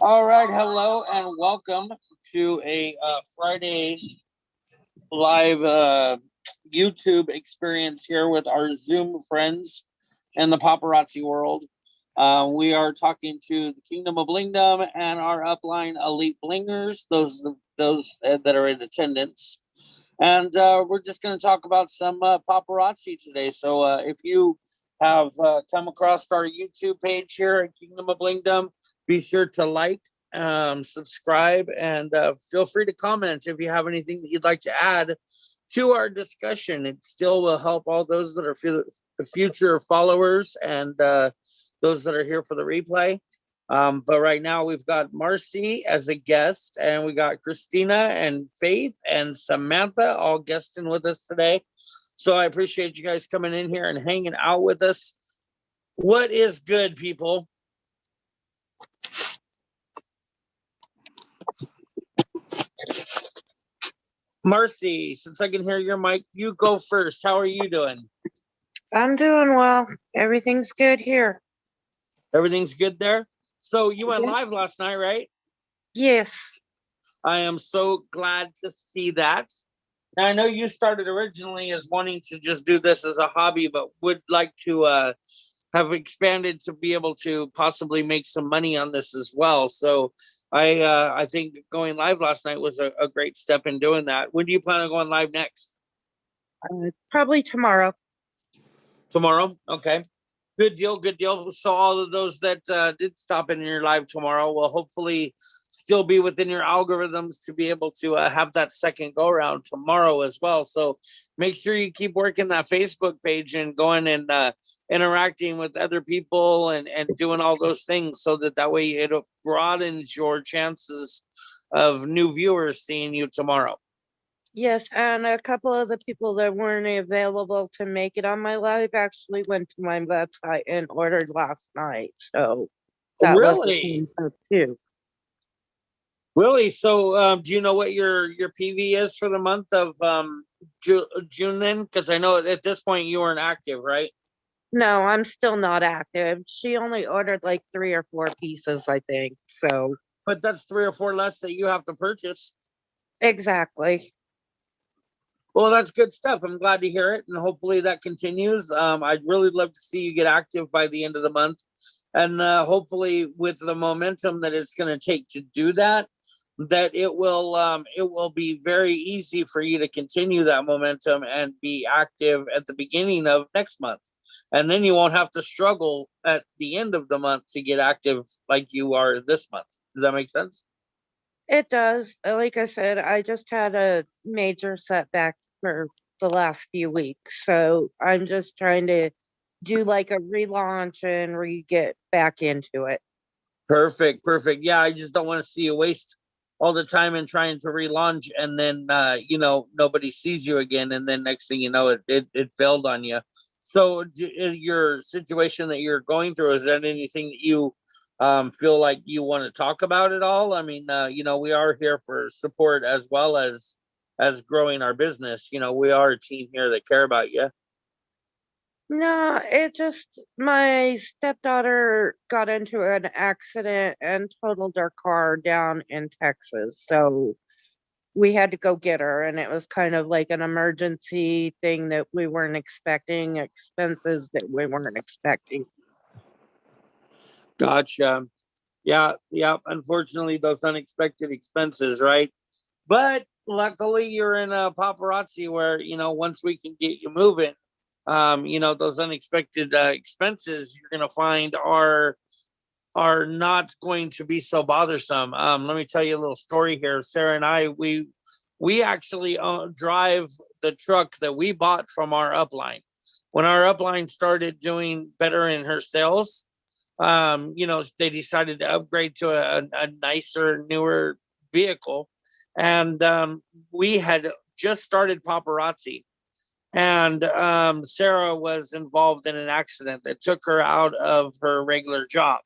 All right, hello and welcome to a Friday live YouTube experience here with our Zoom friends in the paparazzi world. We are talking to the Kingdom of Blingdom and our upline Elite Blingers, those that are in attendance. And we're just going to talk about some paparazzi today. So if you have come across our YouTube page here at Kingdom of Blingdom, be sure to like, subscribe, and feel free to comment if you have anything that you'd like to add to our discussion. It still will help all those that are the future followers and those that are here for the replay. But right now we've got Marcy as a guest, and we got Christina and Faith and Samantha all guesting with us today. So I appreciate you guys coming in here and hanging out with us. What is good, people? Marcy, since I can hear your mic, you go first. How are you doing? I'm doing well. Everything's good here. Everything's good there? So you went live last night, right? Yes. I am so glad to see that. Now, I know you started originally as wanting to just do this as a hobby, but would like to have expanded to be able to possibly make some money on this as well. So I think going live last night was a great step in doing that. When do you plan on going live next? Probably tomorrow. Tomorrow? Okay. Good deal. Good deal. So all of those that did stop in your live tomorrow will hopefully still be within your algorithms to be able to have that second go around tomorrow as well. So make sure you keep working that Facebook page and going and interacting with other people and doing all those things so that way it broadens your chances of new viewers seeing you tomorrow. Yes, and a couple of the people that weren't available to make it on my live actually went to my website and ordered last night. So that really was too. Really? So do you know what your PV is for the month of June then? Because I know at this point you weren't active, right? No, I'm still not active. She only ordered like 3 or 4 pieces, I think. So but that's 3 or 4 less that you have to purchase. Exactly. Well, that's good stuff. I'm glad to hear it, and hopefully that continues. I'd really love to see you get active by the end of the month, and hopefully with the momentum that it's going to take to do that, that it will be very easy for you to continue that momentum and be active at the beginning of next month, and then you won't have to struggle at the end of the month to get active like you are this month. Does that make sense? It does. Like I said, I just had a major setback for the last few weeks. So I'm just trying to do like a relaunch and get back into it. Perfect. Yeah, I just don't want to see you waste all the time in trying to relaunch and then nobody sees you again, and then next thing you know it failed on you. So is your situation that you're going through, is there anything that you feel like you want to talk about at all? I mean, we are here for support as well as growing our business. We are a team here that care about you. No, it just my stepdaughter got into an accident and totaled her car down in Texas. So we had to go get her, and it was kind of like an emergency thing that we weren't expecting, expenses that we weren't expecting. Gotcha. Yeah. Unfortunately, those unexpected expenses, right? But luckily, you're in a paparazzi where once we can get you moving, those unexpected expenses you're going to find are not going to be so bothersome. Let me tell you a little story here. Sarah and I, we actually drive the truck that we bought from our upline. When our upline started doing better in her sales, they decided to upgrade to a nicer, newer vehicle. And we had just started paparazzi. And Sarah was involved in an accident that took her out of her regular job.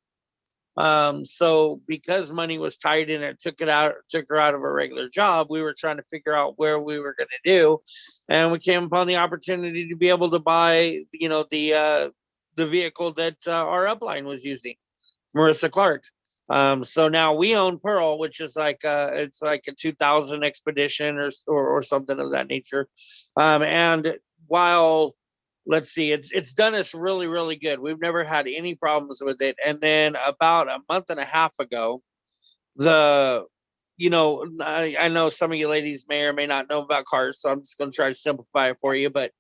So because money was tight in it, took her out of her regular job. We were trying to figure out where we were going to do, and we came upon the opportunity to be able to buy, the vehicle that our upline was using, Marissa Clark. So now we own Pearl, which is like it's like a 2000 Expedition or something of that nature. And while let's see, it's done us really, really good. We've never had any problems with it. And then about a month and a half ago, the I know some of you ladies may or may not know about cars, so I'm just going to try to simplify it for you. But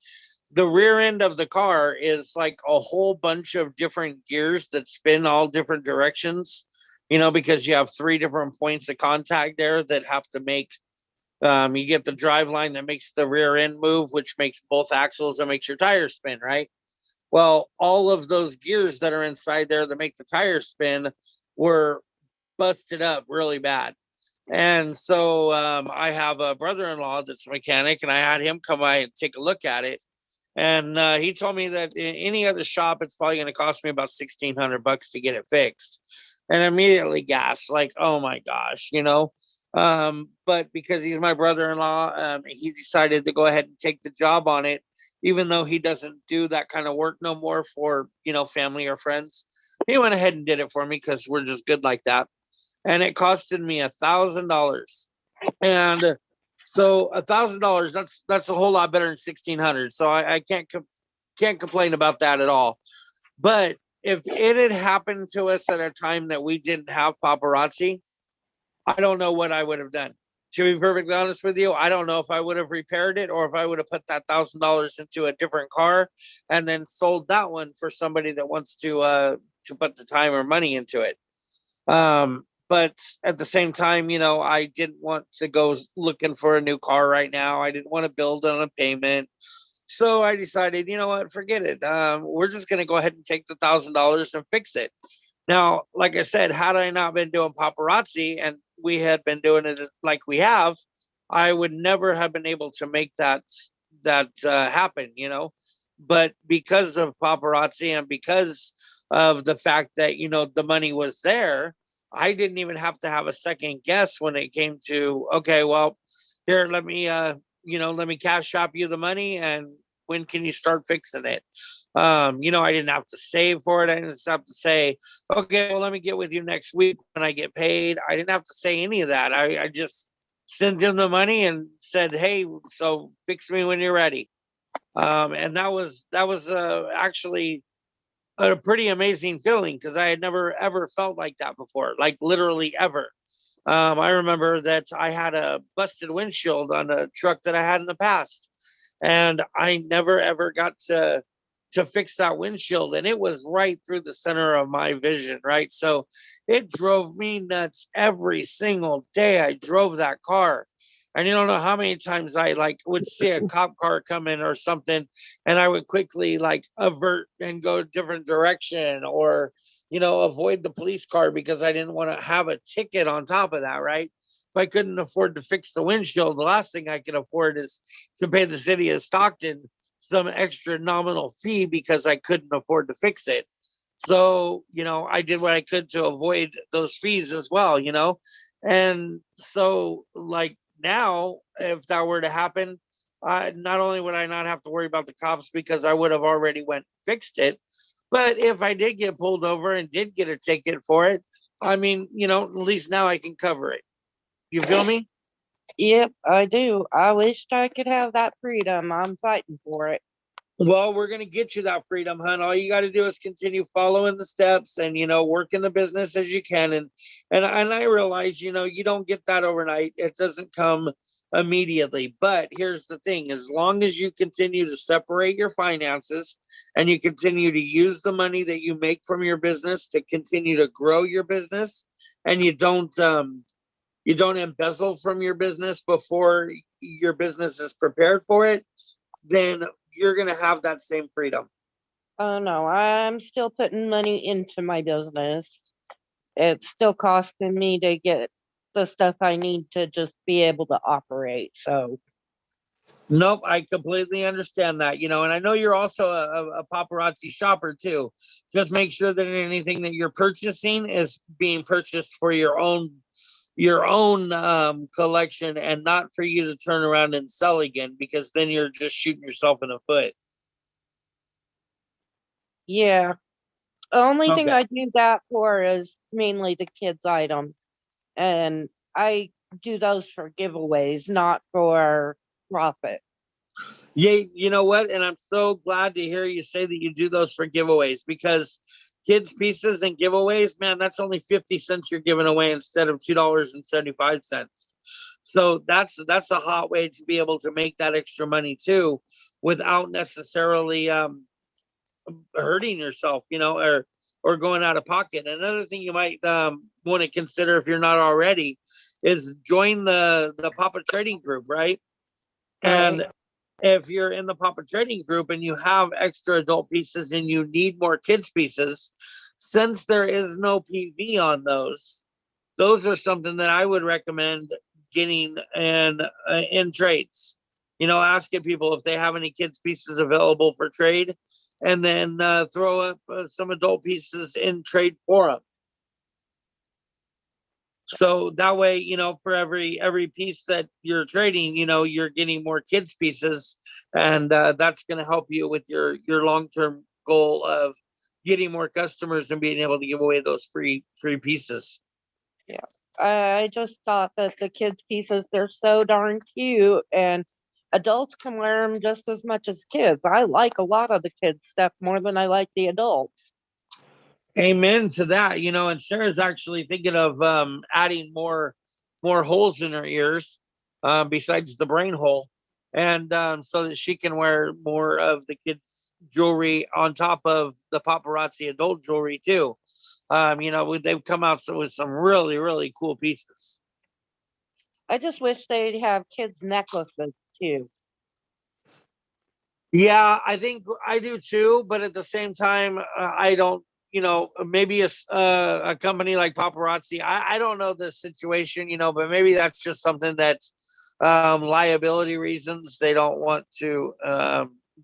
the rear end of the car is like a whole bunch of different gears that spin all different directions, because you have three different points of contact there that have to make, you get the drive line that makes the rear end move, which makes both axles and makes your tires spin, right? Well, all of those gears that are inside there that make the tires spin were busted up really bad. And so I have a brother-in-law that's a mechanic, and I had him come by and take a look at it. And he told me that in any other shop, it's probably going to cost me about $1,600 to get it fixed. And immediately gasped, like, oh my gosh, But because he's my brother-in-law, he decided to go ahead and take the job on it, even though he doesn't do that kind of work no more for, family or friends. He went ahead and did it for me because we're just good like that. And it costed me $1,000. And so $1,000, that's a whole lot better than 1,600. So I can't complain about that at all. But if it had happened to us at a time that we didn't have paparazzi, I don't know what I would have done. To be perfectly honest with you, I don't know if I would have repaired it or if I would have put that $1,000 into a different car and then sold that one for somebody that wants to put the time or money into it. But at the same time, I didn't want to go looking for a new car right now. I didn't want to build on a payment. So I decided, you know what, forget it. We're just going to go ahead and take the $1,000 and fix it. Now, like I said, had I not been doing paparazzi and we had been doing it like we have, I would never have been able to make that happen, But because of paparazzi and because of the fact that, the money was there, I didn't even have to have a second guess when it came to, okay, well, here, let me cash shop you the money, and when can you start fixing it? I didn't have to save for it. I didn't have to say, okay, well, let me get with you next week when I get paid. I didn't have to say any of that. I just sent him the money and said, hey, so fix me when you're ready. And that was actually a pretty amazing feeling because I had never ever felt like that before, like literally ever. I remember that I had a busted windshield on a truck that I had in the past, and I never ever got to fix that windshield, and it was right through the center of my vision, right? So it drove me nuts every single day I drove that car. And you don't know how many times I would see a cop car come in or something, and I would quickly avert and go a different direction, or avoid the police car because I didn't want to have a ticket on top of that, right? If I couldn't afford to fix the windshield, the last thing I could afford is to pay the city of Stockton some extra nominal fee because I couldn't afford to fix it. So, I did what I could to avoid those fees as well, And so now, if that were to happen, not only would I not have to worry about the cops because I would have already went and fixed it, but if I did get pulled over and did get a ticket for it, I mean, at least now I can cover it. You feel me? Yep, I do. I wished I could have that freedom. I'm fighting for it. Well, we're going to get you that freedom, hun. All you got to do is continue following the steps and, work in the business as you can. And I realize, you don't get that overnight. It doesn't come immediately. But here's the thing, as long as you continue to separate your finances and you continue to use the money that you make from your business to continue to grow your business, and you don't embezzle from your business before your business is prepared for it, then you're going to have that same freedom. Oh no, I'm still putting money into my business. It's still costing me to get the stuff I need to just be able to operate. So, Nope, I completely understand that, and I know you're also a paparazzi shopper too. Just make sure that anything that you're purchasing is being purchased for your own collection and not for you to turn around and sell again, because then you're just shooting yourself in the foot. yeah, The only thing Okay. I do that for is mainly the kids' items. And I do those for giveaways, not for profit. Yeah, you know what? And I'm so glad to hear you say that you do those for giveaways, because kids pieces and giveaways, man, that's only 50 cents you're giving away instead of $2.75. So that's a hot way to be able to make that extra money too, without necessarily hurting yourself, or going out of pocket. Another thing you might want to consider, if you're not already, is join the Papa Trading Group, right? Right. And if you're in the Papa Trading Group and you have extra adult pieces and you need more kids pieces, since there is no PV on those are something that I would recommend getting in trades. Asking people if they have any kids pieces available for trade, and then throw up some adult pieces in trade for them. So that way, for every piece that you're trading, you're getting more kids pieces, and that's going to help you with your long-term goal of getting more customers and being able to give away those free pieces. Yeah. I just thought that the kids' pieces, they're so darn cute, and adults can wear them just as much as kids. I like a lot of the kids' stuff more than I like the adults. Amen to that. And Sarah's actually thinking of adding more holes in her ears, besides the brain hole, and so that she can wear more of the kids' jewelry on top of the paparazzi adult jewelry too. They've come out with some really, really cool pieces. I just wish they'd have kids' necklaces too. Yeah, I think I do too, but at the same time, I don't. Maybe a company like Paparazzi. I don't know the situation, but maybe that's just something that liability reasons they don't want to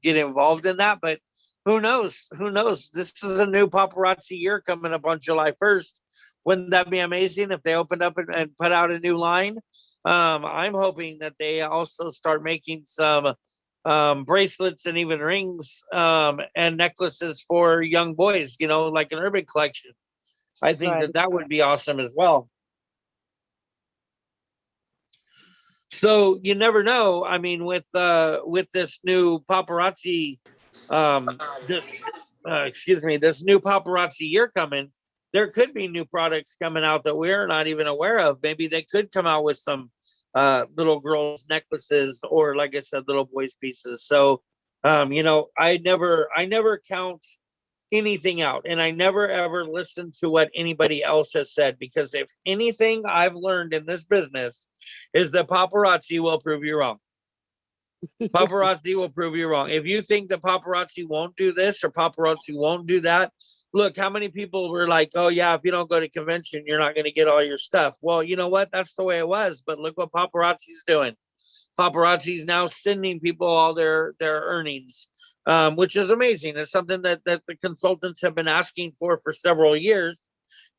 get involved in that. But who knows? Who knows? This is a new Paparazzi year coming up on July 1st. Wouldn't that be amazing if they opened up and put out a new line? I'm hoping that they also start making some bracelets and even rings and necklaces for young boys, like an urban collection. I think Right. that would be awesome as well. So you never know. I mean, with this new paparazzi, this excuse me, this new paparazzi year coming, there could be new products coming out that we're not even aware of. Maybe they could come out with some little girls necklaces, or like I said, little boys pieces. So I never count anything out, and I never ever listen to what anybody else has said, because if anything I've learned in this business is that paparazzi will prove you wrong. Paparazzi will prove you wrong. If you think that paparazzi won't do this or paparazzi won't do that, look, how many people were like, oh yeah, if you don't go to convention, you're not going to get all your stuff. Well, you know what? That's the way it was. But look what paparazzi's doing. Paparazzi's now sending people all their earnings, which is amazing. It's something that the consultants have been asking for several years,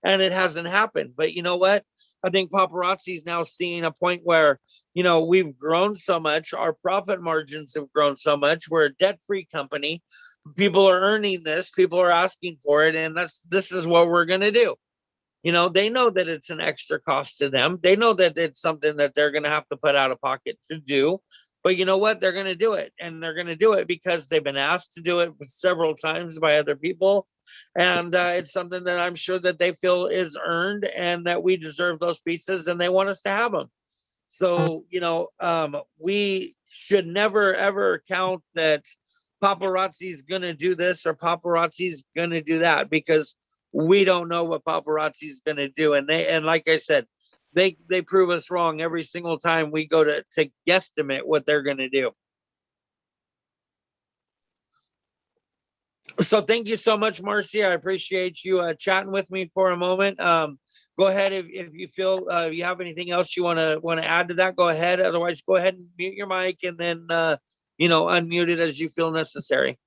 and it hasn't happened. But you know what? I think paparazzi is now seeing a point where, we've grown so much, our profit margins have grown so much. We're a debt-free company. People are earning this, people are asking for it, and this is what we're going to do. They know that it's an extra cost to them. They know that it's something that they're going to have to put out of pocket to do. But you know what? They're going to do it. And they're going to do it because they've been asked to do it several times by other people. And it's something that I'm sure that they feel is earned, and that we deserve those pieces, and they want us to have them. So, we should never, ever count that paparazzi's going to do this or paparazzi's going to do that, because we don't know what paparazzi's going to do. And like I said, they prove us wrong every single time we go to guesstimate what they're going to do. So thank you so much, Marcy. I appreciate you chatting with me for a moment. Go ahead if you feel you have anything else you want to add to that. Go ahead. Otherwise, go ahead and mute your mic, and then unmute it as you feel necessary.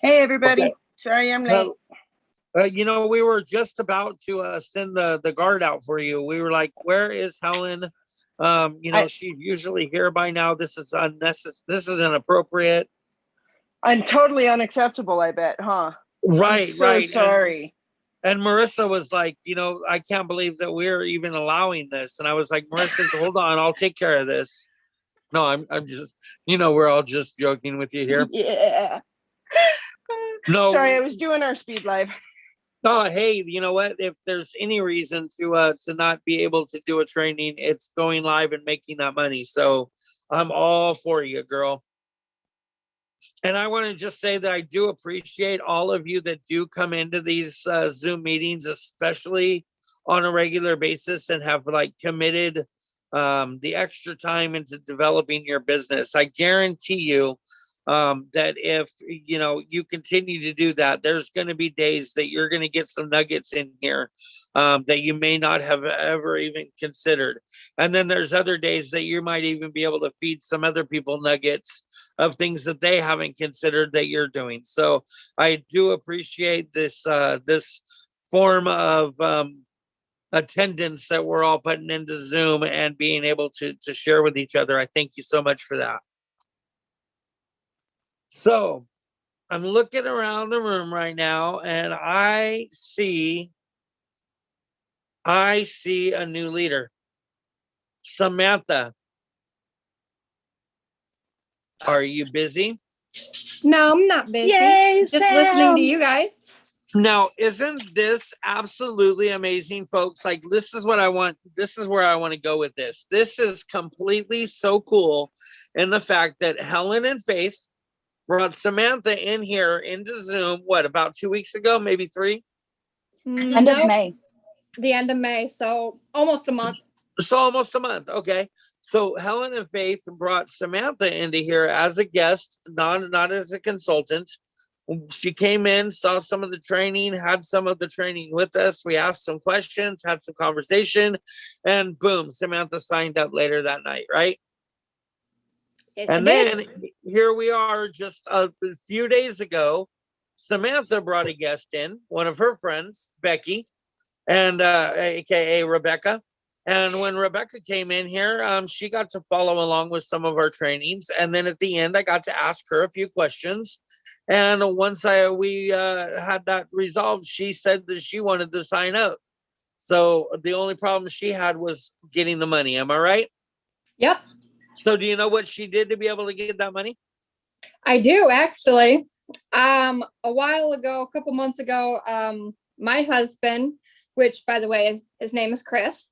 Hey, everybody. Okay. Sorry I'm late. We were just about to send the guard out for you. We were like, where is Helen? She's usually here by now. This is unnecessary. This is inappropriate. I'm totally unacceptable, I bet, huh? Right, I'm so right. sorry. And Marissa was like, I can't believe that we're even allowing this. And I was like, Marissa, hold on, I'll take care of this. No, I'm just, we're all just joking with you here. Yeah. No. Sorry, I was doing our speed live. Oh, hey, you know what? If there's any reason to not be able to do a training, it's going live and making that money. So I'm all for you, girl. And I want to just say that I do appreciate all of you that do come into these Zoom meetings, especially on a regular basis, and have like committed the extra time into developing your business. I guarantee you that if you continue to do that, there's going to be days that you're going to get some nuggets in here that you may not have ever even considered. And then there's other days that you might even be able to feed some other people nuggets of things that they haven't considered that you're doing. So I do appreciate this this form of attendance that we're all putting into Zoom and being able to share with each other. I thank you so much for that. So I'm looking around the room right now and I see a new leader. Samantha, are you busy? No, I'm not busy. Yay, Just listening to Sam. you guys. Now, isn't this absolutely amazing, folks? Like, this is what I want. This is where I want to go with this. This is completely so cool in the fact that Helen and Faith brought Samantha in here into Zoom, what, about 2 weeks ago, maybe 3? End of May. The end of May, so almost a month. So almost a month. Okay. So Helen and Faith brought Samantha into here as a guest, not as a consultant. She came in, saw some of the training, had some of the training with us. We asked some questions, had some conversation, and boom, Samantha signed up later that night, right? Yes, And it then is. here we are just a few days ago. Samantha brought a guest in, one of her friends, Becky, and AKA Rebecca. And when Rebecca came in here, she got to follow along with some of our trainings. And then at the end, I got to ask her a few questions. And once we had that resolved, she said that she wanted to sign up. So the only problem she had was getting the money. Am I right? Yep, So do you know what she did to be able to get that money? I do actually. A while ago, a couple months ago, my husband, which by the way, his name is Chris.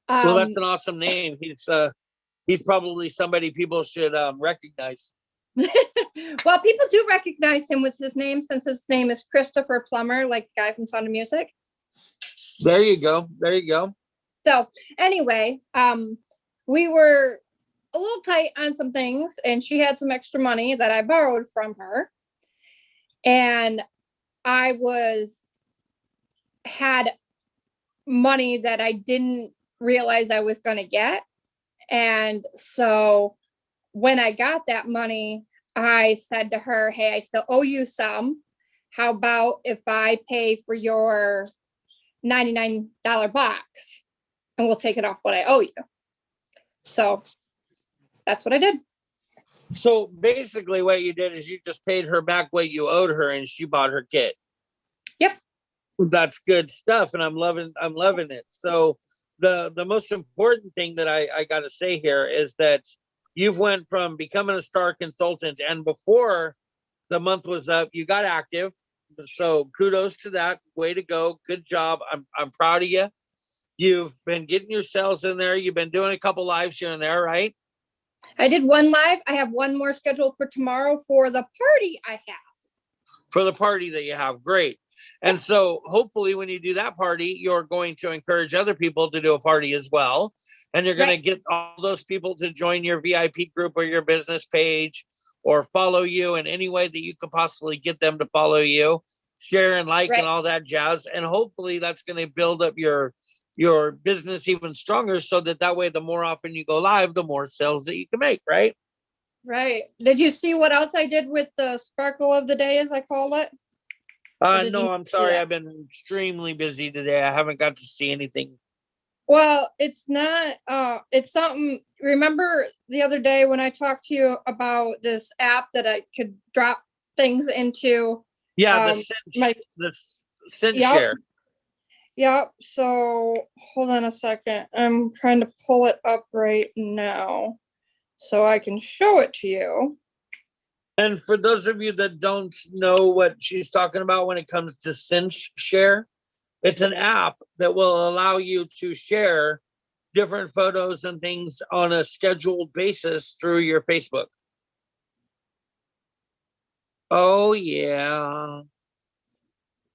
Well, that's an awesome name. He's probably somebody people should recognize. Well, people do recognize him with his name since his name is Christopher Plummer, like the guy from Sound of Music. There you go. There you go. So anyway, we were a little tight on some things and she had some extra money that I borrowed from her. And I had money that I didn't realize I was going to get. And so when I got that money, I said to her, hey, I still owe you some. How about if I pay for your $99 box and we'll take it off what I owe you? So that's what I did. So basically what you did is you just paid her back what you owed her and she bought her kit. Yep. That's good stuff. And I'm loving it. So the most important thing that I got to say here is that you've went from becoming a star consultant and before the month was up, you got active. So kudos to that. Way to go. Good job. I'm proud of you. You've been getting your sales in there. You've been doing a couple lives here and there, right? I did one live. I have one more scheduled for tomorrow for the party I have. For the party that you have. Great. And so hopefully when you do that party, you're going to encourage other people to do a party as well. And you're going to get all those people to join your VIP group or your business page or follow you in any way that you could possibly get them to follow you, share and like and all that jazz. And hopefully that's going to build up your business even stronger so that way, the more often you go live, the more sales that you can make, right? Right. Did you see what else I did with the sparkle of the day, as I call it? No, I'm sorry. I've been extremely busy today. I haven't got to see anything. Well, it's not, it's something, remember the other day when I talked to you about this app that I could drop things into? Yeah, my, the Cinch Yep. share. Yep. So hold on a second. I'm trying to pull it up right now so I can show it to you. And for those of you that don't know what she's talking about when it comes to Cinch share, it's an app that will allow you to share different photos and things on a scheduled basis through your Facebook. Oh, yeah.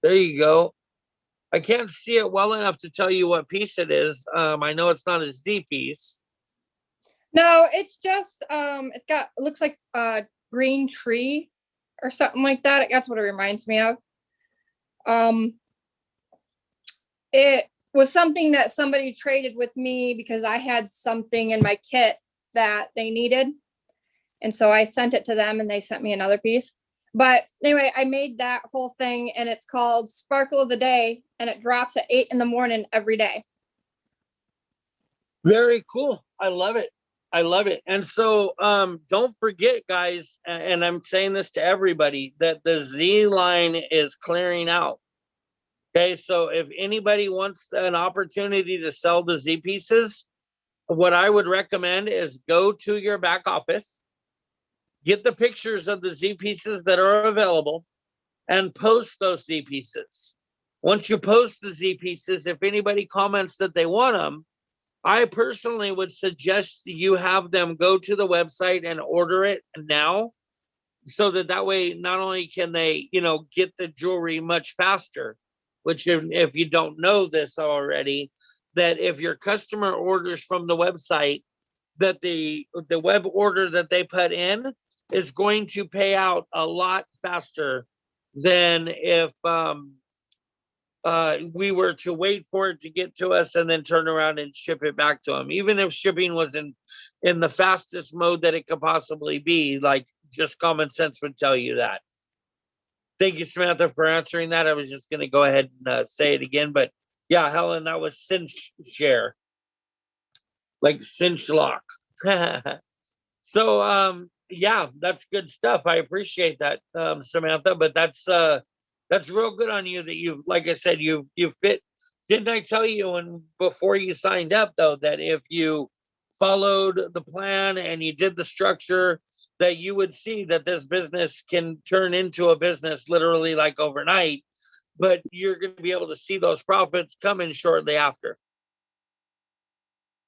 There you go. I can't see it well enough to tell you what piece it is. I know it's not a Z piece. No, it's just, it's got, it looks like a green tree or something like that. That's what it reminds me of. It was something that somebody traded with me because I had something in my kit that they needed. And so I sent it to them and they sent me another piece. But anyway, I made that whole thing and it's called Sparkle of the Day and it drops at 8 in the morning every day. Very cool. I love it. I love it. And so don't forget, guys, and I'm saying this to everybody, that the Z line is clearing out. Okay, so if anybody wants an opportunity to sell the Z pieces, what I would recommend is go to your back office, get the pictures of the Z pieces that are available, and post those Z pieces. Once you post the Z pieces, if anybody comments that they want them, I personally would suggest you have them go to the website and order it now, so that way not only can they, get the jewelry much faster, which if you don't know this already, that if your customer orders from the website, that the web order that they put in is going to pay out a lot faster than if we were to wait for it to get to us and then turn around and ship it back to them. Even if shipping was in the fastest mode that it could possibly be, like just common sense would tell you that. Thank you, Samantha, for answering that. I was just going to go ahead and say it again, but yeah, Helen, that was Cinch share, like Cinch lock. So, yeah, that's good stuff. I appreciate that, Samantha, but that's real good on you that you, like I said, you fit. Didn't I tell you and before you signed up though, that if you followed the plan and you did the structure, that you would see that this business can turn into a business literally like overnight, but you're going to be able to see those profits coming shortly after.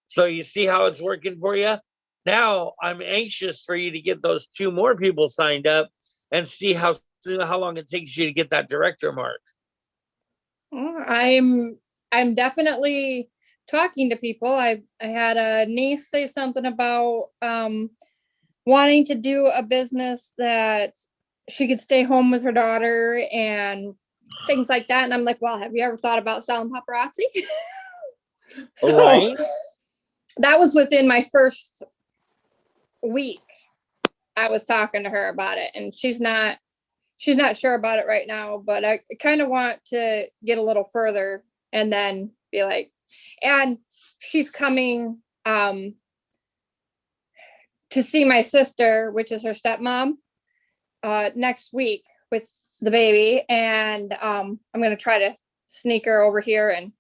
So you see how it's working for you? Now I'm anxious for you to get those 2 more people signed up and see how long it takes you to get that director mark. I'm definitely talking to people. I had a niece say something about wanting to do a business that she could stay home with her daughter and things like that. And I'm like, well, have you ever thought about selling paparazzi? So Right. that was within my first week. I was talking to her about it and she's not sure about it right now, but I kind of want to get a little further and then be like, and she's coming to see my sister, which is her stepmom, next week with the baby. And I'm going to try to sneak her over here and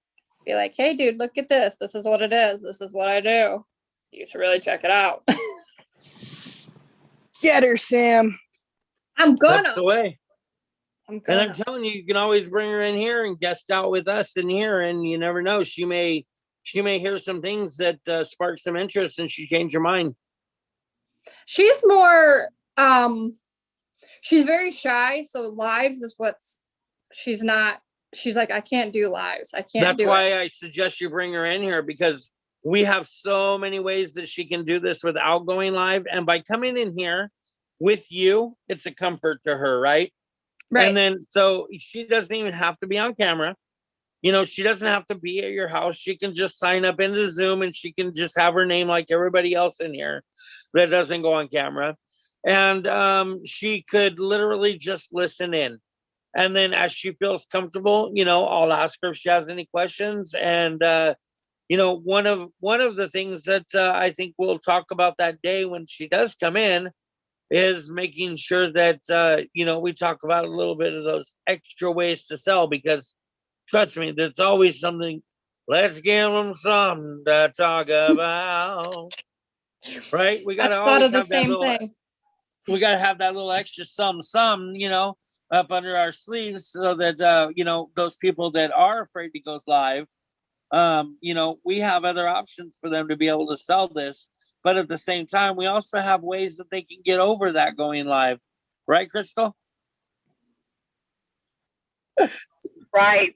be like, hey, dude, look at this. This is what it is. This is what I do. You should really check it out. Get her, Sam. I'm gonna. That's the way. I'm And gonna. I'm telling you, you can always bring her in here and guest out with us in here, and you never know. She may hear some things that spark some interest, and she change her mind. She's more, she's very shy. So lives is what's, she's not, she's like, I can't do lives. I can't That's do why it. I suggest you bring her in here, because we have so many ways that she can do this without going live. And by coming in here with you, it's a comfort to her, right? Right. And then, so she doesn't even have to be on camera. She doesn't have to be at your house. She can just sign up into Zoom and she can just have her name like everybody else in here that doesn't go on camera. And she could literally just listen in. And then as she feels comfortable, I'll ask her if she has any questions. And one of the things that I think we'll talk about that day when she does come in is making sure that we talk about a little bit of those extra ways to sell, because trust me, that's always something. Let's give them something to talk about, right? We I got to thought always of the have that same little. thing. We got to have that little extra some, up under our sleeves, so that those people that are afraid to go live, we have other options for them to be able to sell this. But at the same time, we also have ways that they can get over that going live. Right, Crystal? Right.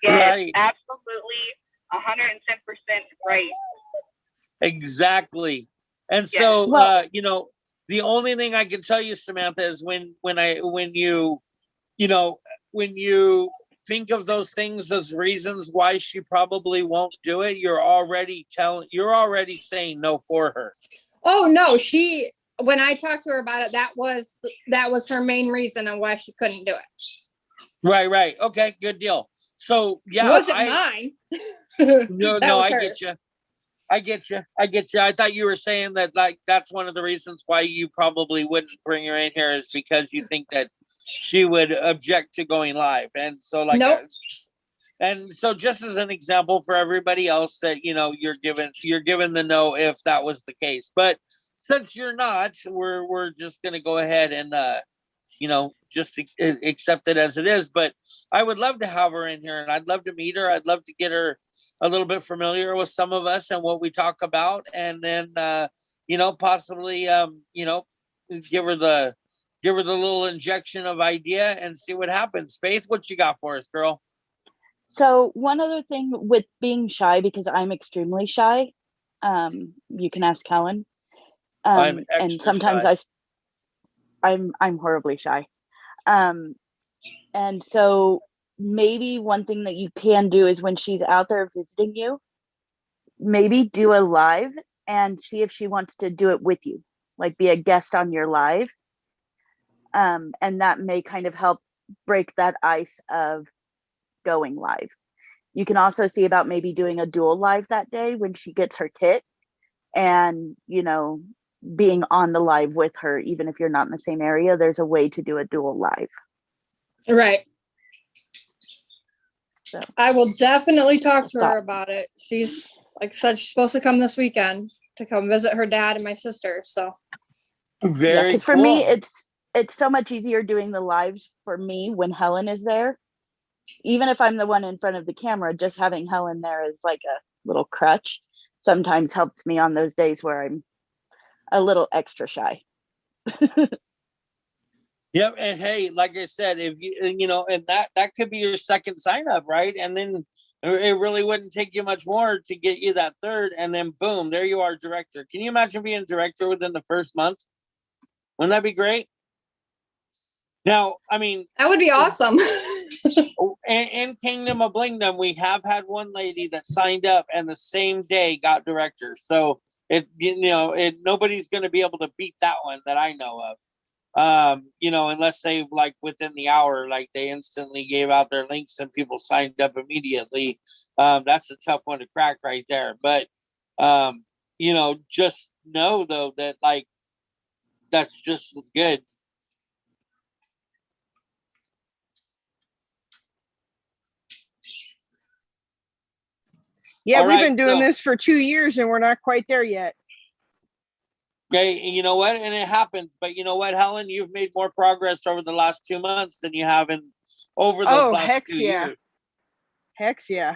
Yes, Right. absolutely. 110% right. Exactly. And Yes. so, Well- the only thing I can tell you, Samantha, is when you think of those things as reasons why she probably won't do it, you're already saying no for her. Oh no, when I talked to her about it, that was her main reason on why she couldn't do it. Right. Okay, good deal. So yeah, It wasn't mine. No, That was I hers. get you. I thought you were saying that, like, that's one of the reasons why you probably wouldn't bring her in here, is because you think that she would object to going live. And so, like, Nope. and so just as an example for everybody else that, you're given the no if that was the case. But since you're not, we're just going to go ahead and, just accept it as it is. But I would love to have her in here, and I'd love to meet her. I'd love to get her a little bit familiar with some of us and what we talk about. And then, possibly, give her the little injection of idea and see what happens. Faith, what you got for us, girl? So one other thing with being shy, because I'm extremely shy, you can ask Helen. I'm And extra sometimes shy. I'm horribly shy. And so maybe one thing that you can do is when she's out there visiting you, maybe do a live and see if she wants to do it with you, like be a guest on your live. And that may kind of help break that ice of going live. You can also see about maybe doing a dual live that day when she gets her kit, and being on the live with her, even if you're not in the same area. There's a way to do a dual live. Right. So I will definitely talk to her about it. She's, like I said, she's supposed to come this weekend to come visit her dad and my sister. So Very because for me it's so much easier doing the lives for me when Helen is there. Even if I'm the one in front of the camera, just having Helen there is like a little crutch. Sometimes helps me on those days where I'm a little extra shy. Yep. And hey, like I said, if and that could be your second sign up, right? And then it really wouldn't take you much more to get you that third, and then boom, there you are, director. Can you imagine being director within the first month? Wouldn't that be great? Now, I mean, that would be awesome. in Kingdom of Blingdom, we have had one lady that signed up and the same day got director. So nobody's going to be able to beat that one that I know of. Unless they, like, within the hour, like, they instantly gave out their links and people signed up immediately. That's a tough one to crack right there. But, just know though that, like, that's just as good. Yeah, All we've right, been doing so- this for 2 years and we're not quite there yet. Okay, you know what? And it happens. But you know what, Helen? You've made more progress over the last 2 months than you have over those last heck 2 yeah. years. Heck yeah.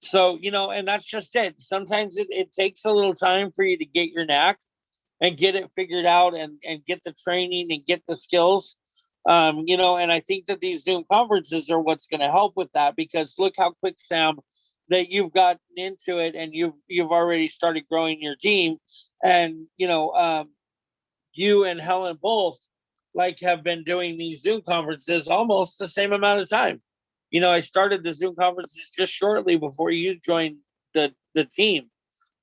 So, and that's just it. Sometimes it takes a little time for you to get your knack and get it figured out and get the training and get the skills. And I think that these Zoom conferences are what's going to help with that, because look how quick, Sam, that you've gotten into it and you've already started growing your team. And, you and Helen both, like, have been doing these Zoom conferences almost the same amount of time. I started the Zoom conferences just shortly before you joined the team.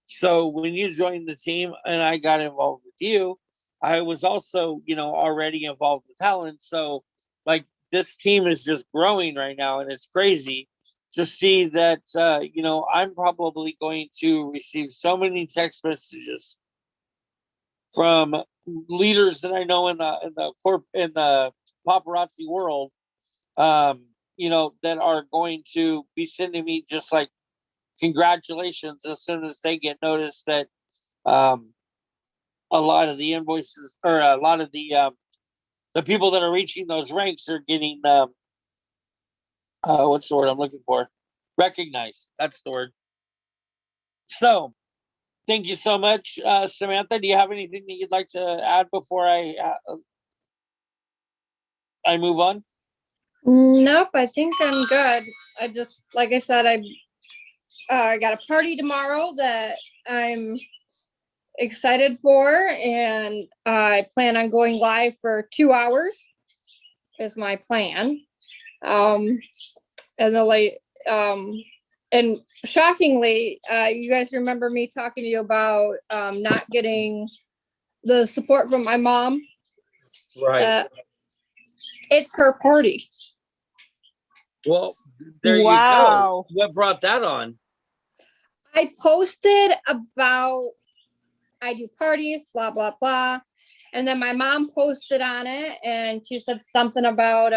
So when you joined the team and I got involved with you, I was also, already involved with Helen. So, like, this team is just growing right now, and it's crazy. to see that, you know, I'm probably going to receive so many text messages from leaders that I know in the paparazzi world, you know, that are going to be sending me just like congratulations as soon as they get noticed that a lot of the invoices or a lot of the people that are reaching those ranks are getting what's the word I'm looking for? Recognized. That's the word. So thank you so much, Samantha. Do you have anything that you'd like to add before I move on? Nope, I think I'm good. I just, like I said, I got a party tomorrow that I'm excited for, and I plan on going live for 2 hours is my plan. And the late, and shockingly, you guys remember me talking to you about not getting the support from my mom. Right. It's her party. Well, there you Wow. go. What brought that on? I posted about I do parties, blah, blah, blah. And then my mom posted on it and she said something about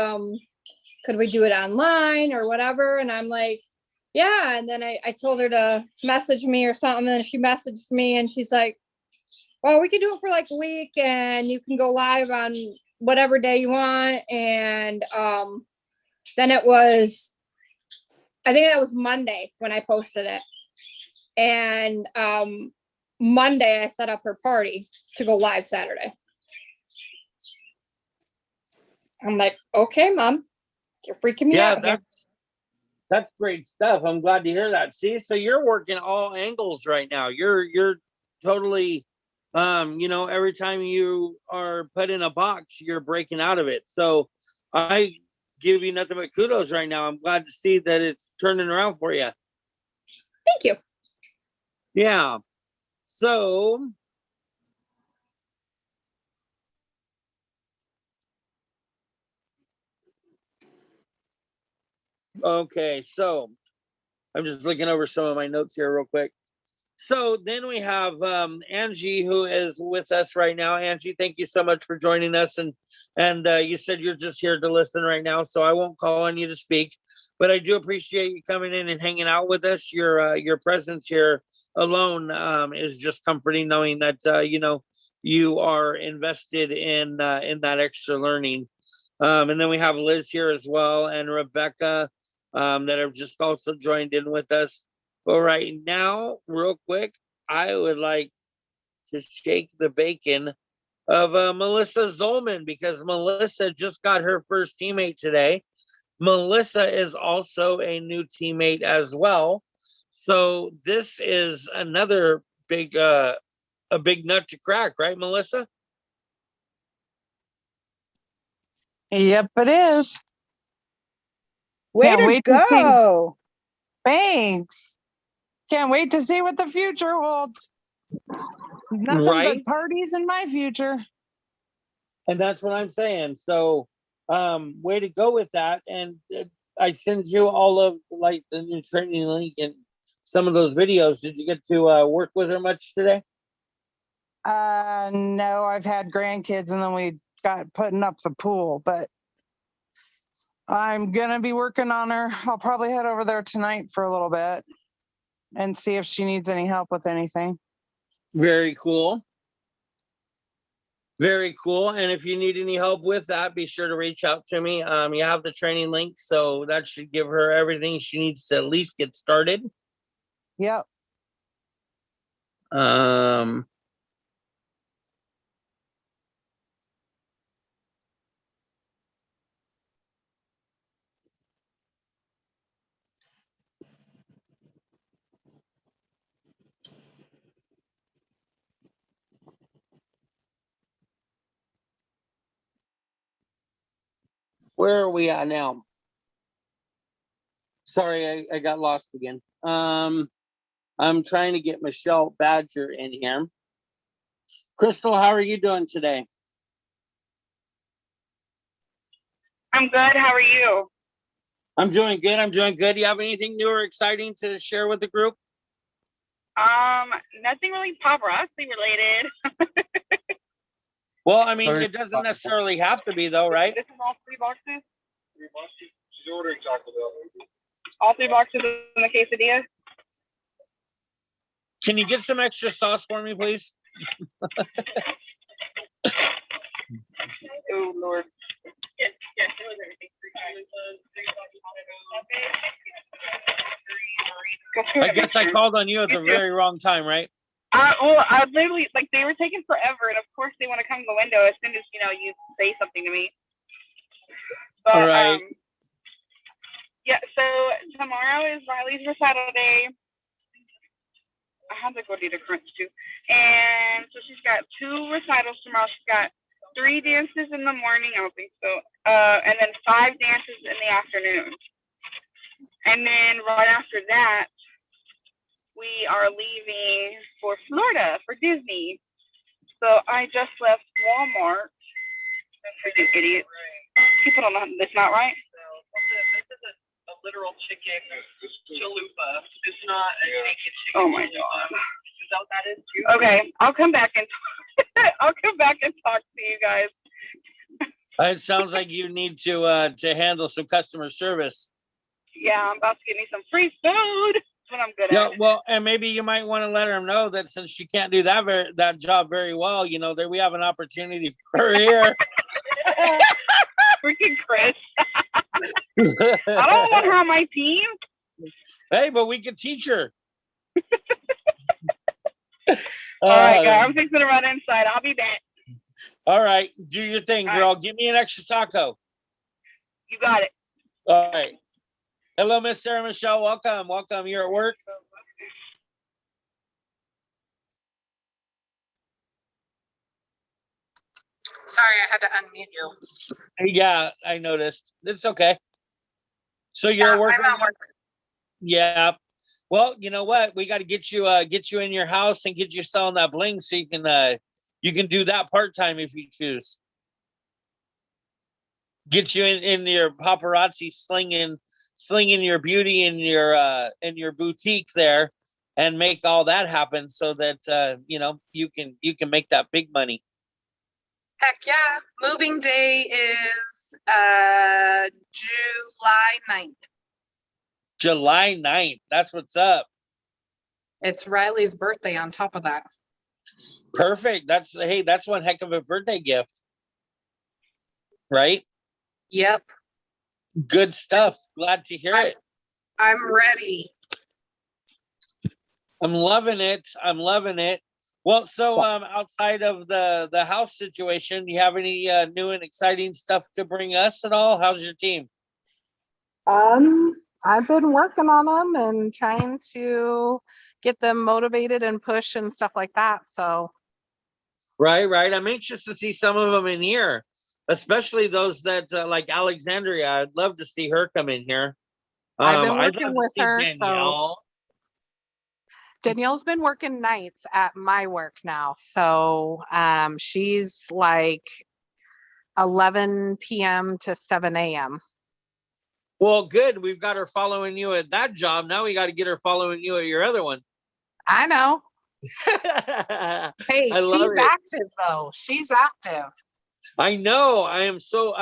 could we do it online or whatever? And I'm like, yeah. And then I told her to message me or something, and she messaged me and she's like, well, we could do it for like a week and you can go live on whatever day you want. And then it was, I think that was Monday when I posted it. And Monday I set up her party to go live Saturday. I'm like, okay, Mom, you're freaking me out here. That's great stuff. I'm glad to hear that. See, so you're working all angles right now. You're totally you know, every time you are put in a box, you're breaking out of it. So I give you nothing but kudos right now. I'm glad to see that it's turning around for you. Thank you. Yeah. So okay, so I'm just looking over some of my notes here real quick. So then we have Angie, who is with us right now. Angie, thank you so much for joining us. And you said you're just here to listen right now, so I won't call on you to speak. But I do appreciate you coming in and hanging out with us. Your presence here alone is just comforting, knowing that you know, you are invested in that extra learning. And then we have Liz here as well, and Rebecca that have just also joined in with us. But right now, real quick, I would like to shake the bacon of Melissa Zolman, because Melissa just got her first teammate today. Melissa is also a new teammate as well. So this is another big a big nut to crack, right, Melissa? Yep, it is. Way Can't to wait to see. go. Thanks. Can't wait to see what the future holds. Nothing Right. but parties in my future. And that's what I'm saying. So way to go with that. And I send you all of like the new training link and some of those videos. Did you get to work with her much today? No, I've had grandkids and then we got putting up the pool, but I'm gonna be working on her. I'll probably head over there tonight for a little bit and see if she needs any help with anything. Very cool. Very cool. And if you need any help with that, be sure to reach out to me. You have the training link, so that should give her everything she needs to at least get started. Yep. Where are we at now? Sorry, I got lost again. I'm trying to get Michelle Badger in here. Crystal, how are you doing today? I'm good. How are you? I'm doing good. I'm doing good. Do you have anything new or exciting to share with the group? Nothing really paparazzi related. Well, I mean, it doesn't necessarily have to be though, right? This is all 3 boxes. 3 boxes. She's ordering Taco Bell. All 3 boxes in the quesadilla. Can you get some extra sauce for me, please? Oh Lord. I guess I called on you at the very wrong time, right? Well, I literally, like, they were taking forever, and of course they want to come to the window as soon as, you know, you say something to me. But, All right. yeah, so tomorrow is Riley's recital day. I have to go do the crunch too. And so she's got 2 recitals tomorrow. She's got 3 dances in the morning, I don't think so, and then 5 dances in the afternoon. And then right after that, we are leaving for Florida for Disney. So I just left Walmart. Freaking idiot. You put on it's not right. This is a literal chicken chalupa. It's not a naked chicken. Oh my god. Is that what that is too? Okay, I'll come back and I'll come back and talk to you guys. It sounds like you need to handle some customer service. Yeah, I'm about to get me some free food. That's what I'm good Yeah, at. well, and maybe you might want to let her know that since she can't do that job very well, you know, that we have an opportunity for her here. Freaking Chris. I don't want her on my team. Hey, but we can teach her. All right, guys, I'm fixing to run inside. I'll be back. All right, do your thing, All girl. Give me an extra taco. You got it. All right. Hello, Miss Sarah Michelle. Welcome. Welcome. You're at work. Sorry, I had to unmute you. Yeah, I noticed. It's okay. So you're at work. I'm at work. Yeah. Well, you know what? We got to get you in your house and get you selling that bling so you can do that part-time if you choose. Get you in your paparazzi slinging your beauty in your boutique there and make all that happen so that you know, you can make that big money. Heck yeah. Moving day is July 9th. July 9th. That's what's up. It's Riley's birthday on top of that. Perfect. That's one heck of a birthday gift. Right? Yep. Good stuff. Glad to hear it. I'm ready. I'm loving it. I'm loving it. Well, so outside of the house situation, do you have any new and exciting stuff to bring us at all? How's your team? I've been working on them and trying to get them motivated and push and stuff like that. So Right. I'm anxious to see some of them in here, especially those that like Alexandria. I'd love to see her come in here. I've been I'd working love to with see her. Danielle. So Danielle's been working nights at my work now. So she's like 11 p.m. to 7 a.m. Well, good. We've got her following you at that job. Now we got to get her following you at your other one. I know. Hey, I love she's it. active though. She's active. I know. I'm so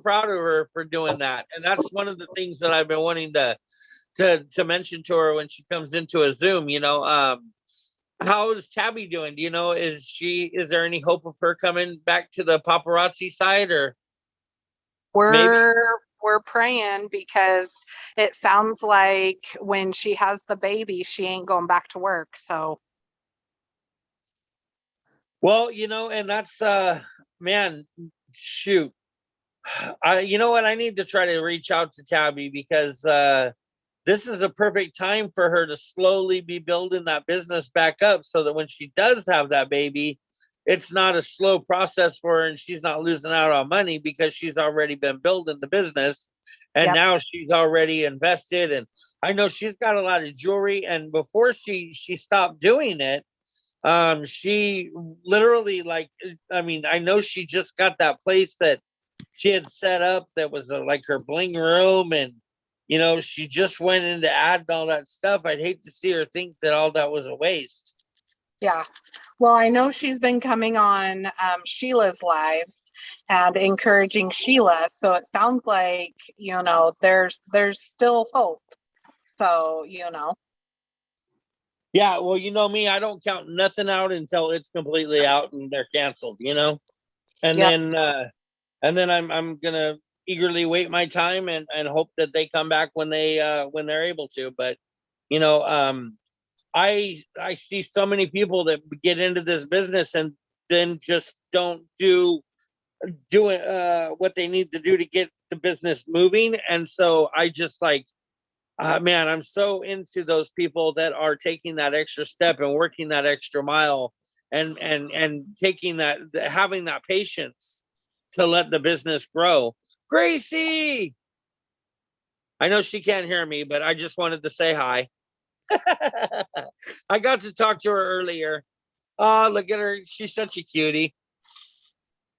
proud of her for doing that. And that's one of the things that I've been wanting to mention to her when she comes into a Zoom, you know. How is Tabby doing? Do you know, is there any hope of her coming back to the paparazzi side, or We're praying because it sounds like when she has the baby, she ain't going back to work. So well, you know, and that's man, shoot. You know what? I need to try to reach out to Tabby because this is a perfect time for her to slowly be building that business back up so that when she does have that baby, it's not a slow process for her and she's not losing out on money because she's already been building the business and Yep. now she's already invested. And I know she's got a lot of jewelry, and before she stopped doing it, she literally, like, I mean, I know she just got that place that she had set up that was like her bling room, and you know, she just went into ad and all that stuff. I'd hate to see her think that all that was a waste. Yeah. Well, I know she's been coming on Sheila's lives and encouraging Sheila. So it sounds like, you know, there's still hope. So, you know. Yeah, well, you know me, I don't count nothing out until it's completely out and they're canceled, you know? And Yep. then I'm gonna eagerly wait my time and hope that they come back when they're able to. But you know, I see so many people that get into this business and then just don't do what they need to do to get the business moving. And so I just like, man, I'm so into those people that are taking that extra step and working that extra mile and taking that, having that patience to let the business grow. Gracie, I know she can't hear me, but I just wanted to say hi. I got to talk to her earlier. Oh, look at her. She's such a cutie.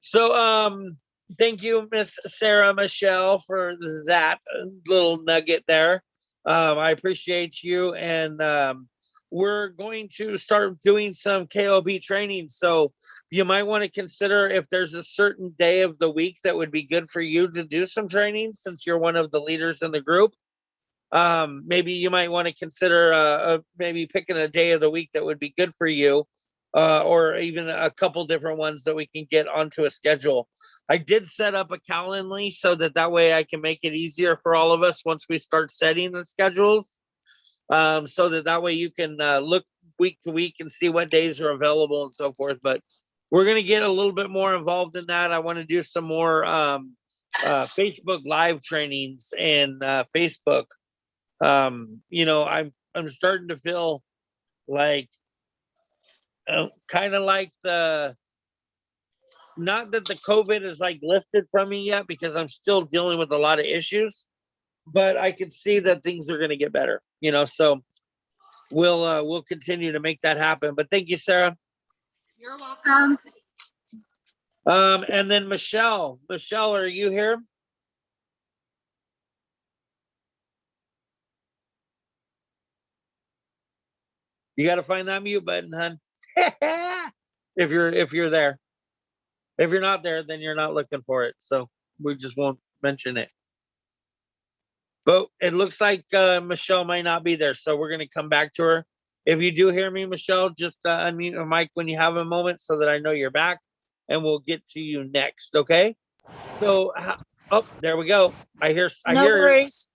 So, thank you, Miss Sarah Michelle, for that little nugget there. I appreciate you. And we're going to start doing some KoB training. So you might want to consider if there's a certain day of the week that would be good for you to do some training, since you're one of the leaders in the group. Maybe you might want to consider maybe picking a day of the week that would be good for you, or even a couple different ones that we can get onto a schedule. I did set up a Calendly so that way I can make it easier for all of us once we start setting the schedules, so that way you can look week to week and see what days are available and so forth. But we're going to get a little bit more involved in that. I want to do some more Facebook live trainings and Facebook. You know, I'm starting to feel like kind of like not that the COVID is like lifted from me yet, because I'm still dealing with a lot of issues, but I can see that things are going to get better, you know. So we'll continue to make that happen. But thank you, Sarah. You're welcome. And then Michelle, are you here? You got to find that mute button, hon. if you're there. If you're not there, then you're not looking for it. So we just won't mention it. But it looks like Michelle might not be there. So we're going to come back to her. If you do hear me, Michelle, just unmute your mic when you have a moment so that I know you're back, and we'll get to you next. Okay. So, oh, there we go. I hear. No worries.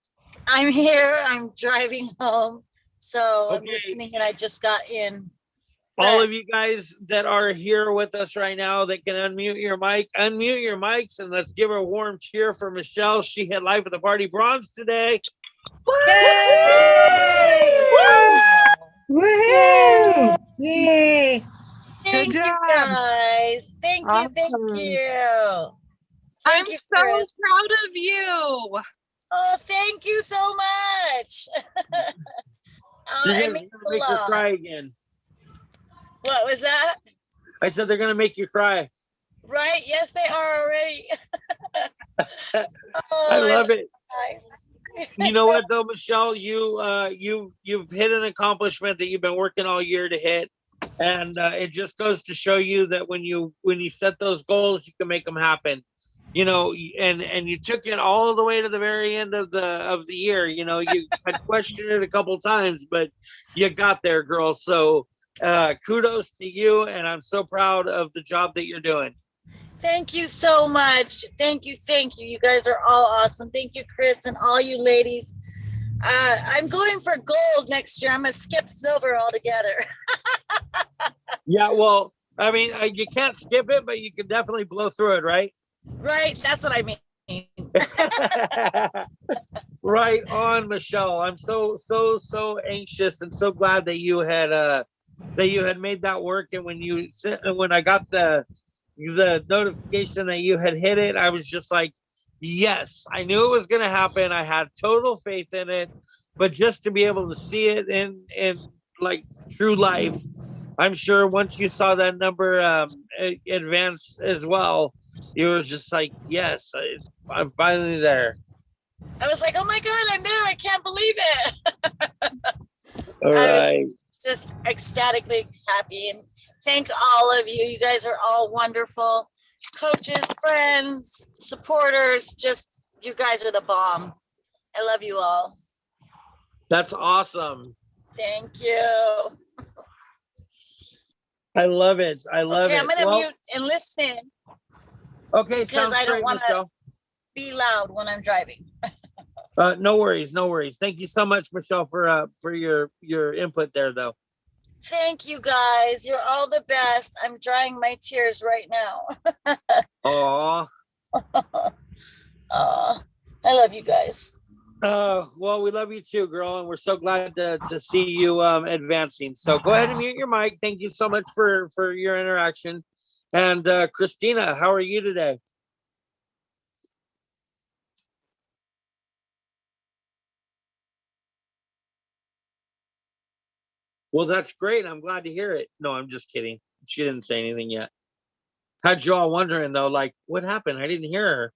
I'm here. I'm driving home. So I'm listening, and I just got in. All of you guys that are here with us right now that can unmute your mics, and let's give her a warm cheer for Michelle. She hit Life of the Party bronze today. Yay! Woohoo! Yay! Thank Good you, job. guys. Thank you. Awesome. Thank you. I'm Thank you, so Chris. proud of you. Oh, thank you so much. You're It gonna means a make her lot. cry again. What was that? I said they're gonna make you cry. Right? Yes, they are already. I love it. Guys. You know what though, Michelle, you've hit an accomplishment that you've been working all year to hit, and it just goes to show you that when you set those goals, you can make them happen. You know, and you took it all the way to the very end of the year. You know, you had questioned it a couple times, but you got there, girl. So kudos to you, and I'm so proud of the job that you're doing. Thank you so much. Thank you. Thank you. You guys are all awesome. Thank you, Chris, and all you ladies. I'm going for gold next year. I'm going to skip silver altogether. Yeah, well, I mean, you can't skip it, but you can definitely blow through it, right? Right. That's what I mean. Right on, Michelle. I'm so anxious and so glad that you had made that work. And when I got the notification that you had hit it, I was just like, yes, I knew it was going to happen. I had total faith in it, but just to be able to see it in like true life, I'm sure once you saw that number advance as well, you were just like, yes, I'm finally there. I was like, oh my God, I'm there. I can't believe it. All right. Just ecstatically happy, and thank all of you. You guys are all wonderful coaches, friends, supporters. Just, you guys are the bomb. I love you all. That's awesome. Thank you. I love it. I love Okay, it. I'm gonna mute and listen Okay, because sounds I don't great, want to Michelle. be loud when I'm driving. No worries, no worries. Thank you so much, Michelle, for your input there, though. Thank you guys. You're all the best. I'm drying my tears right now. Aw. I love you guys. Well, we love you too, girl, and we're so glad to see you advancing. So go ahead and mute your mic. Thank you so much for your interaction. And Christina, how are you today? Well, that's great. I'm glad to hear it. No, I'm just kidding. She didn't say anything yet. Had you all wondering though, like, what happened? I didn't hear her.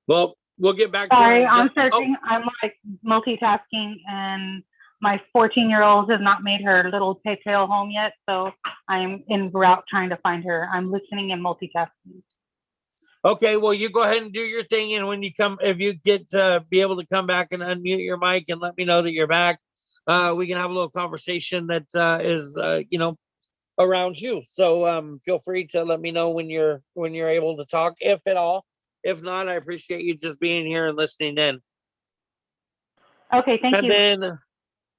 Well, we'll get back to Sorry, her. I'm searching. I'm like multitasking, and my 14-year-old has not made her little pigtail home yet, so I'm en route trying to find her. I'm listening and multitasking. Okay, well, you go ahead and do your thing, and when you come, if you get to be able to come back and unmute your mic and let me know that you're back, we can have a little conversation that is, around you. So feel free to let me know when you're able to talk, if at all. If not, I appreciate you just being here and listening in. Okay, thank you. And then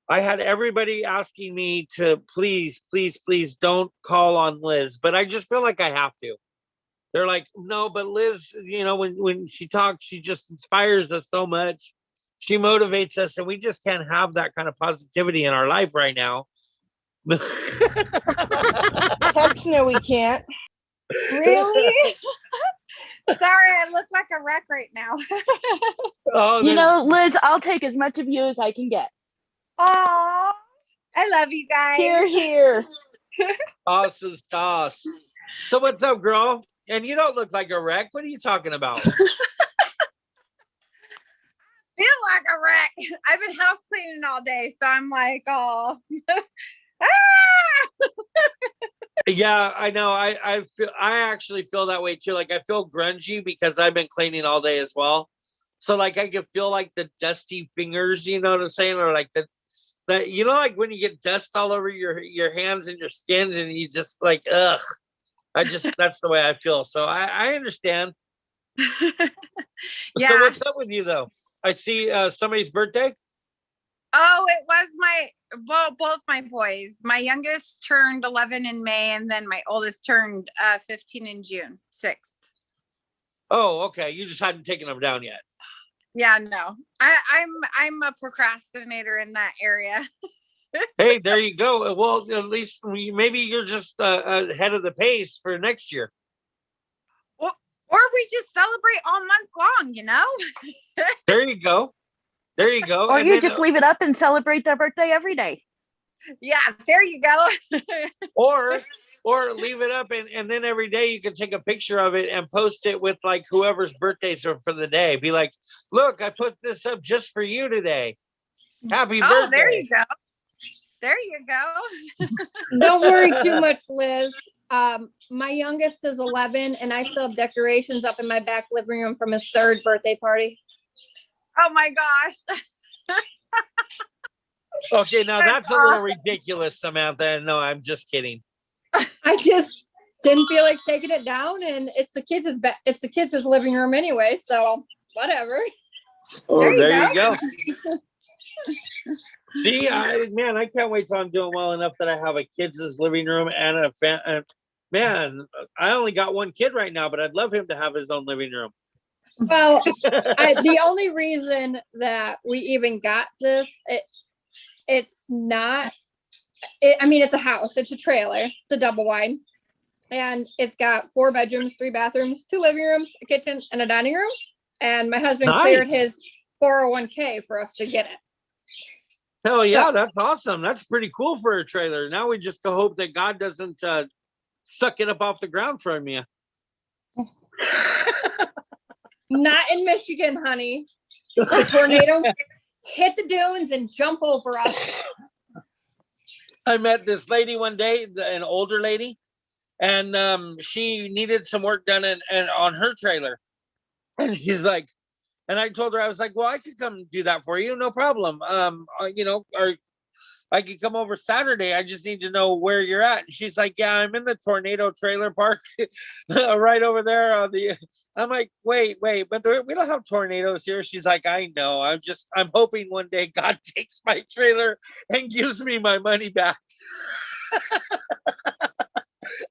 I had everybody asking me to please don't call on Liz, but I just feel like I have to. They're like, no, but Liz, when she talks, she just inspires us so much. She motivates us, and we just can't have that kind of positivity in our life right now. Heck no, we can't. Really? Sorry, I look like a wreck right now. Oh, You know, Liz, I'll take as much of you as I can get. Oh, I love you guys. Here, here. awesome sauce. So what's up, girl? And you don't look like a wreck. What are you talking about? Feel like a wreck. I've been house cleaning all day, so I'm like, oh. Yeah, I know. I actually feel that way too. Like I feel grungy because I've been cleaning all day as well. So like I can feel like the dusty fingers, you know what I'm saying? Or like the like when you get dust all over your hands and your skin and you just like, ugh. That's the way I feel. So I understand. Yeah. So what's up with you though? I see somebody's birthday. Oh, it was both my boys. My youngest turned 11 in May, and then my oldest turned 15 in June 6th. Oh, okay. You just hadn't taken them down yet. Yeah, no. I'm a procrastinator in that area. Hey, there you go. Well, at least maybe you're just ahead of the pace for next year. Or we just celebrate all month long, you know? There you go. There you go. Or And you then, just leave it up and celebrate their birthday every day. Yeah, there you go. or leave it up and then every day you can take a picture of it and post it with like whoever's birthdays are for the day. Be like, look, I put this up just for you today. Happy birthday. Oh, there you go. There you go. Don't worry too much, Liz. My youngest is 11, and I still have decorations up in my back living room from his 3rd birthday party. Oh my gosh. Okay, now that's a little ridiculous, Samantha. No, I'm just kidding. I just didn't feel like taking it down, and it's the kids' living room anyway, so whatever. Oh, there you go. See, I can't wait till I'm doing well enough that I have a kids' living room and a man. I only got one kid right now, but I'd love him to have his own living room. Well, the only reason that we even got this, it's not. I mean, it's a house. It's a trailer. It's a double wide, and it's got 4 bedrooms, 3 bathrooms, 2 living rooms, a kitchen, and a dining room. And my husband cleared his 401k for us to get it. Hell yeah, that's awesome. That's pretty cool for a trailer. Now we just hope that God doesn't suck it up off the ground from you. Not in Michigan, honey. The tornadoes hit the dunes and jump over us. I met this lady one day, an older lady, and she needed some work done and on her trailer. And she's like, and I told her, I was like, well, I could come do that for you, no problem. You know, or I could come over Saturday. I just need to know where you're at. And she's like, yeah, I'm in the tornado trailer park right over there on the. I'm like, wait, but we don't have tornadoes here. She's like, I know. I'm hoping one day God takes my trailer and gives me my money back.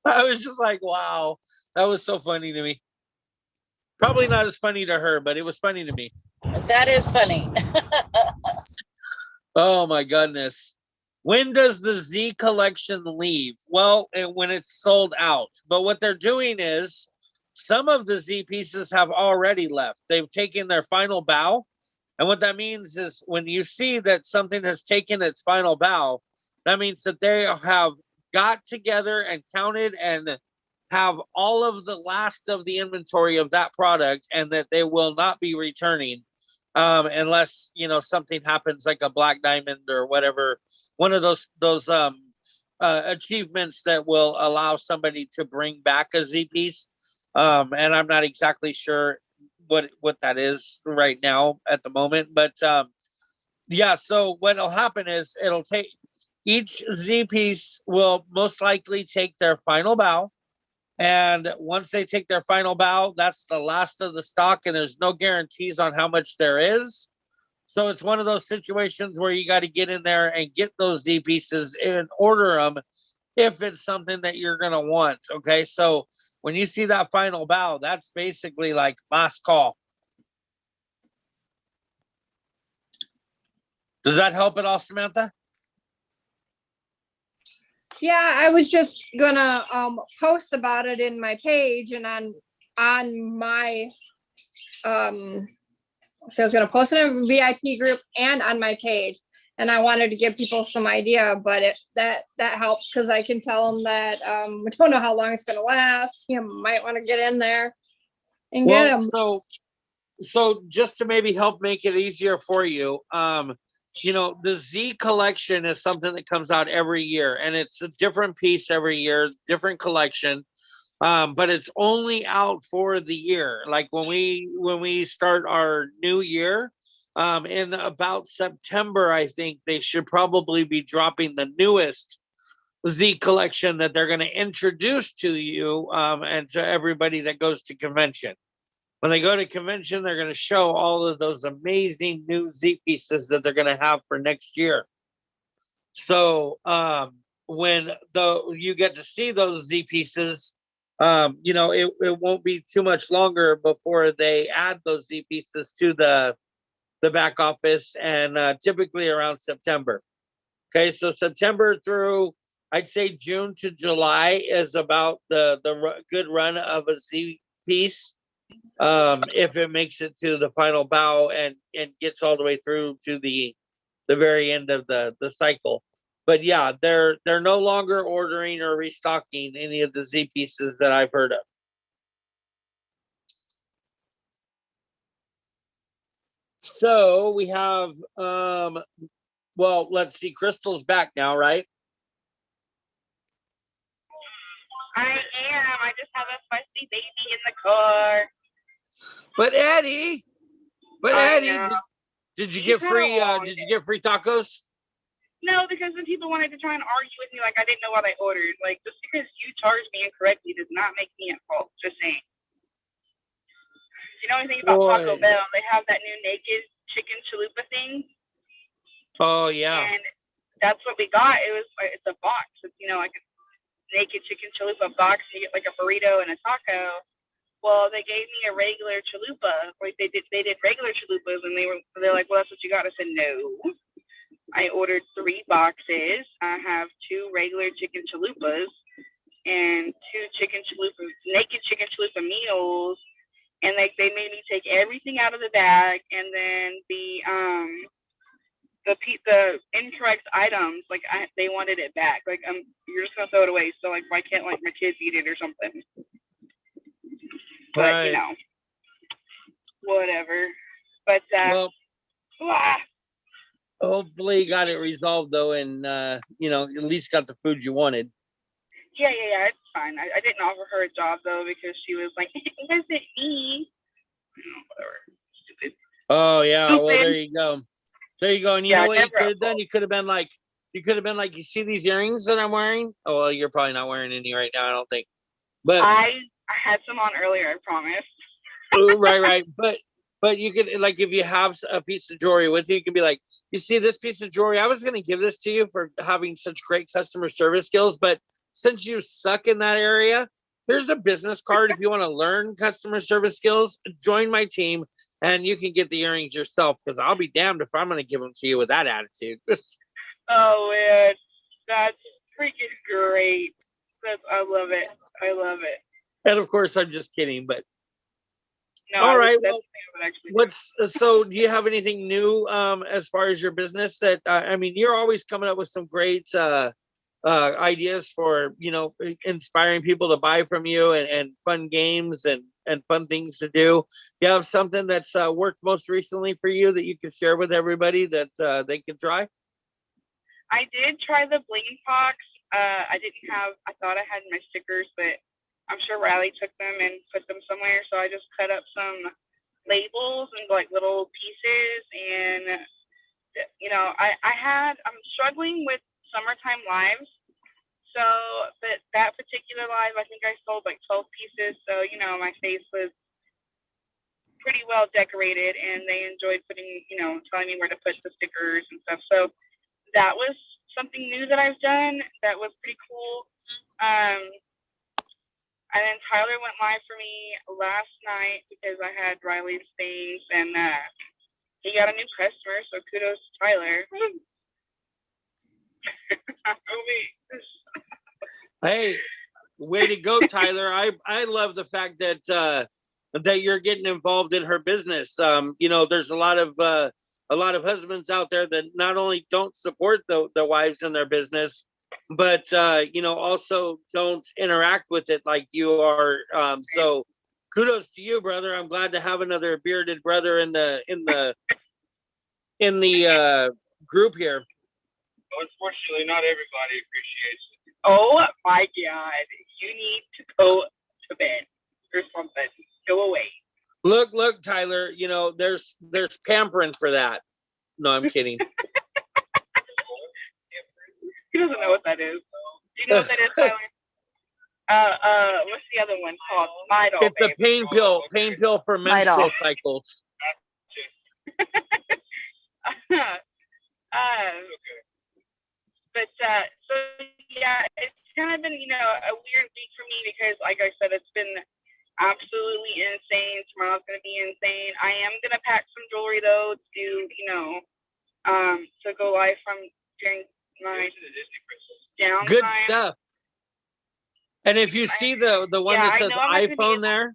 I was just like, wow, that was so funny to me. Probably not as funny to her, but it was funny to me. That is funny. Oh my goodness. When does the Z collection leave? Well, when it's sold out. But what they're doing is some of the Z pieces have already left. They've taken their final bow. And what that means is when you see that something has taken its final bow, that means that they have got together and counted and have all of the last of the inventory of that product, and that they will not be returning unless, you know, something happens like a black diamond or whatever, one of those achievements that will allow somebody to bring back a Z piece. And I'm not exactly sure what that is right now at the moment, but yeah, so what'll happen is it'll take each Z piece will most likely take their final bow. And once they take their final bow, that's the last of the stock, and there's no guarantees on how much there is. So it's one of those situations where you got to get in there and get those Z pieces and order them if it's something that you're going to want. Okay. So when you see that final bow, that's basically like last call. Does that help at all, Samantha? Yeah, I was just gonna post about it in my page and on my so I was gonna post it in a VIP group and on my page, and I wanted to give people some idea, but that helps because I can tell them that we don't know how long it's gonna last. You might want to get in there and get them. So just to maybe help make it easier for you, you know, the Z collection is something that comes out every year, and it's a different piece every year, different collection. But it's only out for the year. Like when we start our new year, in about September, I think they should probably be dropping the newest Z collection that they're going to introduce to you and to everybody that goes to convention. When they go to convention, they're going to show all of those amazing new Z pieces that they're going to have for next year. So when you get to see those Z pieces, you know, it won't be too much longer before they add those Z pieces to the back office, and typically around September. Okay, so September through, I'd say June to July is about the good run of a Z piece. If it makes it to the final bow and gets all the way through to the very end of the cycle. But yeah, they're no longer ordering or restocking any of the Z pieces that I've heard of. So we have well, let's see, Crystal's back now, right? I am. I just have a fussy baby in the car. But Eddie, did you get free? Did you get free tacos? No, because then people wanted to try and argue with me like I didn't know what I ordered. Like, just because you charged me incorrectly does not make me at fault. Just saying. You know anything about Taco Bell? They have that new naked chicken chalupa thing. Oh yeah. And that's what we got. It's a box. It's, you know, like a naked chicken chalupa box. And you get like a burrito and a taco. Well, they gave me a regular chalupa. Like they did regular chalupas, and they're like, well, that's what you got. I said no. I ordered 3 boxes. I have 2 regular chicken chalupas and 2 naked chicken chalupa meals. And like they made me take everything out of the bag, and then the incorrect items, like they wanted it back. Like you're just gonna throw it away. So like why can't like my kids eat it or something? But right. you know. whatever. But Well, ah, hopefully you got it resolved though, and you know, at least got the food you wanted. yeah, it's fine. I didn't offer her a job though because she was like, it wasn't me. Whatever. Stupid. Oh yeah, well Stupid. there you go. There you go. And you Yeah, know what you never could have done? You could have been like, you see these earrings that I'm wearing? Oh well, you're probably not wearing any right now, I don't think. But I had some on earlier, I promise. right. But you could, like, if you have a piece of jewelry with you, you can be like, you see this piece of jewelry, I was going to give this to you for having such great customer service skills, but since you suck in that area, here's a business card. If you want to learn customer service skills, join my team and you can get the earrings yourself, because I'll be damned if I'm going to give them to you with that attitude. Oh man, that's freaking great. I love it. I love it. And of course, I'm just kidding, but No, all right. That's Well, actually. so do you have anything new as far as your business that I mean, you're always coming up with some great ideas for, you know, inspiring people to buy from you, and fun games and fun things to do. Do you have something that's worked most recently for you that you can share with everybody that they can try? I did try the bling box. I thought I had my stickers, but I'm sure Riley took them and put them somewhere. So I just cut up some labels and like little pieces. And, you know, I'm struggling with summertime lives. So, but that particular live, I think I sold like 12 pieces. So, you know, my face was pretty well decorated and they enjoyed putting, you know, telling me where to put the stickers and stuff. So that was something new that I've done. That was pretty cool. And then Tyler went live for me last night because I had Riley's things, and he got a new customer. So kudos to Tyler. Hey, way to go, Tyler. I love the fact that that you're getting involved in her business. You know, there's a lot of husbands out there that not only don't support the wives in their business, but you know, also don't interact with it like you are. So kudos to you, brother. I'm glad to have another bearded brother in the group here. Unfortunately, not everybody appreciates it. Oh my God. You need to go to bed or something. Go away. Look, Tyler, you know, there's pampering for that. No, I'm kidding. He doesn't know what that is. Do you know what that is, Tyler? What's the other one called? Midol. It's a pain pill for menstrual cycles. But so yeah, it's kind of been, you know, a weird week for me because, like I said, it's been absolutely insane. Tomorrow's gonna be insane. I am gonna pack some jewelry though to, you know, to go live from during my downtime. Good stuff. And if you see the one that says iPhone there,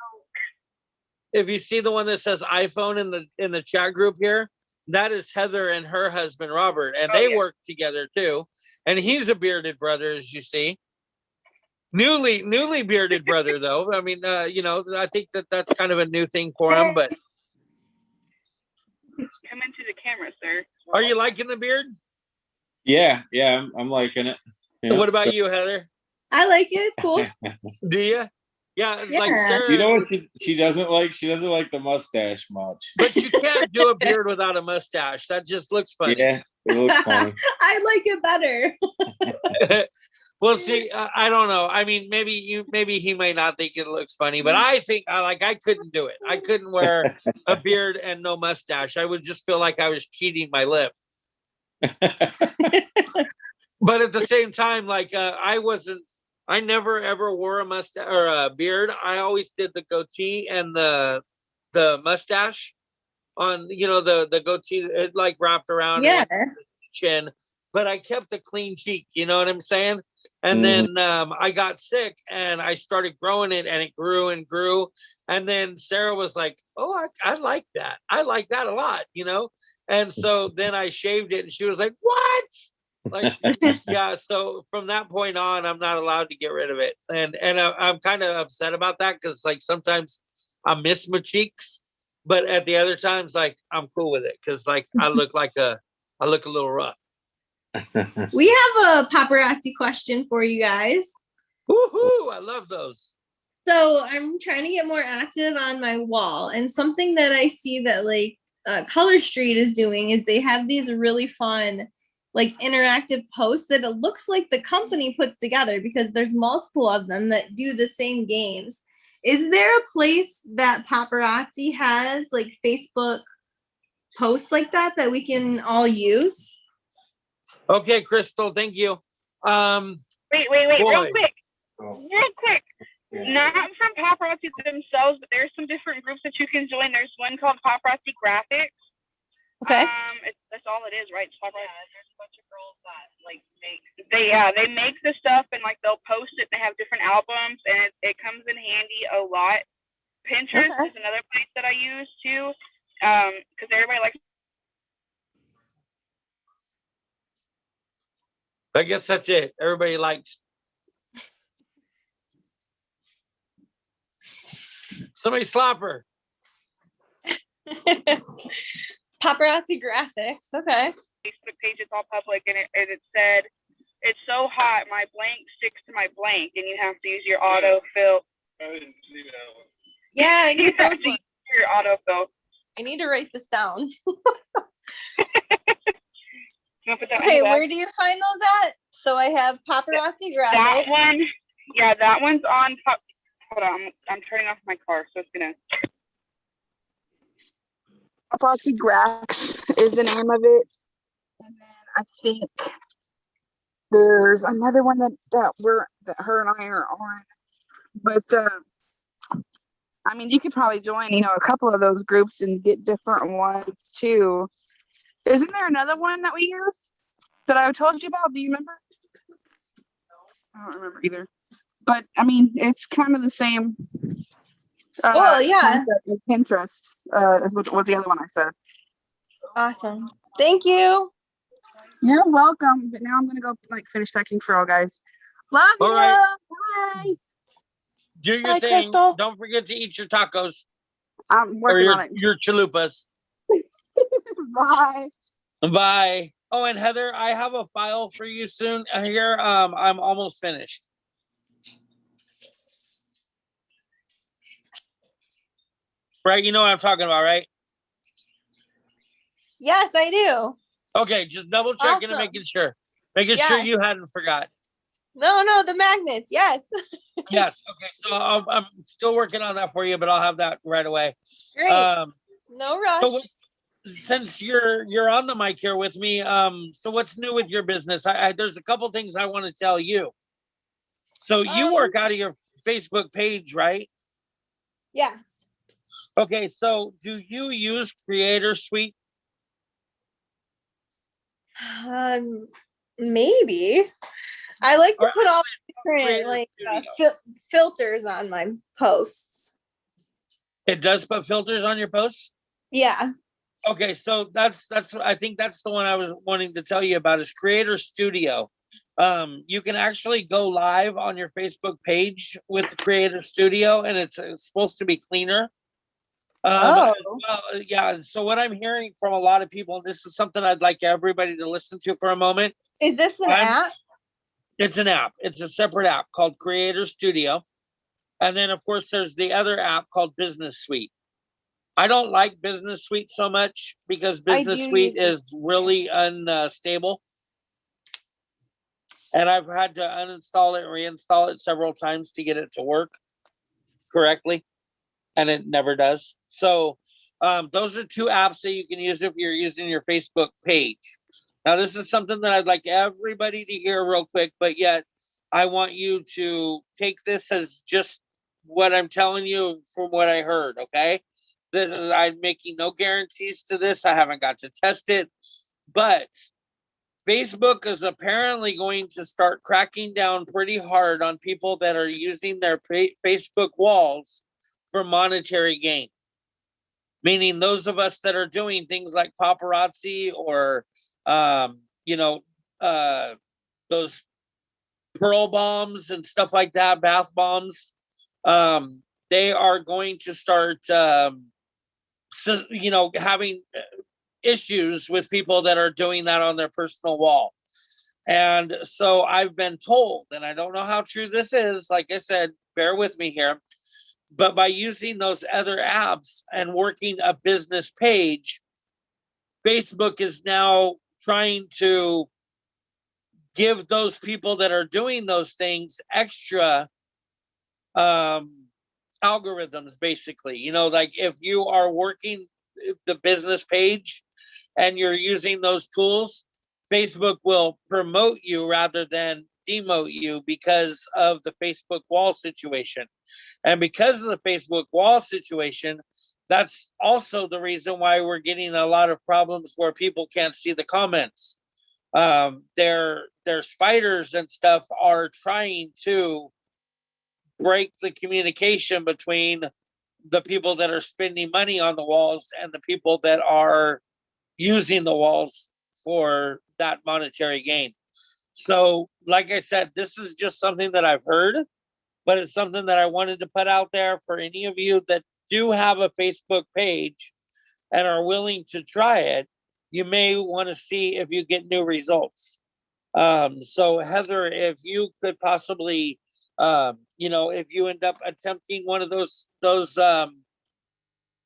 if you see the one that says iPhone in the chat group here, that is Heather and her husband Robert, and they work together too. And he's a bearded brother, as you see. Newly bearded brother, though. I mean, you know, I think that's kind of a new thing for him. But come into the camera, sir. Are you liking the beard? Yeah, I'm liking it. Yeah, what about you, Heather? I like it. It's cool. Do you? Yeah, Yeah. like Sarah. You know what she doesn't like? She doesn't like the mustache much. But you can't do a beard without a mustache. That just looks funny. Yeah, it looks funny. I like it better. Well, see, I don't know. I mean, maybe he might not think it looks funny, but I think I couldn't do it. I couldn't wear a beard and no mustache. I would just feel like I was cheating my lip. But at the same time, like I never ever wore a mustache or a beard. I always did the goatee and the mustache on, you know, the goatee, it like wrapped around the chin, but I kept a clean cheek, you know what I'm saying? And then I got sick and I started growing it, and it grew and grew. And then Sarah was like, oh, I like that. I like that a lot, you know? And so then I shaved it and she was like, what? Like, yeah. So from that point on, I'm not allowed to get rid of it. And I'm kind of upset about that because, like, sometimes I miss my cheeks, But at the other times, like I'm cool with it because like I look a little rough. We have a paparazzi question for you guys. Woohoo! I love those. So I'm trying to get more active on my wall, and something that I see that like Color Street is doing is they have these really fun like interactive posts that it looks like the company puts together because there's multiple of them that do the same games. Is there a place that paparazzi has like Facebook posts like that we can all use? Okay, Crystal, thank you. Wait, boy. real quick. Not from paparazzi themselves, but there's some different groups that you can join. There's one called Paparazzi Graphics. Okay. That's all it is, right? It's paparazzi. Yeah, there's a bunch of girls that like they make the stuff and like they'll post it. They have different albums and it comes in handy a lot. Pinterest is another place that I use too, because everybody likes. I guess that's it. Everybody likes. Somebody slap her. Paparazzi Graphics. Okay. Facebook page, it's all public, and it said, "It's so hot, my blank sticks to my blank," and you have to use your autofill. Yeah, I need those ones. Your autofill. I need to write this down. Okay, where do you find those at? So I have Paparazzi Graphics. That one, yeah, that one's on top. Hold on, I'm turning off my car, so it's gonna. Paparazzi Graphics is the name of it, and then I think there's another one that her and I are on. But I mean, you could probably join, a couple of those groups and get different ones too. Isn't there another one that we use that I told you about? Do you remember? I don't remember either. But I mean, it's kind of the same. Yeah. Pinterest is what the other one I said. Awesome. Thank you. You're welcome. But now I'm gonna go finish packing for all guys. Love you. right. Bye. Do your Bye, thing. Crystal. Don't forget to eat your tacos I'm or working on it. your chalupas. Bye. Bye. Oh, and Heather, I have a file for you soon. Here, I'm almost finished. Right, you know what I'm talking about, right? Yes, I do. Okay, just double checking and making sure you hadn't forgot. No, the magnets. Yes. Yes. Okay, so I'm still working on that for you, but I'll have that right away. Great. No rush. So since you're on the mic here with me, so what's new with your business? There's a couple things I want to tell you. So you work out of your Facebook page, right? Yes. Okay, so do you use Creator Suite? Maybe. I like to put all different Creator filters on my posts. It does put filters on your posts? Yeah. Okay, so that's I think that's the one I was wanting to tell you about is Creator Studio. You can actually go live on your Facebook page with the Creator Studio, and it's supposed to be cleaner. Well, yeah. So what I'm hearing from a lot of people, and this is something I'd like everybody to listen to for a moment. Is this an app? It's an app. It's a separate app called Creator Studio. And then, of course, there's the other app called Business Suite. I don't like Business Suite so much because Business Suite is really unstable. And I've had to uninstall it and reinstall it several times to get it to work correctly. And it never does. So those are two apps that you can use if you're using your Facebook page. Now, this is something that I'd like everybody to hear real quick, but yet I want you to take this as just what I'm telling you from what I heard, okay? I'm making no guarantees to this. I haven't got to test it, but Facebook is apparently going to start cracking down pretty hard on people that are using their Facebook walls for monetary gain. Meaning those of us that are doing things like paparazzi or, those pearl bombs and stuff like that, bath bombs, they are going to start having issues with people that are doing that on their personal wall. And so I've been told, and I don't know how true this is, like I said, bear with me here, but by using those other apps and working a business page, Facebook is now trying to give those people that are doing those things extra algorithms, basically. Like if you are working the business page and you're using those tools, Facebook will promote you rather than demote you because of the Facebook wall situation. And because of the Facebook wall situation, that's also the reason why we're getting a lot of problems where people can't see the comments. Their spiders and stuff are trying to break the communication between the people that are spending money on the walls and the people that are using the walls for that monetary gain. So, like I said, this is just something that I've heard, but it's something that I wanted to put out there for any of you that do have a Facebook page and are willing to try it. You may want to see if you get new results. So Heather, if you could possibly, if you end up attempting one of those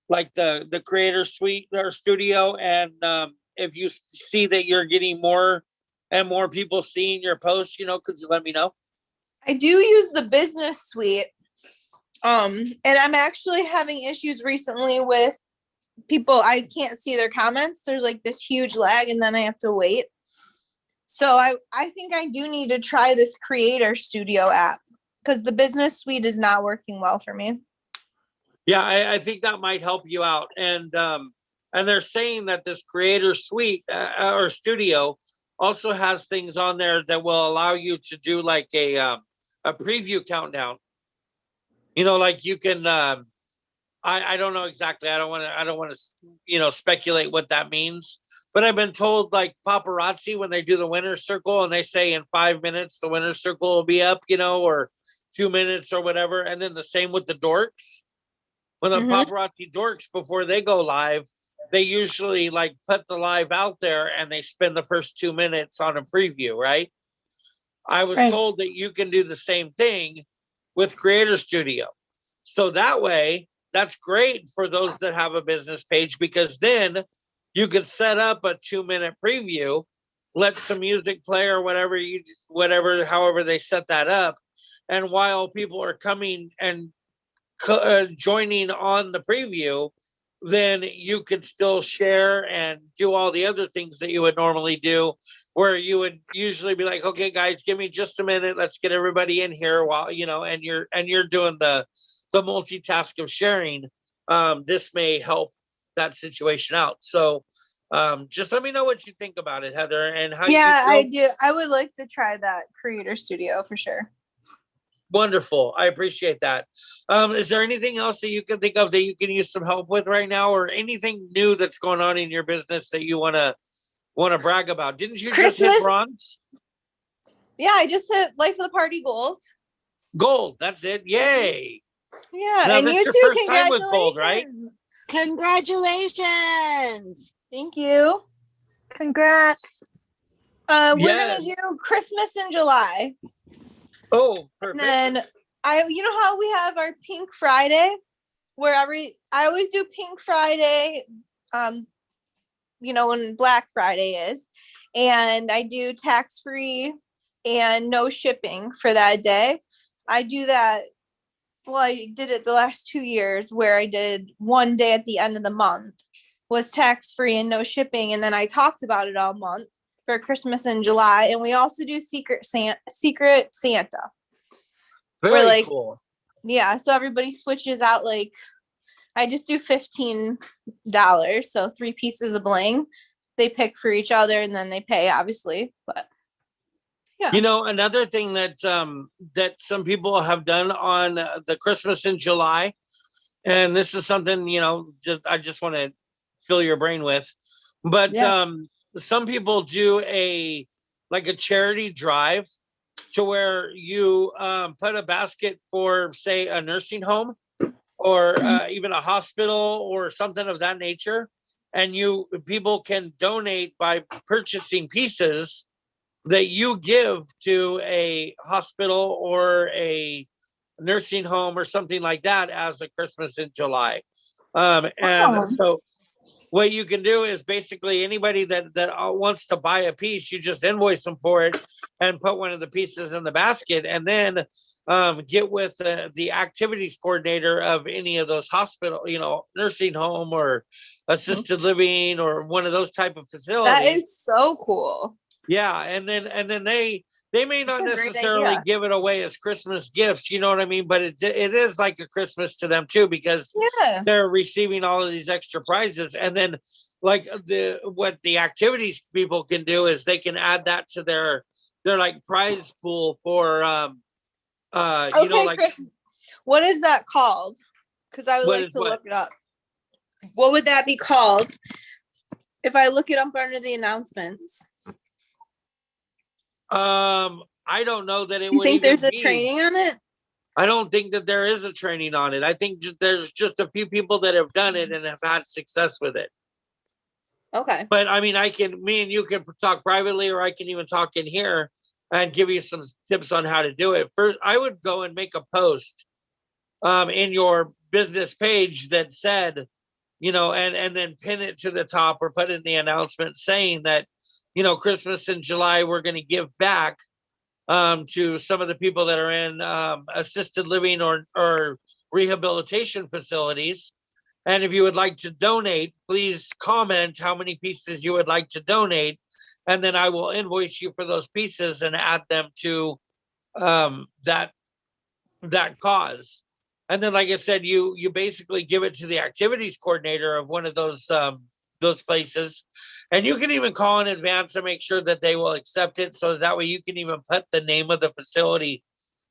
like the creator suite or studio, and if you see that you're getting more and more people seeing your posts, could you let me know? I do use the business suite. And I'm actually having issues recently with people. I can't see their comments. There's like this huge lag and then I have to wait. So I think I do need to try this creator studio app because the business suite is not working well for me. Yeah, I think that might help you out. And they're saying that this creator suite or studio also has things on there that will allow you to do like a preview countdown. Like you can, I don't know exactly. I don't want to, speculate what that means. But I've been told like paparazzi, when they do the winner's circle and they say in 5 minutes, the winner's circle will be up, or 2 minutes or whatever. And then the same with the dorks. When the paparazzi dorks, before they go live, they usually like put the live out there and they spend the first 2 minutes on a preview, right? I was told that you can do the same thing with Creator Studio. So that way, that's great for those that have a business page, because then you could set up a 2-minute preview, let some music play or however they set that up. And while people are coming and joining on the preview, then you could still share and do all the other things that you would normally do, where you would usually be like, okay, guys, give me just a minute. Let's get everybody in here while, and you're doing the multitask of sharing. This may help that situation out. So just let me know what you think about it, Heather, and how you feel. I do. I would like to try that creator studio for sure. Wonderful. I appreciate that. Is there anything else that you can think of that you can use some help with right now, or anything new that's going on in your business that you want to brag about? Didn't you just hit bronze? Yeah, I just hit Life of the Party gold. Gold. That's it. Yay. Yeah, now, and that's you your too. first time with gold, right? Congratulations. Thank you. Congrats. We're gonna do Christmas in July. Oh, perfect. And then you know how we have our Pink Friday, where I always do Pink Friday, when Black Friday is, and I do tax-free and no shipping for that day. I do that. Well, I did it the last 2 years, where I did one day at the end of the month was tax-free and no shipping. And then I talked about it all month for Christmas in July. And we also do Secret Santa. Very cool. Yeah. So everybody switches out. Like I just do $15. So 3 pieces of bling. They pick for each other and then they pay, obviously. But yeah. Another thing that some people have done on the Christmas in July, and this is something, I just want to fill your brain with, but some people do a charity drive to where you put a basket for, say, a nursing home, or even a hospital or something of that nature. And people can donate by purchasing pieces that you give to a hospital or a nursing home or something like that as a Christmas in July. So what you can do is basically anybody that wants to buy a piece, you just invoice them for it and put one of the pieces in the basket, and then get with the activities coordinator of any of those hospital, nursing home or assisted living or one of those type of facilities. That is so cool. Yeah, and then they may not That's a great necessarily idea. give it away as Christmas gifts, you know what I mean? But it is like a Christmas to them too, because Yeah. they're receiving all of these extra prizes. And then like what the activities people can do is they can add that to their like prize pool for Okay, like Chris, what is that called? Because I would What like is to what? look it up. What would that be called if I look it up under the announcements? I don't know that it You would think even there's a be. training on it? I don't think that there is a training on it. I think there's just a few people that have done it and have had success with it. Okay. But I mean, me and you can talk privately, or I can even talk in here and give you some tips on how to do it. First, I would go and make a post in your business page that said, and then pin it to the top or put in the announcement saying that, Christmas in July, we're going to give back to some of the people that are in assisted living or rehabilitation facilities. And if you would like to donate, please comment how many pieces you would like to donate. And then I will invoice you for those pieces and add them to that cause. And then, like I said, you basically give it to the activities coordinator of one of those places. And you can even call in advance to make sure that they will accept it. So that way you can even put the name of the facility,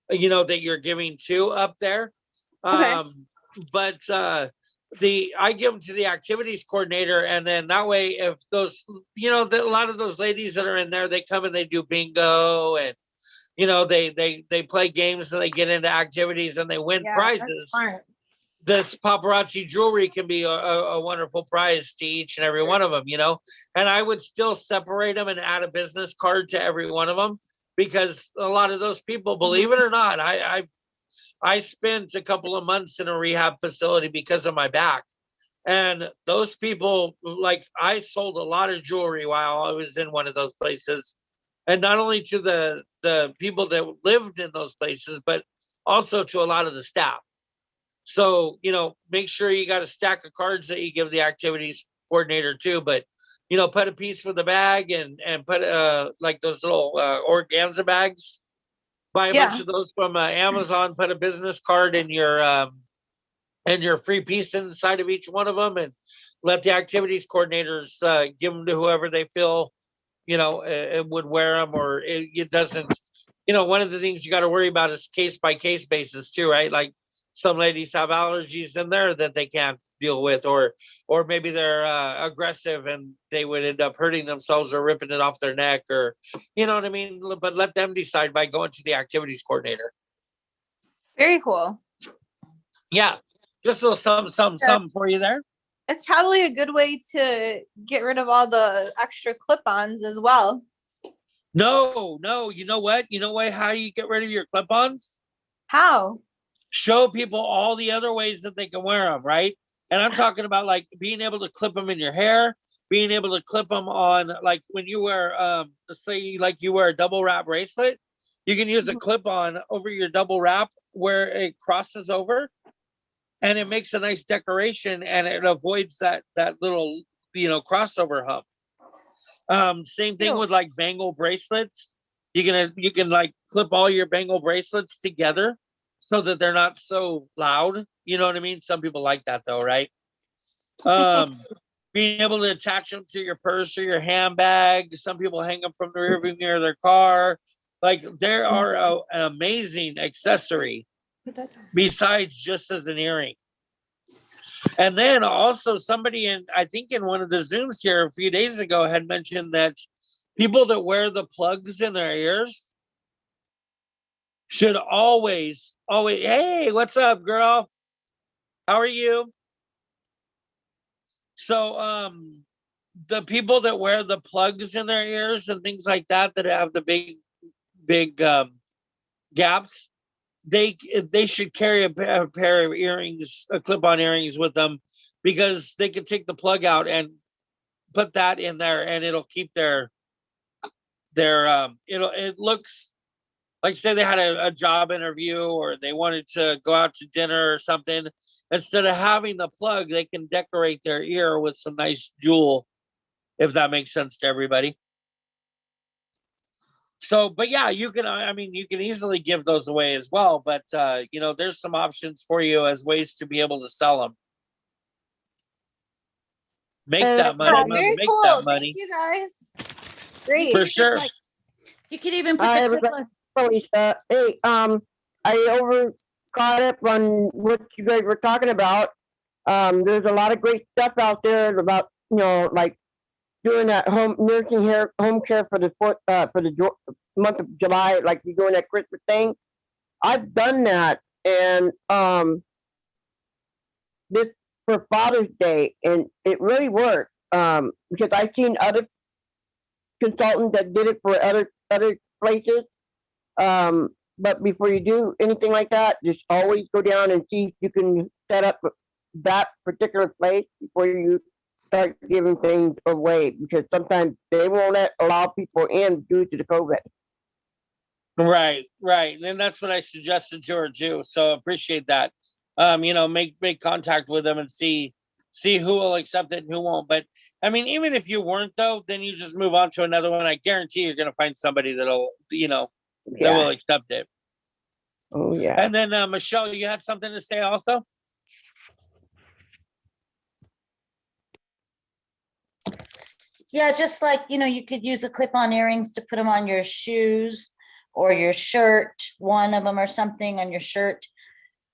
that you're giving to up there. Okay. But I give them to the activities coordinator, and then that way, if those, a lot of those ladies that are in there, they come and they do bingo, and they play games and they get into activities and they win prizes. This paparazzi jewelry can be a wonderful prize to each and every one of them, and I would still separate them and add a business card to every one of them, because a lot of those people, believe it or not, I spent a couple of months in a rehab facility because of my back. And those people, like, I sold a lot of jewelry while I was in one of those places. And not only to the people that lived in those places, but also to a lot of the staff. So, make sure you got a stack of cards that you give the activities coordinator too. But, put a piece for the bag and put like those little organza bags. Buy a bunch of those from Amazon, put a business card in your free piece inside of each one of them, and let the activities coordinators give them to whoever they feel, it would wear them, or it doesn't. One of the things you got to worry about is case by case basis too, right? Like some ladies have allergies in there that they can't deal with, or maybe they're aggressive and they would end up hurting themselves or ripping it off their neck, or you know what I mean. But let them decide by going to the activities coordinator. Very cool. Yeah, just a little something for you there. It's probably a good way to get rid of all the extra clip-ons as well. No, you know what? How you get rid of your clip-ons? How? Show people all the other ways that they can wear them, right? And I'm talking about like being able to clip them in your hair, being able to clip them on, like when you wear, say like you wear a double wrap bracelet, you can use a clip-on over your double wrap where it crosses over, and it makes a nice decoration, and it avoids that little, crossover hump. Same thing with like bangle bracelets. You can like clip all your bangle bracelets together so that they're not so loud. You know what I mean? Some people like that though, right? Being able to attach them to your purse or your handbag. Some people hang them from the rearview mirror of their car. Like, there are an amazing accessory besides just as an earring. And then also somebody I think in one of the Zooms here a few days ago had mentioned that people that wear the plugs in their ears should always, hey, what's up, girl? How are you? So, the people that wear the plugs in their ears and things like that, that have the big gaps, they should carry a pair of earrings, clip-on earrings with them, because they can take the plug out and put that in there, and it'll keep it looks like, say they had a job interview or they wanted to go out to dinner or something. Instead of having the plug, they can decorate their ear with some nice jewel, if that makes sense to everybody. So, but yeah, you can, I mean, you can easily give those away as well, but there's some options for you as ways to be able to sell them. Make that money, Yeah, Mom, very make cool. that Thank money. you guys. Great. For sure. You could even put Hi, the clip everybody. on. Felicia. Hey, I caught up on what you guys were talking about. There's a lot of great stuff out there about, like doing that home care for the month of July, like you doing that Christmas thing. I've done that, and this for Father's Day, and it really worked. Because I've seen other consultants that did it for other places. But before you do anything like that, just always go down and see if you can set up that particular place before you start giving things away, because sometimes they won't allow people in due to the COVID. Right. And that's what I suggested to her too. So appreciate that. Make contact with them and see who will accept it and who won't. But I mean, even if you weren't though, then you just move on to another one. I guarantee you're gonna find somebody that'll, that will accept it. Oh yeah. And then Michelle, you had something to say also? Yeah, just like, you could use the clip-on earrings to put them on your shoes or your shirt, one of them or something on your shirt,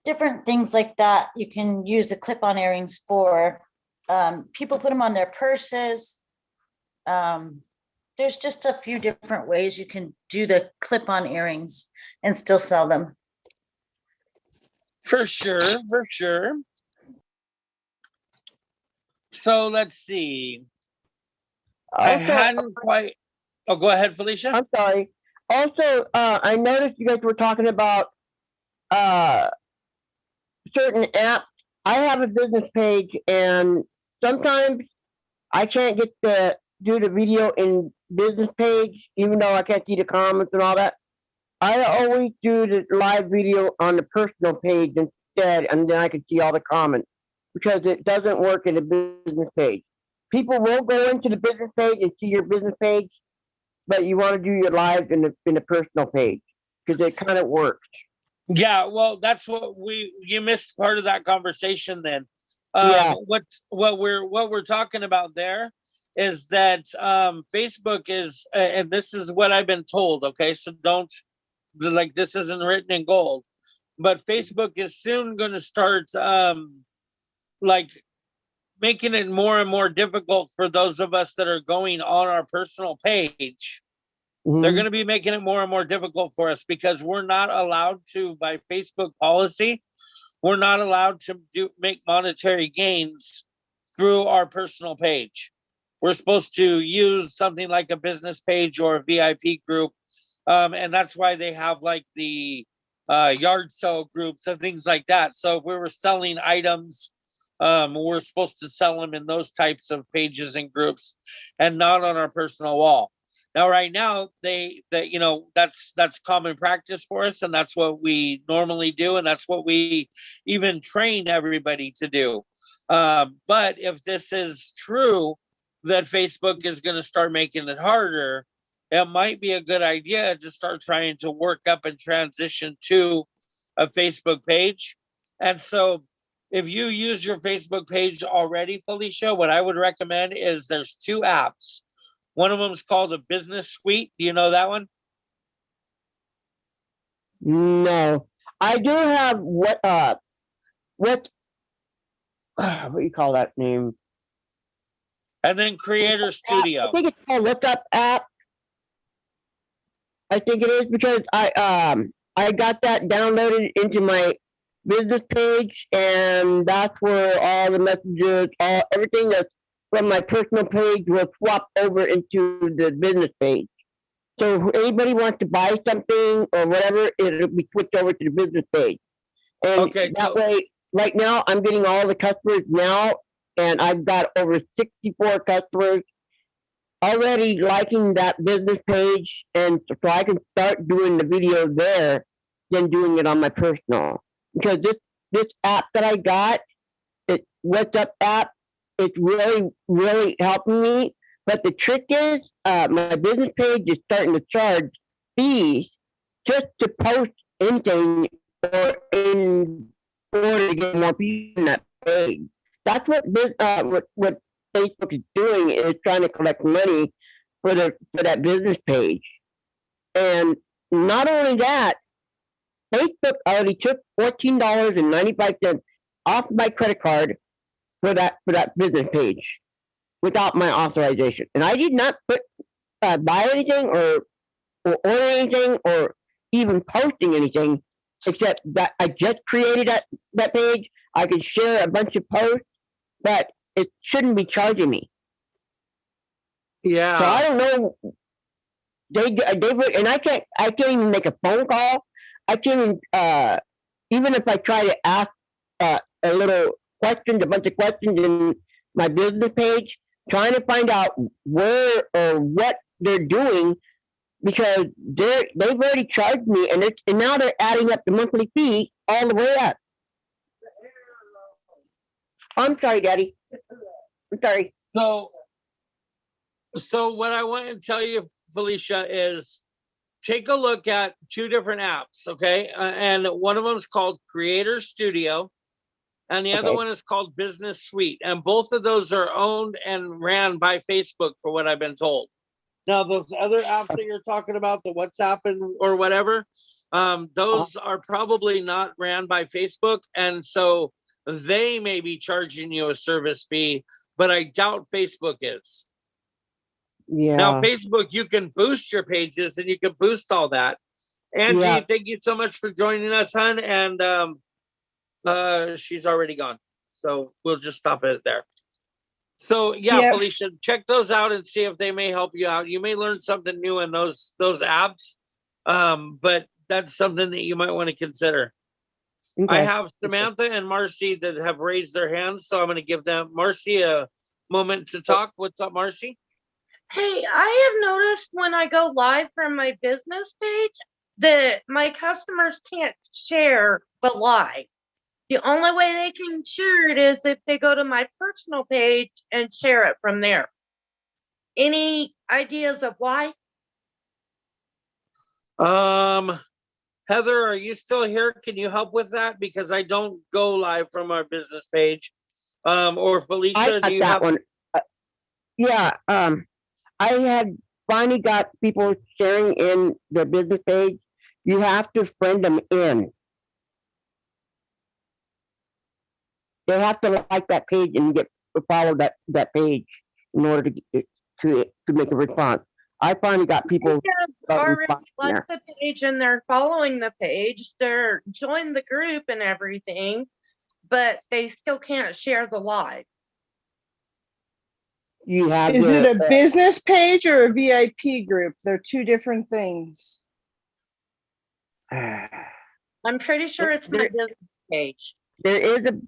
different things like that. You can use the clip-on earrings for. People put them on their purses. There's just a few different ways you can do the clip-on earrings and still sell them. For sure. So let's see. I hadn't quite. Oh, go ahead, Felicia. I'm sorry. Also, I noticed you guys were talking about certain apps. I have a business page, and sometimes I can't get to do the video in business page, even though I can't see the comments and all that. I always do the live video on the personal page instead, and then I can see all the comments, because it doesn't work in the business page. People will go into the business page and see your business page, but you want to do your live in the personal page, because it kind of works. Yeah, well, that's what you missed part of that conversation then. What we're talking about there is that Facebook is, and this is what I've been told, okay, so don't, like, this isn't written in gold, but Facebook is soon going to start like making it more and more difficult for those of us that are going on our personal page. They're going to be making it more and more difficult for us, because we're not allowed to, by Facebook policy, we're not allowed to make monetary gains through our personal page. We're supposed to use something like a business page or a VIP group. And that's why they have like the yard sale groups and things like that. So if we were selling items, we're supposed to sell them in those types of pages and groups, and not on our personal wall. Now, right now, that's common practice for us, and that's what we normally do, and that's what we even train everybody to do. But if this is true, that Facebook is going to start making it harder, it might be a good idea to start trying to work up and transition to a Facebook page. And so if you use your Facebook page already, Felicia, what I would recommend is there's 2 apps. One of them is called a Business Suite. Do you know that one? No, I do have what do you call that name? And then Creator Studio. I think it's called Lookup app. I think it is, because I got that downloaded into my business page, and that's where all the messages, everything that's from my personal page will swap over into the business page. So if anybody wants to buy something or whatever, it'll be switched over to the business page. And Okay, that so way, right now, I'm getting all the customers now, and I've got over 64 customers already liking that business page, and so I can start doing the video there than doing it on my personal. Because this app that I got, it WhatsApp app, it's really helping me. But the trick is, my business page is starting to charge fees just to post anything or in order to get more people in that page. That's what what Facebook is doing, is trying to collect money for that business page. And not only that, Facebook already took $14.95 off my credit card for that business page without my authorization. And I did not buy anything or order anything or even posting anything, except that I just created that page. I could share a bunch of posts, but it shouldn't be charging me. yeah. So I don't know. And I can't even make a phone call. I can't even if I try to ask a bunch of questions in my business page, trying to find out where or what they're doing, because they've already charged me, and now they're adding up the monthly fee all the way up. I'm sorry, Daddy. I'm sorry. So what I want to tell you, Felicia, is take a look at two different apps, okay? And one of them is called Creator Studio, and the other one is called Business Suite. And both of those are owned and ran by Facebook, for what I've been told. Now, those other apps that you're talking about, the WhatsApp or whatever, those are probably not ran by Facebook. And so they may be charging you a service fee, but I doubt Facebook is. Yeah. Now, Facebook, you can boost your pages and you can boost all that. Angie, thank you so much for joining us, hon. And she's already gone. So we'll just stop it there. So yeah, Felicia, check those out and see if they may help you out. You may learn something new in those apps, but that's something that you might want to consider. Okay. I have Samantha and Marcy that have raised their hands, so I'm going to give them Marcy a moment to talk. What's up, Marcy? Hey, I have noticed when I go live from my business page that my customers can't share the live. The only way they can share it is if they go to my personal page and share it from there. Any ideas of why? Heather, are you still here? Can you help with that? Because I don't go live from our business page. Or Felicia, do you have one? I had finally got people sharing in their business page. You have to friend them in. They have to like that page and follow that page in order to make a response. I finally got people already like the page and they're following the page. They're joined the group and everything, but they still can't share the live. Is it a business page or a VIP group? They're two different things. I'm pretty sure it's my business page. There is a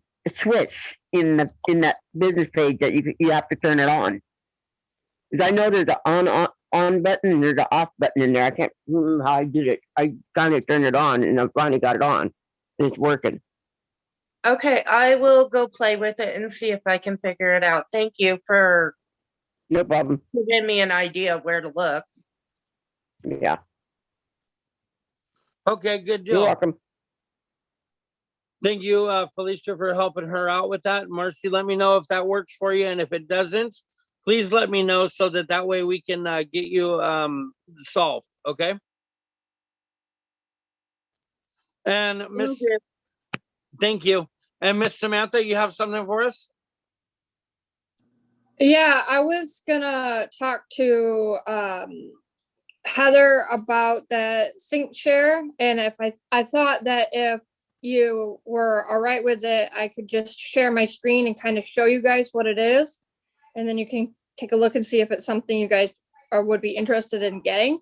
switch in that business page that you have to turn it on. Because I know there's an on button and there's an off button in there. I can't remember how I did it. I kind of turned it on and I finally got it on and it's working. Okay, I will go play with it and see if I can figure it out. Thank you for no problem giving me an idea of where to look. Yeah. Okay, good deal. You're welcome. Thank you, Felicia, for helping her out with that. Marcy, let me know if that works for you. And if it doesn't, please let me know so that way we can get you solved. Okay. And Miss, thank you. And Miss Samantha, you have something for us? Yeah, I was gonna talk to Heather about the sync share, and if I thought that if you were all right with it, I could just share my screen and kind of show you guys what it is. And then you can take a look and see if it's something you guys would be interested in getting.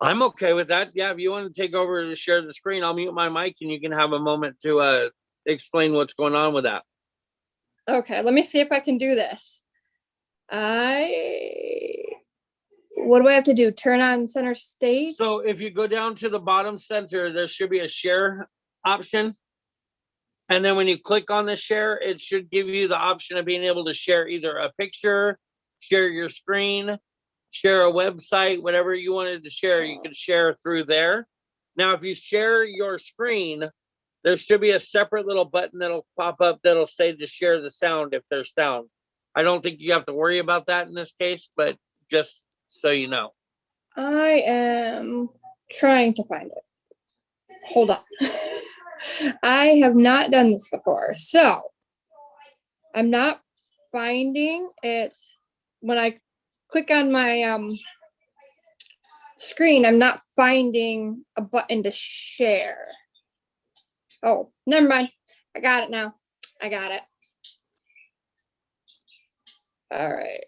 I'm okay with that. Yeah, if you want to take over to share the screen, I'll mute my mic and you can have a moment to explain what's going on with that. Okay, let me see if I can do this. What do I have to do? Turn on center stage? So if you go down to the bottom center, there should be a share option. And then when you click on the share, it should give you the option of being able to share either a picture, share your screen, share a website, whatever you wanted to share, you can share through there. Now, if you share your screen, there should be a separate little button that'll pop up that'll say to share the sound if there's sound. I don't think you have to worry about that in this case, but just so you know. I am trying to find it. Hold on. I have not done this before, so I'm not finding it. When I click on my screen, I'm not finding a button to share. Oh, never mind. I got it now. I got it. All right.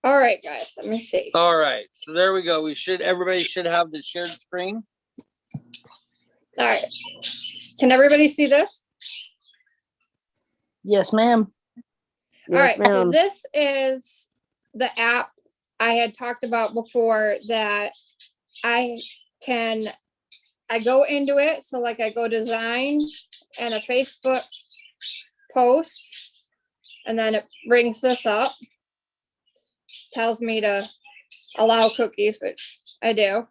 All right, guys, let me see. All right, so there we go. Everybody should have the shared screen. All right. Can everybody see this? Yes, ma'am. All right, so this is the app I had talked about before that I go into it. So like I go design and a Facebook post, and then it brings this up, tells me to allow cookies, which I do.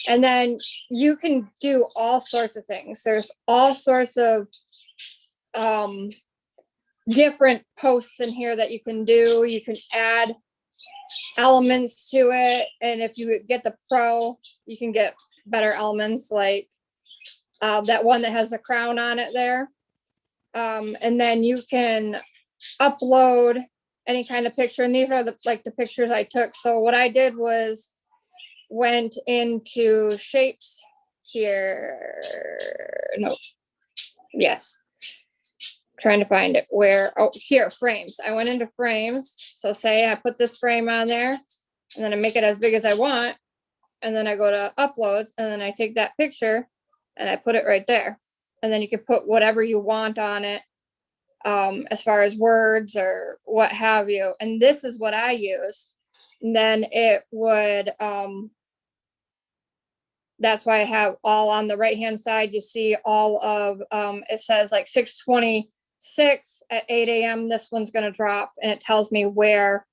And then you can do all sorts of things. There's all sorts of different posts in here that you can do. You can add elements to it. And if you get the pro, you can get better elements like that one that has the crown on it there. And then you can upload any kind of picture. And these are the pictures I took. So what I did was went into shapes here. No. Yes. Trying to find it where, oh, here, frames. I went into frames. So say I put this frame on there and then I make it as big as I want. And then I go to uploads and then I take that picture and I put it right there. And then you can put whatever you want on it. As far as words or what have you. And this is what I use. And then it would, that's why I have all on the right-hand side. You see all of, it says like 6:26 at 8 a.m. This one's going to drop and it tells me where,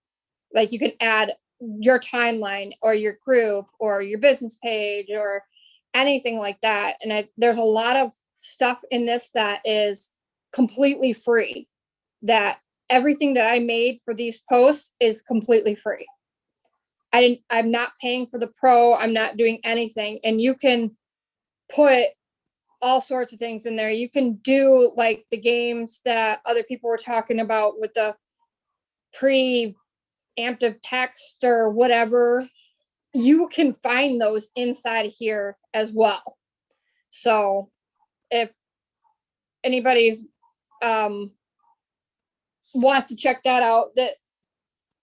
like you can add your timeline or your group or your business page or anything like that. And there's a lot of stuff in this that is completely free, that everything that I made for these posts is completely free. I'm not paying for the pro. I'm not doing anything. And you can put all sorts of things in there. You can do like the games that other people were talking about with the preemptive text or whatever. You can find those inside of here as well. So if anybody's wants to check that out, that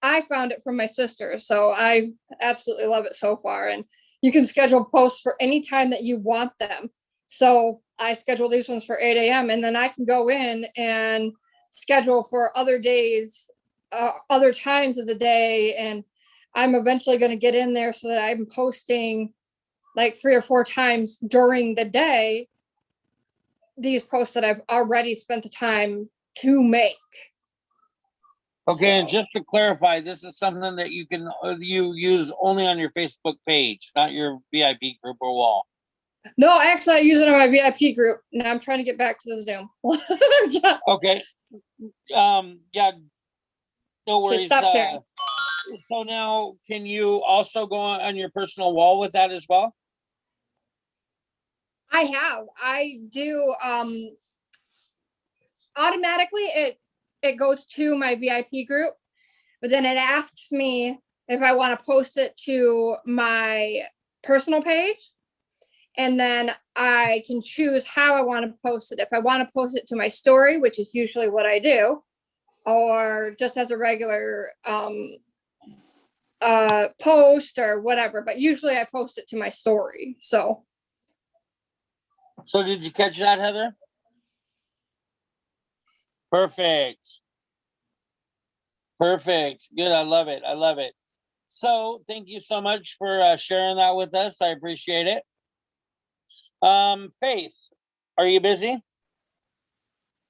I found it from my sister, so I absolutely love it so far. And you can schedule posts for any time that you want them. So I schedule these ones for 8 a.m. and then I can go in and schedule for other days, other times of the day. And I'm eventually going to get in there so that I'm posting like 3 or 4 times during the day these posts that I've already spent the time to make. Okay, and just to clarify, this is something that you use only on your Facebook page, not your VIP group or wall. No, actually, I use it on my VIP group. Now I'm trying to get back to the Zoom. Okay. Yeah. No worries. Okay, stop sharing. So now, can you also go on your personal wall with that as well? I do automatically it goes to my VIP group, but then it asks me if I want to post it to my personal page, and then I can choose how I want to post it. If I want to post it to my story, which is usually what I do, or just as a regular post or whatever, but usually I post it to my story. So did you catch that, Heather? Perfect. Good. I love it. So thank you so much for sharing that with us. I appreciate it. Faith, are you busy?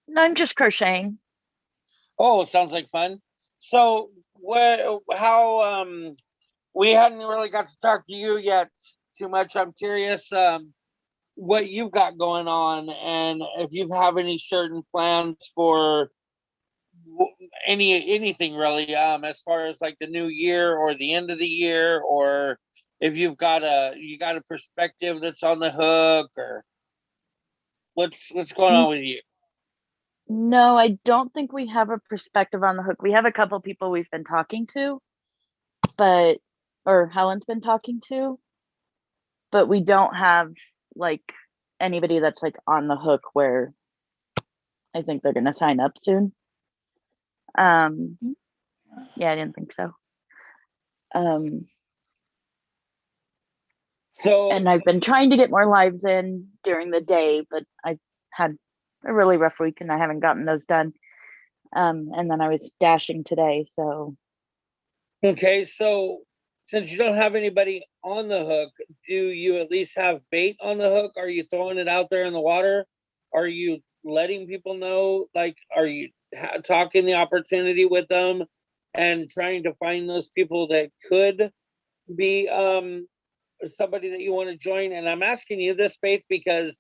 No, I'm just crocheting. Oh, sounds like fun. So how we hadn't really got to talk to you yet too much. I'm curious what you've got going on, and if you have any certain plans for anything really, as far as like the new year or the end of the year, or if you got a perspective that's on the hook, or what's going on with you? No, I don't think we have a perspective on the hook. We have a couple people we've been talking to, or Helen's been talking to, but we don't have like anybody that's like on the hook where I think they're gonna sign up soon. Yeah, I didn't think so. And I've been trying to get more lives in during the day, but I've had a really rough week and I haven't gotten those done. And then I was dashing today, so. Okay, so since you don't have anybody on the hook, do you at least have bait on the hook? Are you throwing it out there in the water? Are you letting people know? Like, are you talking the opportunity with them and trying to find those people that could be somebody that you want to join? And I'm asking you this, Faith, because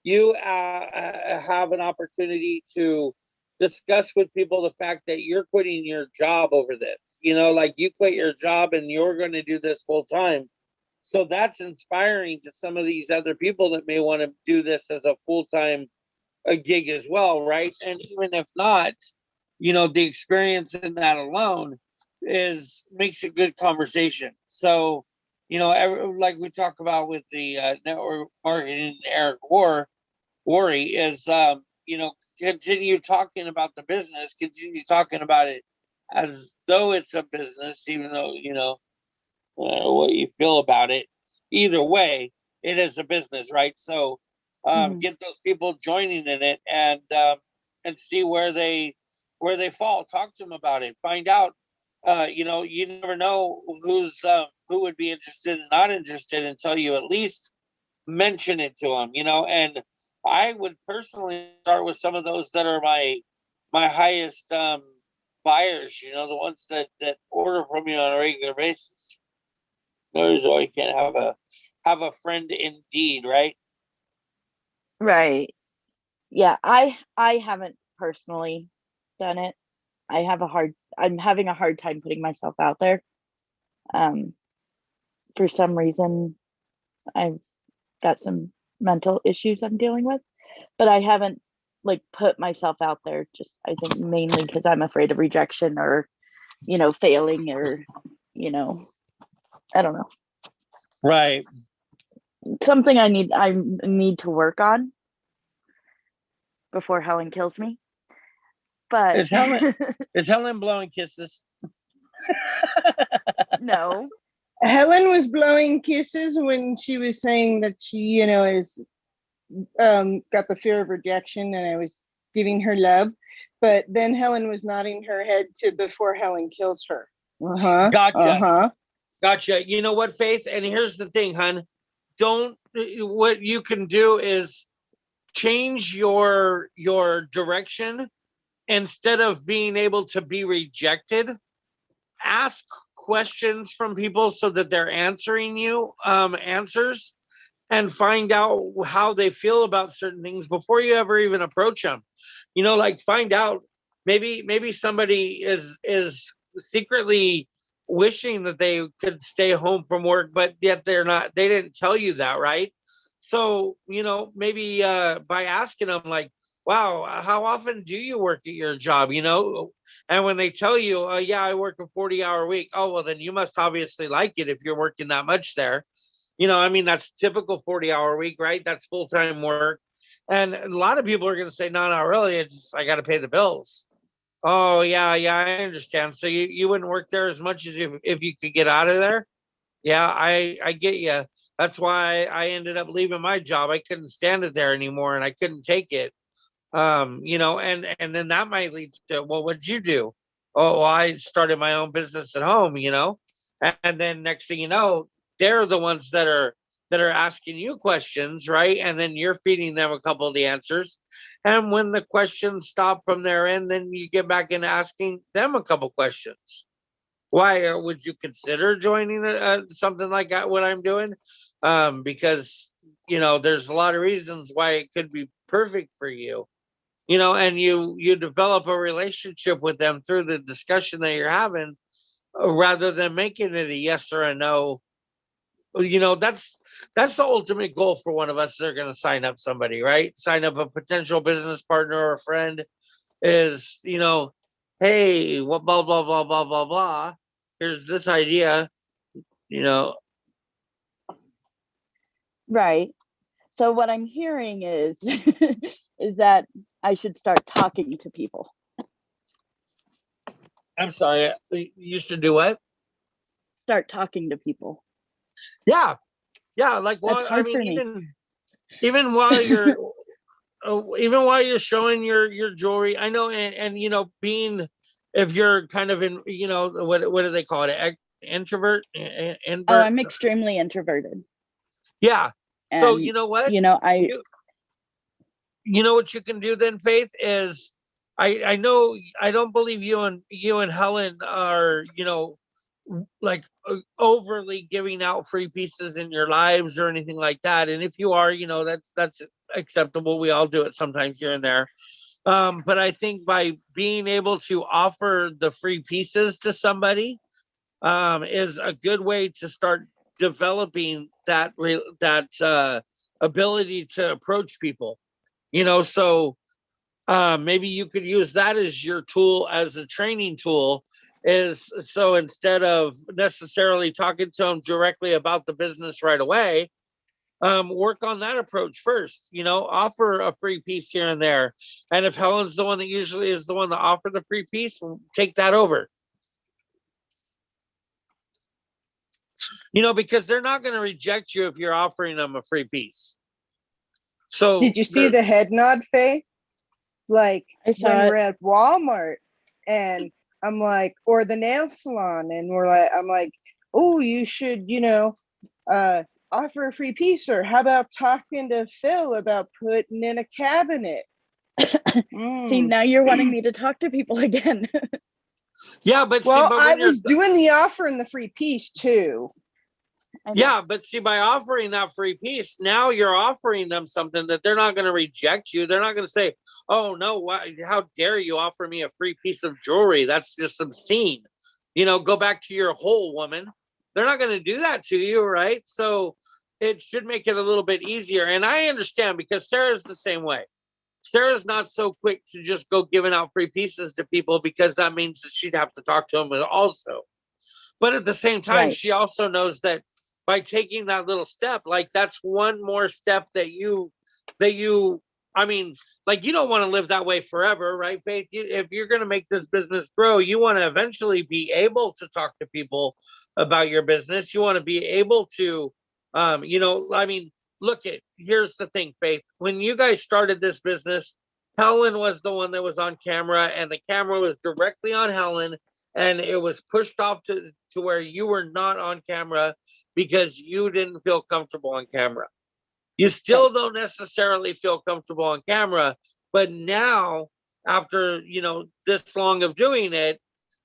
you have an opportunity to discuss with people the fact that you're quitting your job over this. You know, like you quit your job and you're going to do this full time. So that's inspiring to some of these other people that may want to do this as a full-time gig as well, right? And even if not, you know, the experience in that alone makes a good conversation. So, you know, like we talk about with the network marketing, Eric Worry is, you know, continue talking about the business, continue talking about it as though it's a business, even though, you know, what you feel about it. Either way, it is a business, right? So get those people joining in it and see where they fall. Talk to them about it. Find out. You know, you never know who would be interested and not interested until you at least mention it to them. You know, and I would personally start with some of those that are my highest buyers. You know, the ones that order from you on a regular basis. There's always can't have a friend indeed, right? Right. Yeah, I haven't personally done it. I'm having a hard time putting myself out there. For some reason, I've got some mental issues I'm dealing with, but I haven't like put myself out there, just I think mainly because I'm afraid of rejection or, you know, failing or, you know, I don't know. Right. Something I need to work on before Helen kills me. But is Helen blowing kisses? No. Helen was blowing kisses when she was saying that she, you know, is got the fear of rejection, and I was giving her love. But then Helen was nodding her head to before Helen kills her. Gotcha. You know what, Faith? And here's the thing, hon. What you can do is change your direction. Instead of being able to be rejected, ask questions from people so that they're answering you answers, and find out how they feel about certain things before you ever even approach them. You know, like find out maybe somebody is secretly wishing that they could stay home from work, but yet they didn't tell you that, right? So, you know, maybe by asking them like, wow, how often do you work at your job? And when they tell you, oh, yeah, I work a 40-hour week. Oh, well, then you must obviously like it if you're working that much there. I mean, that's typical 40-hour week, right? That's full-time work. And a lot of people are going to say, no, not really. I got to pay the bills. Oh, yeah, yeah, I understand. So you wouldn't work there as much as if you could get out of there? Yeah, I get you. That's why I ended up leaving my job. I couldn't stand it there anymore, and I couldn't take it. And then that might lead to, well, what'd you do? Oh, well, I started my own business at home. And then next thing you know, they're the ones that are asking you questions, right? And then you're feeding them a couple of the answers. And when the questions stop from their end, then you get back into asking them a couple questions. Why would you consider joining something like that, what I'm doing? Because there's a lot of reasons why it could be perfect for you. And you develop a relationship with them through the discussion that you're having, rather than making it a yes or a no. That's the ultimate goal for one of us that are going to sign up somebody, right? Sign up a potential business partner or a friend is, hey, what, blah, blah, blah, blah, blah, blah. Here's this idea, you know. Right. So what I'm hearing is is that I should start talking to people. I'm sorry, you should do what? Start talking to people. Yeah. Like, well, That's I hard mean, for me. even while you're even while you're showing your jewelry, I know, and being, if you're kind of in, what do they call it? Introvert? Oh, I'm extremely introverted. Yeah. So And you know what? you know, I You know what you can do then, Faith, is I know, I don't believe you and Helen are, like overly giving out free pieces in your lives or anything like that. And if you are, that's acceptable. We all do it sometimes here and there. But I think by being able to offer the free pieces to somebody is a good way to start developing that ability to approach people. So maybe you could use that as your tool, as a training tool. Is so instead of necessarily talking to them directly about the business right away, work on that approach first. Offer a free piece here and there. And if Helen's the one that usually is the one to offer the free piece, take that over. Because they're not going to reject you if you're offering them a free piece. So did you see the head nod, Faye? Like when we're at Walmart and I'm like, or the nail salon, and I'm like, oh, you should, offer a free piece, or how about talking to Phil about putting in a cabinet? See, now you're wanting me to talk to people again. Yeah, but I was doing the offer and the free piece too. Yeah, but see, by offering that free piece, now you're offering them something that they're not going to reject you. They're not going to say, oh, no, how dare you offer me a free piece of jewelry? That's just obscene. Go back to your hole, woman. They're not going to do that to you, right? So it should make it a little bit easier. And I understand, because Sarah's the same way. Sarah's not so quick to just go giving out free pieces to people, because that means that she'd have to talk to them also. But at the same time, she also knows that by taking that little step, like that's one more step that you, I mean, like, you don't want to live that way forever, right, Faith? If you're going to make this business grow, you want to eventually be able to talk to people about your business. You want to be able to, I mean, here's the thing, Faith. When you guys started this business, Helen was the one that was on camera, and the camera was directly on Helen, and it was pushed off to where you were not on camera because you didn't feel comfortable on camera. You still don't necessarily feel comfortable on camera, but now, after, this long of doing it,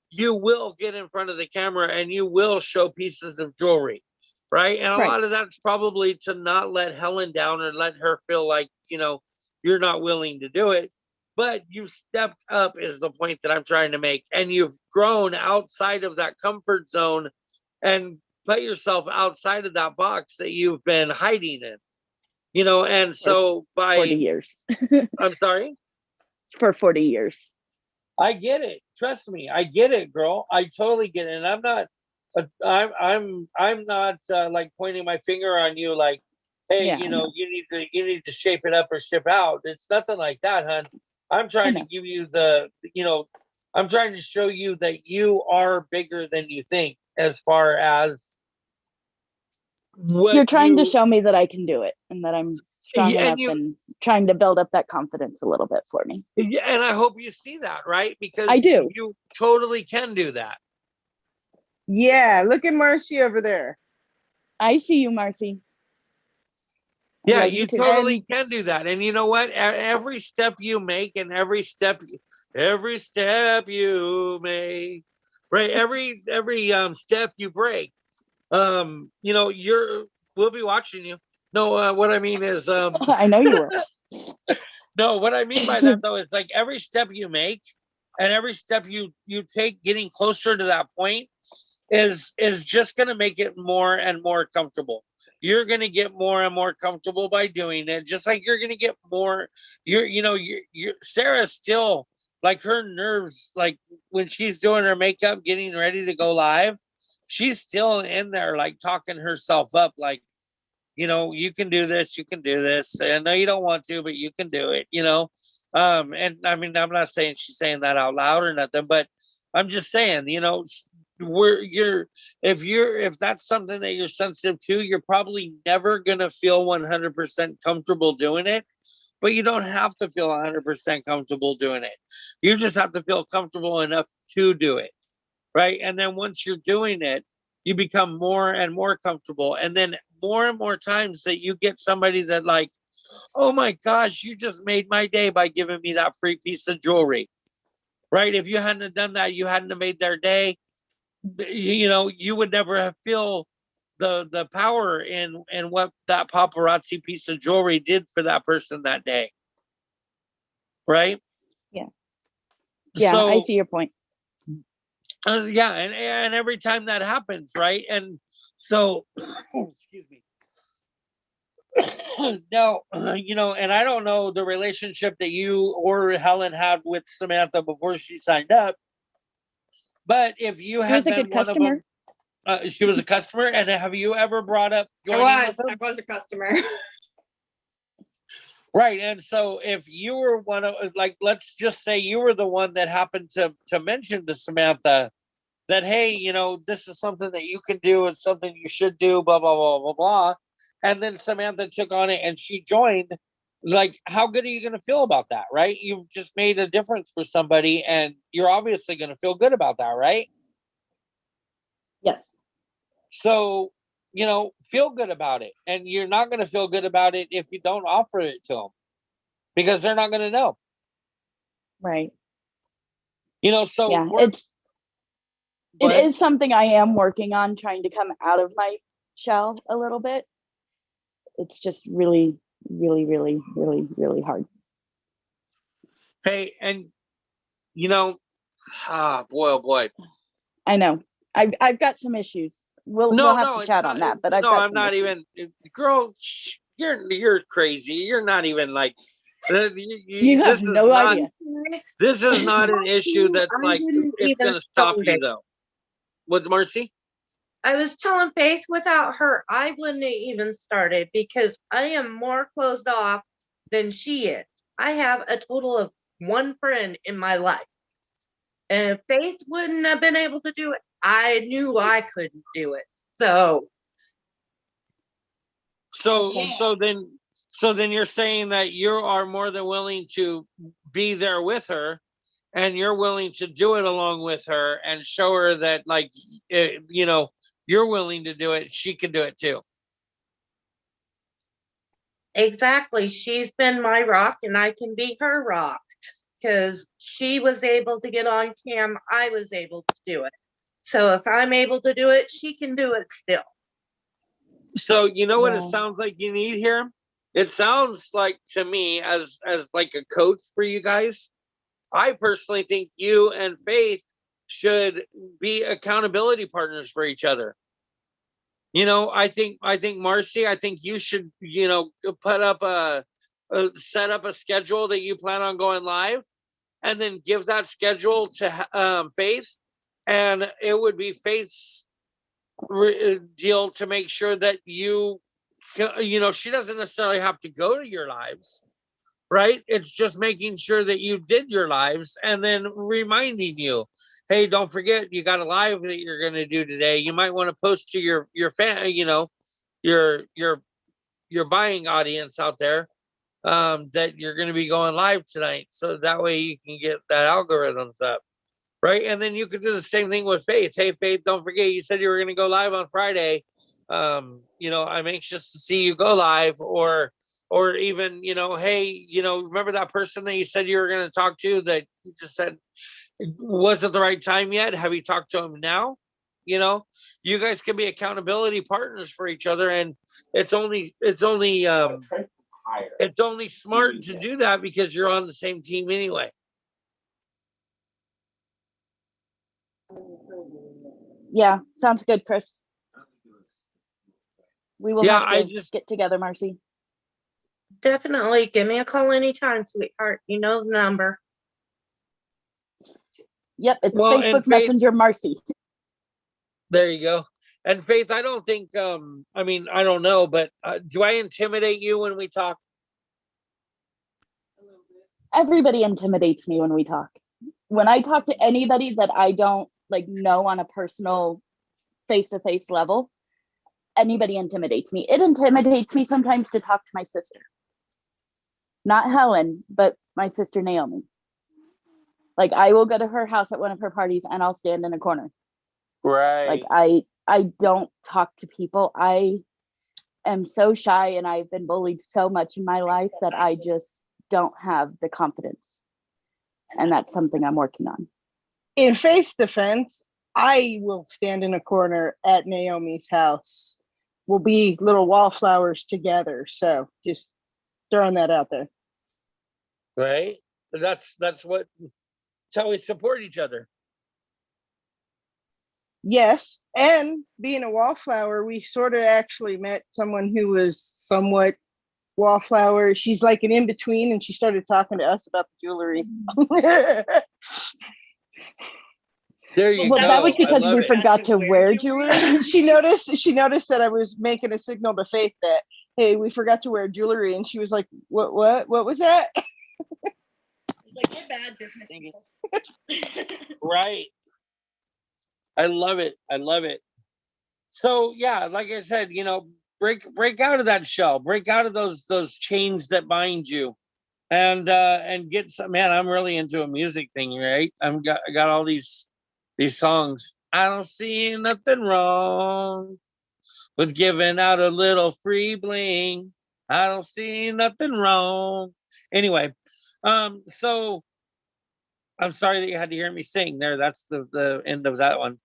you will get in front of the camera and you will show pieces of jewelry, right? And a lot of that's probably to not let Helen down or let her feel like, you're not willing to do it. But you've stepped up is the point that I'm trying to make. And you've grown outside of that comfort zone and put yourself outside of that box that you've been hiding in, and so by 40 years. I'm sorry. for 40 years. I get it. Trust me, I get it, girl. I totally get it. And I'm not, I'm not like pointing my finger on you, like, hey, Yeah, you know, you need to shape it up or ship out. It's nothing like that, hon. I'm trying to give you the, you know, I'm trying to show you that you are bigger than you think, as far as what You're trying to show me that I can do it and that I'm strong Yeah, enough and trying to build up that confidence a little bit for me. Yeah, and I hope you see that, right? Because I do. you totally can do that. Yeah, look at Marcy over there. I see you, Marcy. I Yeah, love you too. totally can do that. And you know what? Every step you make and every step you make, right? Every step you break, you know, we'll be watching you. No, what I mean is I know you will. No, what I mean by that though, it's like every step you make and every step you take getting closer to that point is just going to make it more and more comfortable. You're going to get more and more comfortable by doing it, just like you're going to get more. You're Sarah's still, like, her nerves, like when she's doing her makeup getting ready to go live, she's still in there like talking herself up, like, you know, you can do this, you can do this. I know you don't want to, but you can do it, you know. And I mean, I'm not saying she's saying that out loud or nothing, but I'm just saying, you know, if that's something that you're sensitive to, you're probably never gonna feel 100% comfortable doing it. But you don't have to feel 100% comfortable doing it. You just have to feel comfortable enough to do it, right? And then once you're doing it, you become more and more comfortable. And then more and more times that you get somebody that, like, oh my gosh, you just made my day by giving me that free piece of jewelry, right? If you hadn't have done that, you hadn't have made their day. You know, you would never have feel the power in what that paparazzi piece of jewelry did for that person that day, right? Yeah. Yeah, So, I see your point. yeah, and every time that happens, right? And so, excuse me. Now, you know, and I don't know the relationship that you or Helen had with Samantha before she signed up, but if you She had was a been good one of customer. them, she was a customer. And have you ever brought up I joining with them? was a customer. Right. And so if you were one of, like, let's just say you were the one that happened to mention to Samantha that, hey, you know, this is something that you can do. It's something you should do, blah, blah, blah, blah, blah. And then Samantha took on it and she joined. Like, how good are you going to feel about that, right? You've just made a difference for somebody and you're obviously going to feel good about that, right? Yes. So, you know, feel good about it. And you're not going to feel good about it if you don't offer it to them because they're not going to know. Right. You know, so yeah, it is something I am working on, trying to come out of my shell a little bit. It's just really, really, really, really, really hard. Hey, and you know, boy, oh boy. I know. I've got some issues. We'll have to chat on that. But I've got I'm not issues. even, girl. You're crazy. You're not even like. You have no idea. This is not an issue that's I like wouldn't it's even gonna stop start you it. though. With Marcy? I was telling Faith without her, I wouldn't have even started because I am more closed off than she is. I have a total of one friend in my life. And if Faith wouldn't have been able to do it, I knew I couldn't do it. So then you're saying that you are more than willing to be there with her and you're willing to do it along with her and show her that, like, you know, you're willing to do it, she can do it too. exactly, she's been my rock and I can be her rock because she was able to get on cam. I was able to do it. So if I'm able to do it, she can do it still. So you know what it sounds like you need here? It sounds like to me as like a coach for you guys. I personally think you and Faith should be accountability partners for each other. You know, I think Marcy, I think you should, you know, put up set up a schedule that you plan on going live and then give that schedule to Faith, and it would be Faith's deal to make sure that you know, she doesn't necessarily have to go to your lives, right? It's just making sure that you did your lives and then reminding you, hey, don't forget you got a live that you're going to do today. You might want to post to your fan, you know, your buying audience out there, that you're going to be going live tonight, so that way you can get that algorithms up, right? And then you could do the same thing with Faith. Hey, Faith, don't forget you said you were going to go live on Friday. You know, I'm anxious to see you go live, or even, you know, hey, you know, remember that person that you said you were going to talk to that you just said wasn't the right time yet? Have you talked to him now? You know, you guys can be accountability partners for each other, and it's only smart to do that because you're on the same team anyway. Yeah, sounds good, Chris. We will Yeah, have to get together, Marcy. Definitely. Give me a call anytime, sweetheart. You know the number. Yep, it's Well, and Facebook Faith- Messenger Marcy. There you go. And Faith, I don't think, I mean, I don't know, but do I intimidate you when we talk? Everybody intimidates me when we talk. When I talk to anybody that I don't like know on a personal face-to-face level, anybody intimidates me. It intimidates me sometimes to talk to my sister. Not Helen, but my sister Naomi. Like, I will go to her house at one of her parties and I'll stand in a corner. Right. Like, I don't talk to people. I am so shy, and I've been bullied so much in my life that I just don't have the confidence. And that's something I'm working on. In Faith's defense, I will stand in a corner at Naomi's house. We'll be little wallflowers together. So just throwing that out there. Right. That's how we support each other. Yes. And being a wallflower, we sort of actually met someone who was somewhat wallflower. She's like an in-between, and she started talking to us about the jewelry. There you Well, go. that was because I love we it. forgot to wear jewelry. She noticed that I was making a signal to Faith that, hey, we forgot to wear jewelry, and she was like, what was that? Like, we're bad business people. Right. I love it. I love it. So yeah, like I said, you know, break out of that shell, break out of those chains that bind you, and get some. Man, I'm really into a music thing, right? I got all these songs. I don't see nothing wrong with giving out a little free bling. I don't see nothing wrong. Anyway, so I'm sorry that you had to hear me sing there. That's the end of that one.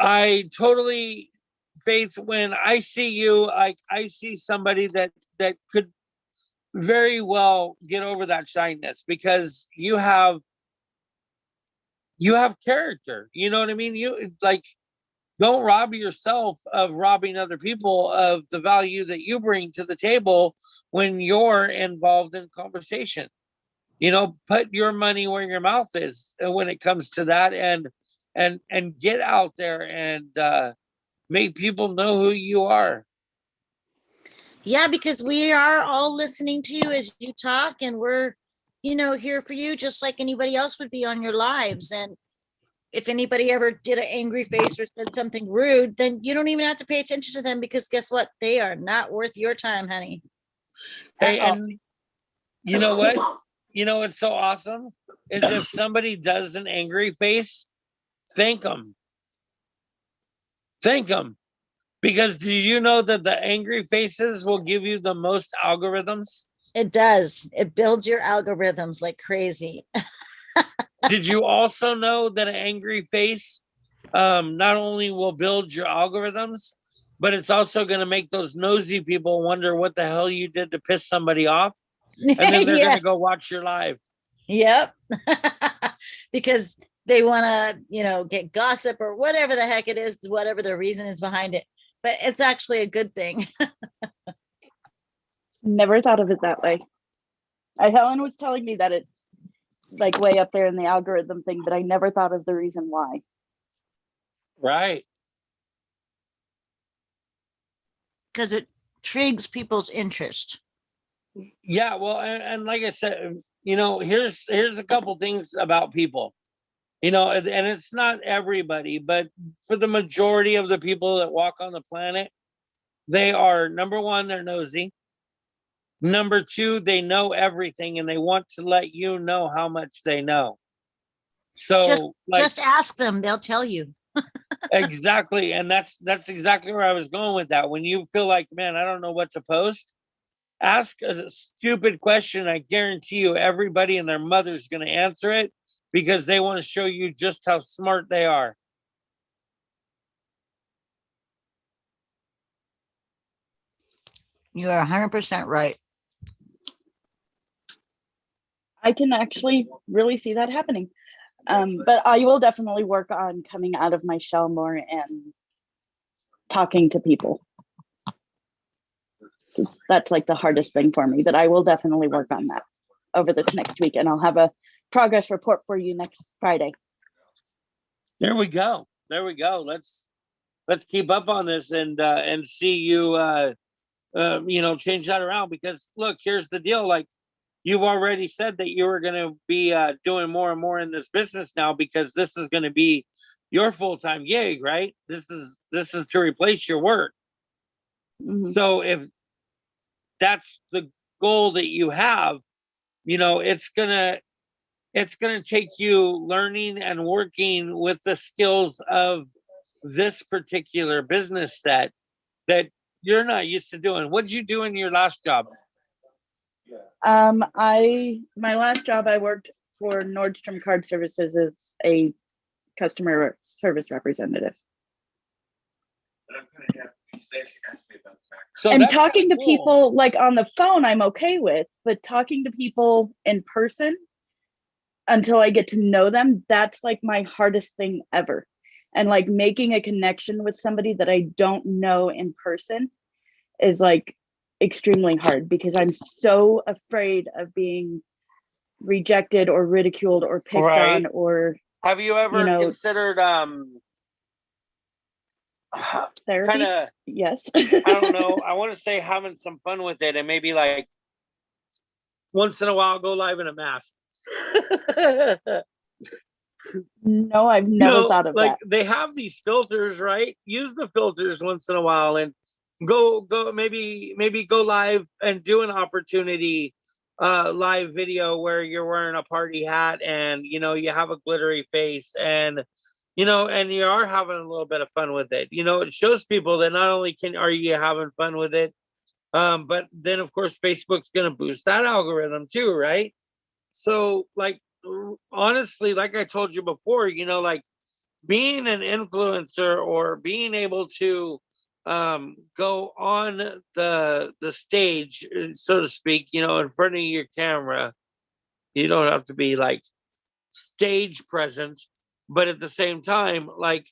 I totally, Faith, when I see you, I see somebody that could very well get over that shyness, because you have character. You know what I mean? You, like, don't rob yourself of robbing other people of the value that you bring to the table when you're involved in conversation. You know, put your money where your mouth is when it comes to that, and get out there and make people know who you are. Yeah, because we are all listening to you as you talk, and we're, you know, here for you just like anybody else would be on your lives. And if anybody ever did an angry face or said something rude, then you don't even have to pay attention to them, because guess what? They are not worth your time, honey. Hey, and you know what? You know what's so awesome is if somebody does an angry face, thank them. Thank them. Because do you know that the angry faces will give you the most algorithms? It does. It builds your algorithms like crazy. Did you also know that an angry face not only will build your algorithms, but it's also going to make those nosy people wonder what the hell you did to piss somebody off? And then they're going to go watch your live. Yep. Because they want to, you know, get gossip or whatever the heck it is, whatever the reason is behind it. But it's actually a good thing. Never thought of it that way. Helen was telling me that it's like way up there in the algorithm thing, but I never thought of the reason why. Right. Because it intrigues people's interest. Yeah, well, and like I said, here's a couple things about people. And it's not everybody, but for the majority of the people that walk on the planet, they are, number one, they're nosy. Number two, they know everything and they want to let you know how much they know. So just ask them, they'll tell you. Exactly. And that's exactly where I was going with that. When you feel like, man, I don't know what to post, ask a stupid question. I guarantee you everybody and their mother's going to answer it because they want to show you just how smart they are. You are 100% right. I can actually really see that happening. But I will definitely work on coming out of my shell more and talking to people. That's like the hardest thing for me, but I will definitely work on that over this next week, and I'll have a progress report for you next Friday. There we go. Let's keep up on this and see you change that around, because look, here's the deal. Like, you've already said that you were going to be doing more and more in this business now, because this is going to be your full-time gig, right? This is to replace your work. Mm-hmm. So if that's the goal that you have, it's gonna take you learning and working with the skills of this particular business that you're not used to doing. What did you do in your last job? My last job, I worked for Nordstrom Card Services as a customer service representative. So, and talking to people like on the phone, I'm okay with, but talking to people in person until I get to know them, that's like my hardest thing ever. And like making a connection with somebody that I don't know in person is like extremely hard, because I'm so afraid of being rejected or ridiculed or picked on. Or have you ever considered therapy? Kind of, yes. I don't know, I want to say having some fun with it, and maybe like once in a while go live in a mask. No, I've never thought of like that. They have these filters, right? Use the filters once in a while and go maybe go live and do an opportunity live video where you're wearing a party hat and you have a glittery face and and you are having a little bit of fun with it. It shows people that not only are you having fun with it, but then of course Facebook's going to boost that algorithm too, right? So like, honestly, like I told you before, like being an influencer or being able to go on the stage, so to speak, in front of your camera. You don't have to be like stage present, but at the same time, like,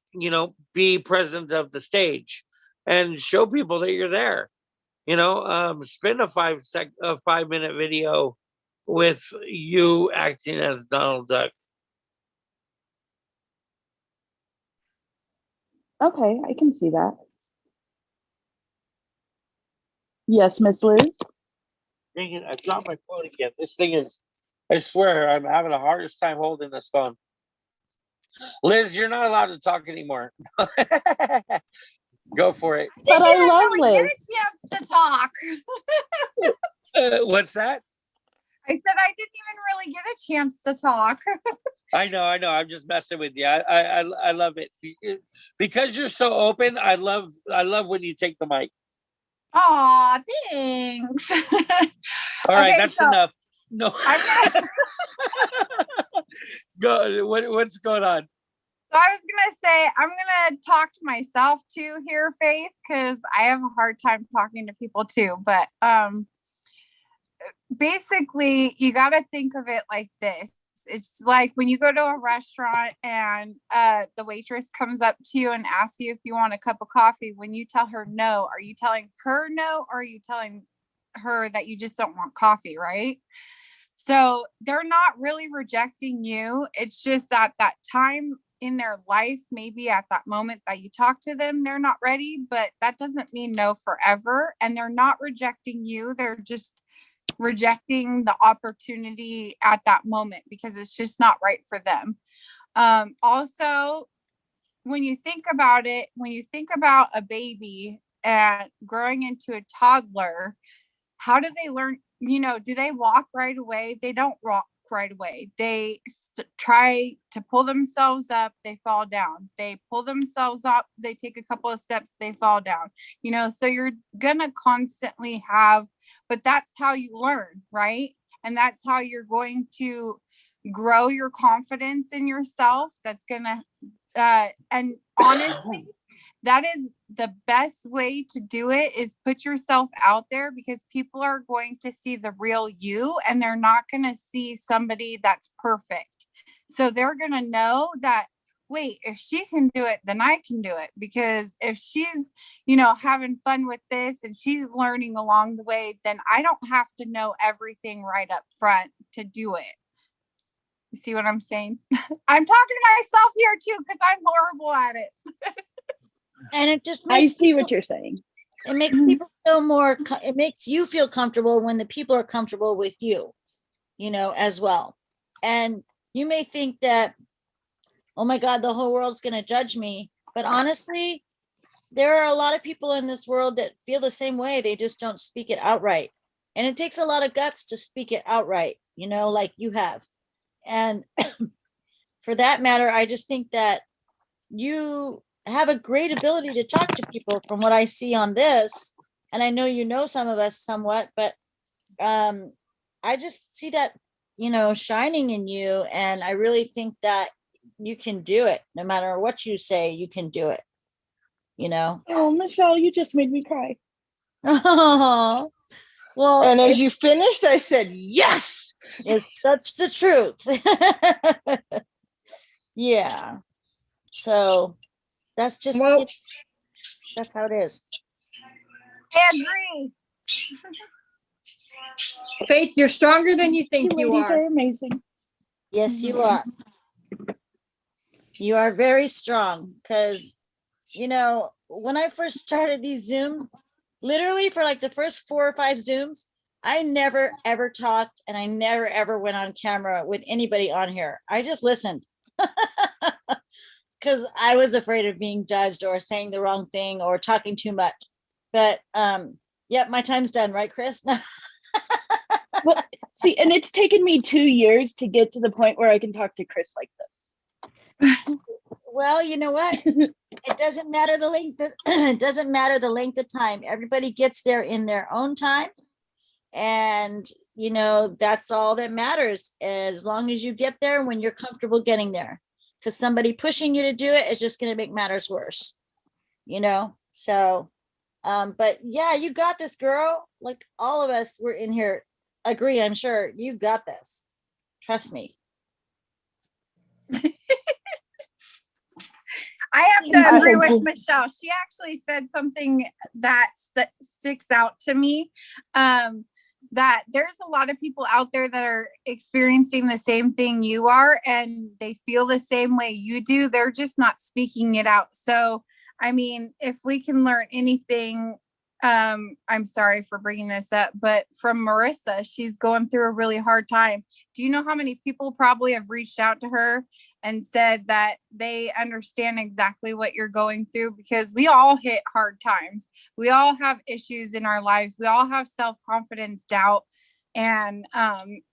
be present of the stage and show people that you're there. Spend a 5-minute video with you acting as Donald Duck. Okay, I can see that. Yes, Miss Liz. Dang it, I dropped my phone again. This thing is, I swear, I'm having the hardest time holding this phone. Liz, you're not allowed to talk anymore. Go for it. But I love really Liz. Get a chance to talk. What's that? I said I didn't even really get a chance to talk. I know. I'm just messing with you. I love it because you're so open. I love when you take the mic. Aw, thanks. All right, that's enough. No. Go. What's going on? So I was gonna say I'm gonna talk to myself too here, Faith, because I have a hard time talking to people too. But basically, you got to think of it like this. It's like when you go to a restaurant and the waitress comes up to you and asks you if you want a cup of coffee. When you tell her no, are you telling her no, or are you telling her that you just don't want coffee, right? So they're not really rejecting you. It's just at that time in their life, maybe at that moment that you talk to them, they're not ready, but that doesn't mean no forever. And they're not rejecting you. They're just rejecting the opportunity at that moment because it's just not right for them. Also, when you think about it, when you think about a baby and growing into a toddler, how do they learn? You know, do they walk right away? They don't walk right away. They try to pull themselves up, they fall down. They pull themselves up, they take a couple of steps, they fall down. You know, so you're gonna constantly have, but that's how you learn, right? And that's how you're going to grow your confidence in yourself. That's gonna and honestly, that is the best way to do it, is put yourself out there, because people are going to see the real you and they're not going to see somebody that's perfect. So they're going to know that, wait, if she can do it, then I can do it. Because if she's, you know, having fun with this and she's learning along the way, then I don't have to know everything right up front to do it. You see what I'm saying? I'm talking to myself here too, because I'm horrible at it. And it just I makes see what you're saying. it makes people feel more, it makes you feel comfortable when the people are comfortable with you, you know, as well. And you may think that, oh my God, the whole world's going to judge me. But honestly, there are a lot of people in this world that feel the same way. They just don't speak it outright. And it takes a lot of guts to speak it outright, you know, like you have. And for that matter, I just think that you have a great ability to talk to people from what I see on this. And I know you know some of us somewhat, but I just see that, you know, shining in you. And I really think that you can do it. No matter what you say, you can do it, you know? Oh, Michelle, you just made me cry. Oh, well, And as you finished, I said, yes. It's such the truth. Yeah. So that's just, Well, that's how it is. I agree. Faith, you're stronger than you think you ladies are. are amazing. Yes, you are. You are very strong, because, you know, when I first started these Zooms, literally for like the first 4 or 5 Zooms, I never ever talked, and I never ever went on camera with anybody on here. I just listened because I was afraid of being judged or saying the wrong thing or talking too much. But yeah, my time's done, right, Chris? Well, see, and it's taken me 2 years to get to the point where I can talk to Chris like this. Well, you know what? It doesn't matter the length. It doesn't matter the length of time. Everybody gets there in their own time. And, you know, that's all that matters, as long as you get there when you're comfortable getting there. Because somebody pushing you to do it is just going to make matters worse, you know? So, but yeah, you got this, girl. Like all of us were in here agree, I'm sure you got this. Trust me. I have to agree with Michelle. She actually said something that sticks out to me. That there's a lot of people out there that are experiencing the same thing you are, and they feel the same way you do. They're just not speaking it out. So, I mean, if we can learn anything, I'm sorry for bringing this up, but from Marissa, she's going through a really hard time. Do you know how many people probably have reached out to her and said that they understand exactly what you're going through? Because we all hit hard times. We all have issues in our lives. We all have self-confidence, doubt. And,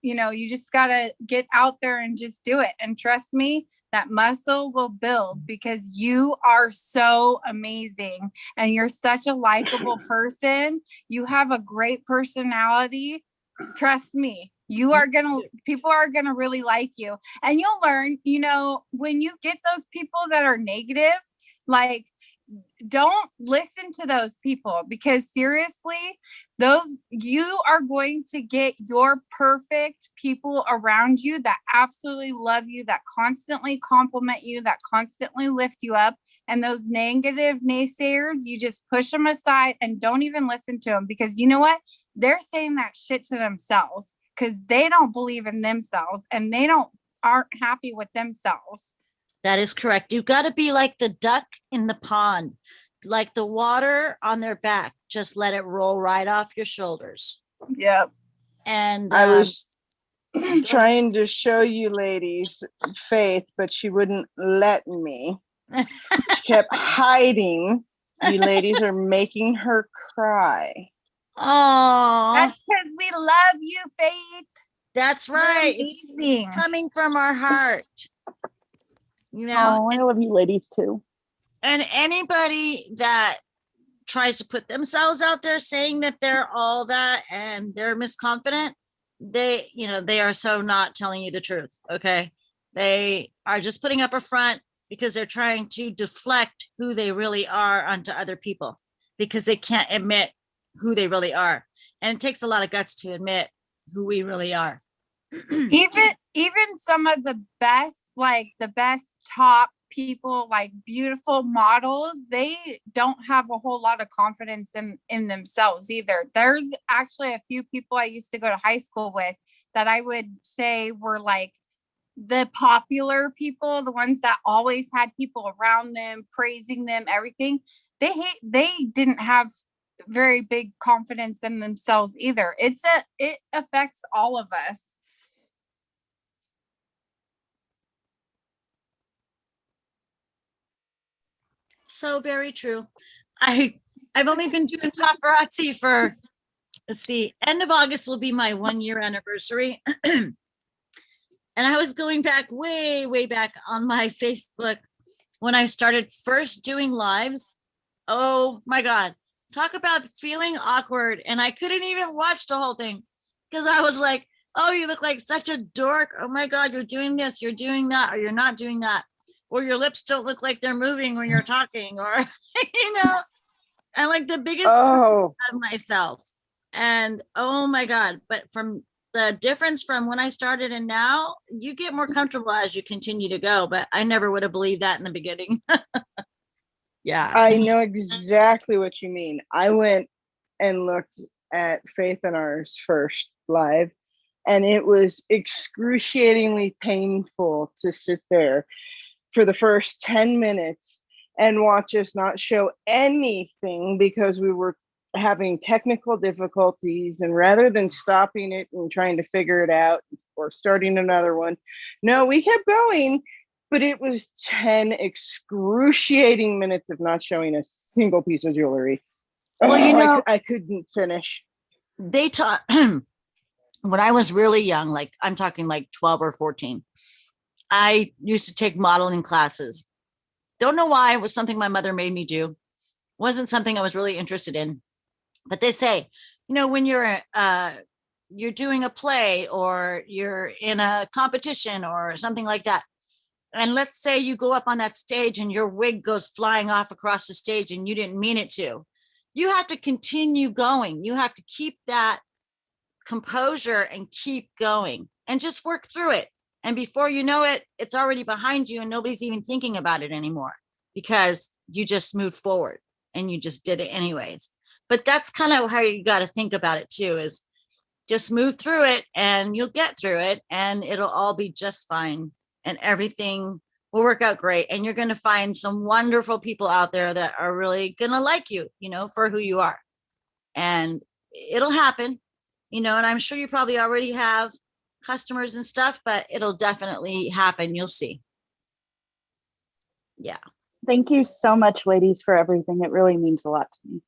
you know, you just got to get out there and just do it. And trust me, that muscle will build, because you are so amazing and you're such a likable person. You have a great personality. Trust me, people are gonna really like you. And you'll learn, you know, when you get those people that are negative, like, don't listen to those people, because seriously, you are going to get your perfect people around you that absolutely love you, that constantly compliment you, that constantly lift you up. And those negative naysayers, you just push them aside and don't even listen to them, because you know what? They're saying that shit to themselves. because they don't believe in themselves and they aren't happy with themselves. That is correct. You've got to be like the duck in the pond, like the water on their back. Just let it roll right off your shoulders. Yep. And I was trying to show you ladies Faith, but she wouldn't let me. She kept hiding. You ladies are making her cry. Oh, That's because we love you, Faith. That's right. It's coming from our heart. You know, I love you ladies too. And anybody that tries to put themselves out there saying that they're all that and they're misconfident, they are so not telling you the truth. Okay. They are just putting up a front because they're trying to deflect who they really are onto other people because they can't admit who they really are. And it takes a lot of guts to admit who we really are. even some of the best, like the best top people, like beautiful models, they don't have a whole lot of confidence in themselves either. There's actually a few people I used to go to high school with that I would say were like the popular people, the ones that always had people around them praising them, everything. They didn't have very big confidence in themselves either. It affects all of us. So very true. I've only been doing paparazzi for, let's see, end of August will be my 1-year anniversary. And I was going back way back on my Facebook when I started first doing lives. Oh my God. Talk about feeling awkward. And I couldn't even watch the whole thing because I was like, oh, you look like such a dork. Oh my God, you're doing this, you're doing that, or you're not doing that. Or your lips don't look like they're moving when you're talking, or, and like the biggest of myself. And oh my God, but from the difference from when I started and now, you get more comfortable as you continue to go. But I never would have believed that in the beginning. Yeah. I know exactly what you mean. I went and looked at Faith and ours first live, and it was excruciatingly painful to sit there for the first 10 minutes and watch us not show anything because we were having technical difficulties. And rather than stopping it and trying to figure it out or starting another one, no, we kept going. But it was 10 excruciating minutes of not showing a single piece of jewelry. Well, I couldn't finish. They taught when I was really young, like I'm talking like 12 or 14. I used to take modeling classes. Don't know why. It was something my mother made me do. Wasn't something I was really interested in. But they say, when you're doing a play or you're in a competition or something like that, and let's say you go up on that stage and your wig goes flying off across the stage and you didn't mean it to, you have to continue going. You have to keep that composure and keep going and just work through it. And before you know it, it's already behind you and nobody's even thinking about it anymore because you just moved forward and you just did it anyways. But that's kind of how you got to think about it too, is just move through it and you'll get through it and it'll all be just fine and everything will work out great. And you're going to find some wonderful people out there that are really going to like you, for who you are. And it'll happen, and I'm sure you probably already have customers and stuff, but it'll definitely happen. You'll see. Yeah. Thank you so much, ladies, for everything. It really means a lot to me.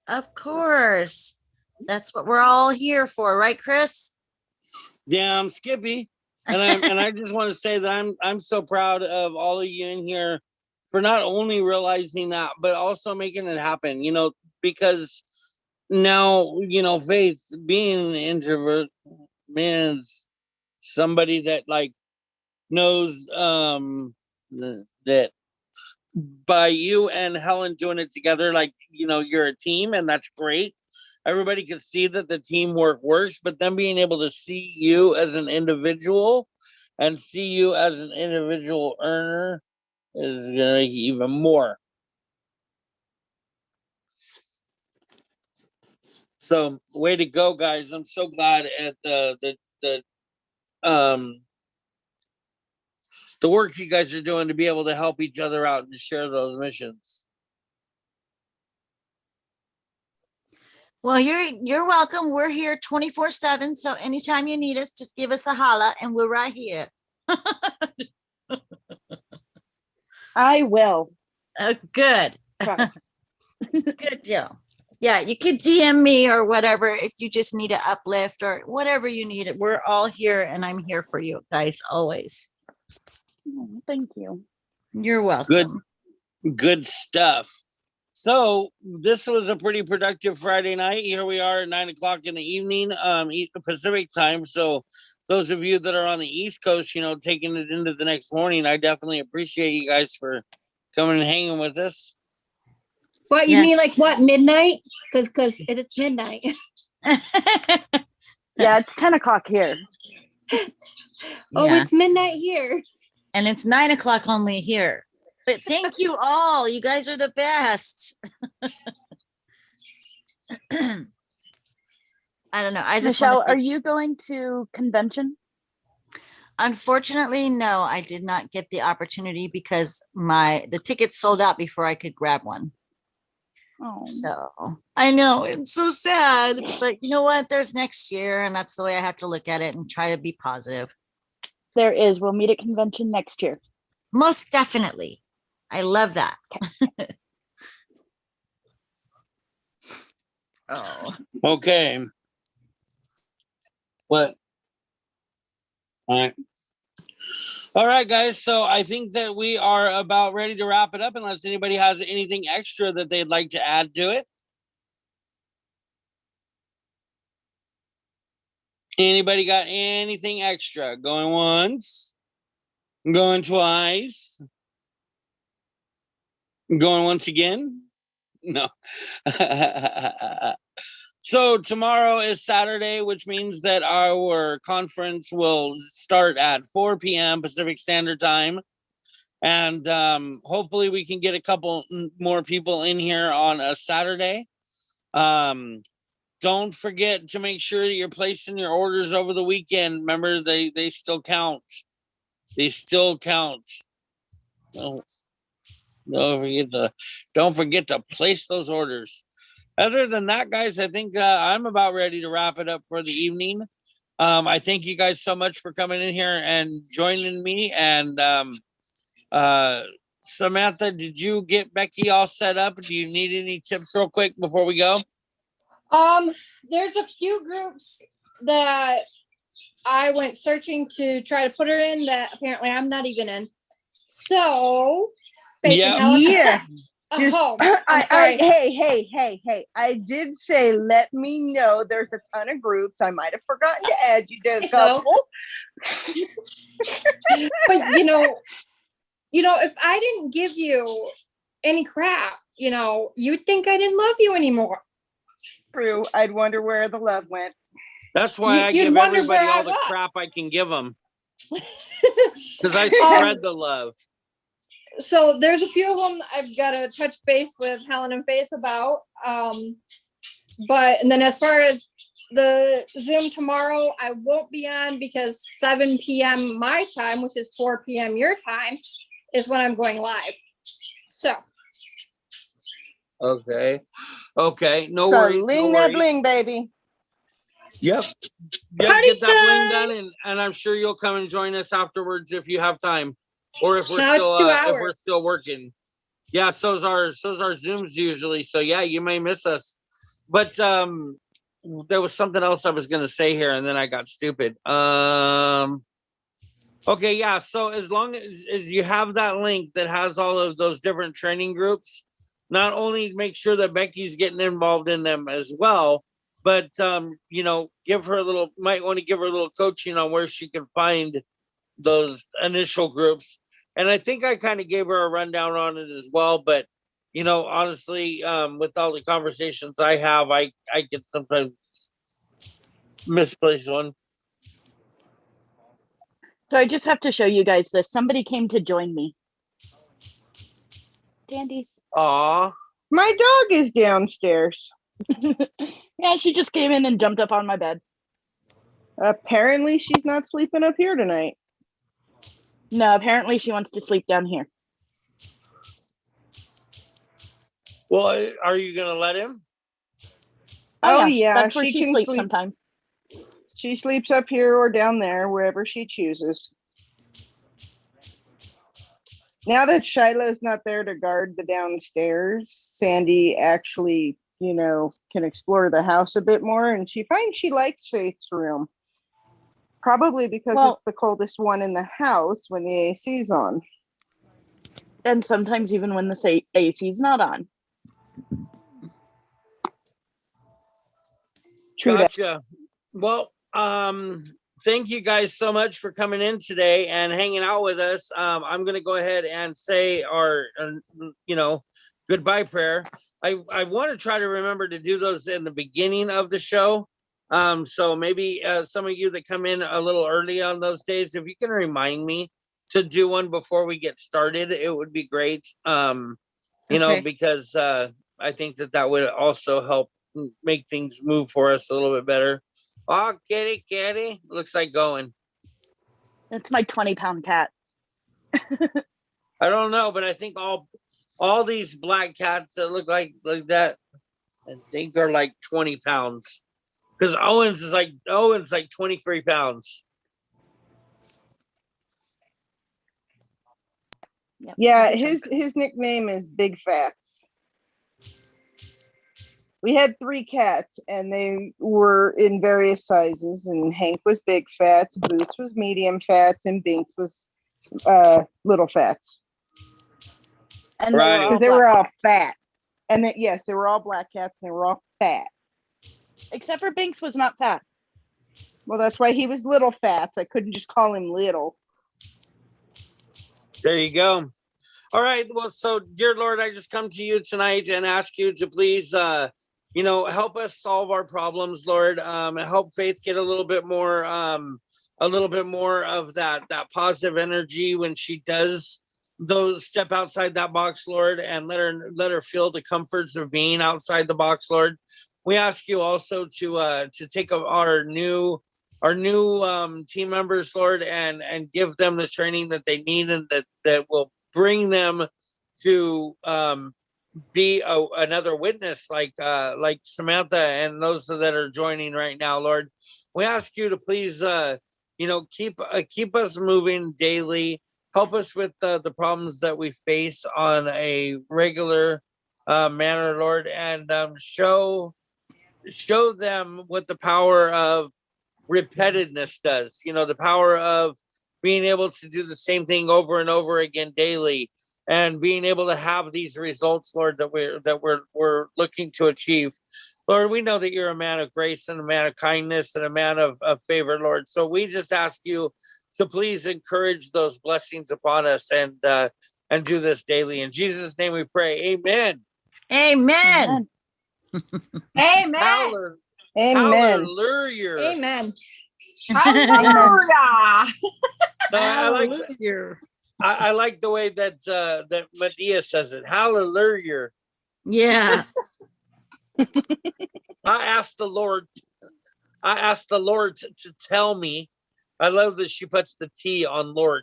Of course. That's what we're all here for, right, Chris? Yeah, I'm Skippy. And I just want to say that I'm so proud of all of you in here for not only realizing that, but also making it happen, because now, Faith being an introvert means somebody that like knows that by you and Helen doing it together, like, you're a team and that's great. Everybody can see that the teamwork works, but then being able to see you as an individual and see you as an individual earner is going to make even more. So way to go, guys. I'm so glad at the the work you guys are doing to be able to help each other out and share those missions. Well, you're welcome. We're here 24/7. So anytime you need us, just give us a holla and we're right here. I will. Good. Good deal. Yeah, you could DM me or whatever if you just need an uplift or whatever you need. We're all here and I'm here for you guys always. Oh, thank you. You're welcome. Good stuff. So this was a pretty productive Friday night. Here we are at 9 o'clock in the evening, Pacific time. So those of you that are on the East Coast, taking it into the next morning, I definitely appreciate you guys for coming and hanging with us. What, you mean like what, midnight? Because it's midnight. Yeah, it's 10 o'clock here. Oh, it's midnight here. And it's 9 o'clock only here. But thank you all. You guys are the best. I don't know. I just Michelle, are you going to convention? Unfortunately, no, I did not get the opportunity because the tickets sold out before I could grab one. Oh. So I know it's so sad, but you know what? There's next year, and that's the way I have to look at it and try to be positive. There is. We'll meet at convention next year. Most definitely. I love that. Oh. Okay. What? All right, guys. So I think that we are about ready to wrap it up unless anybody has anything extra that they'd like to add to it. Anybody got anything extra? Going once? Going twice? Going once again? No. So tomorrow is Saturday, which means that our conference will start at 4 p.m. Pacific Standard Time. And hopefully we can get a couple more people in here on a Saturday. Don't forget to make sure that you're placing your orders over the weekend. Remember, they still count. They still count. Don't forget to place those orders. Other than that, guys, I think I'm about ready to wrap it up for the evening. I thank you guys so much for coming in here and joining me. And Samantha, did you get Becky all set up? Do you need any tips real quick before we go? There's a few groups that I went searching to try to put her in that apparently I'm not even in. So, Yeah. Oh, hey, I did say, let me know. There's a ton of groups. I might have forgotten to add you to a couple. But if I didn't give you any crap, you'd think I didn't love you anymore. True. I'd wonder where the love went. That's why I give everybody all the crap I can give them. Because I spread the love. So there's a few of them I've got to touch base with Helen and Faith about. And then as far as the Zoom tomorrow, I won't be on because 7 p.m. my time, which is 4 p.m. your time, is when I'm going live. So. Okay. No so worries. Bling that bling, baby. Yep. Get that bling done, and I'm sure you'll come and join us afterwards if you have time. Or if we're still working. Yeah, so's our Zooms usually. So yeah, you may miss us. But there was something else I was gonna say here, and then I got stupid. Okay, yeah. So as long as you have that link that has all of those different training groups, not only make sure that Becky's getting involved in them as well, but give her might want to give her a little coaching on where she can find those initial groups. And I think I kind of gave her a rundown on it as well. But, honestly, with all the conversations I have, I can sometimes misplace one. So I just have to show you guys this. Somebody came to join me. Dandy. Aw. My dog is downstairs. Yeah, she just came in and jumped up on my bed. Apparently, she's not sleeping up here tonight. No, apparently she wants to sleep down here. Well, are you gonna let him? Oh yeah, that's where she she can sleeps sleep. sometimes. She sleeps up here or down there, wherever she chooses. Now that Shiloh's not there to guard the downstairs, Sandy actually, can explore the house a bit more, and she finds she likes Faith's room. Probably because it's the coldest one in the house when the AC's on. And sometimes even when the AC's not on. True that. Gotcha. Well, thank you guys so much for coming in today and hanging out with us. I'm going to go ahead and say our goodbye prayer. I want to try to remember to do those in the beginning of the show. So maybe some of you that come in a little early on those days, if you can remind me to do one before we get started, it would be great. Because I think that would also help make things move for us a little bit better. Oh, kitty, looks like going. It's my 20-pound cat. I don't know, but I think all these black cats that look like that, I think are like 20 pounds. Because Owen's like 23 pounds. Yep. Yeah, his nickname is Big Fats. We had 3 cats, and they were in various sizes. And Hank was Big Fats, Boots was Medium Fats, and Binks was Little Fats. And right, because they were all fat. And then yes, they were all black cats, and they were all fat. Except for Binks was not fat. Well, that's why he was Little Fats. I couldn't just call him Little. There you go. All right. Well, so dear Lord, I just come to you tonight and ask you to please, help us solve our problems, Lord. Help Faith get a little bit more of that positive energy when she does step outside that box, Lord, and let her feel the comforts of being outside the box, Lord. We ask you also to take our new team members, Lord, and give them the training that they need and that will bring them to be another witness like Samantha and those that are joining right now, Lord. We ask you to please keep us moving daily. Help us with the problems that we face on a regular manner, Lord, and show them what the power of repetitiveness does. The power of being able to do the same thing over and over again daily, and being able to have these results, Lord, that we're looking to achieve. Lord, we know that you're a man of grace and a man of kindness and a man of favor, Lord. So we just ask you to please encourage those blessings upon us and do this daily. In Jesus' name we pray. Amen. Amen. Amen. Hallelujah. Amen. Hallelujah. I like the way that Medea says it. Hallelujah. Yeah. I asked the Lord to tell me. I love that she puts the T on Lord.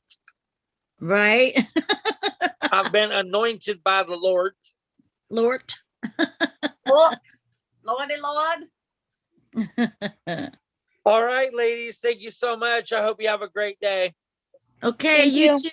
Right. I've been anointed by the Lord. Lord. Lordy Lord. All right, ladies. Thank you so much. I hope you have a great day. Okay, you too.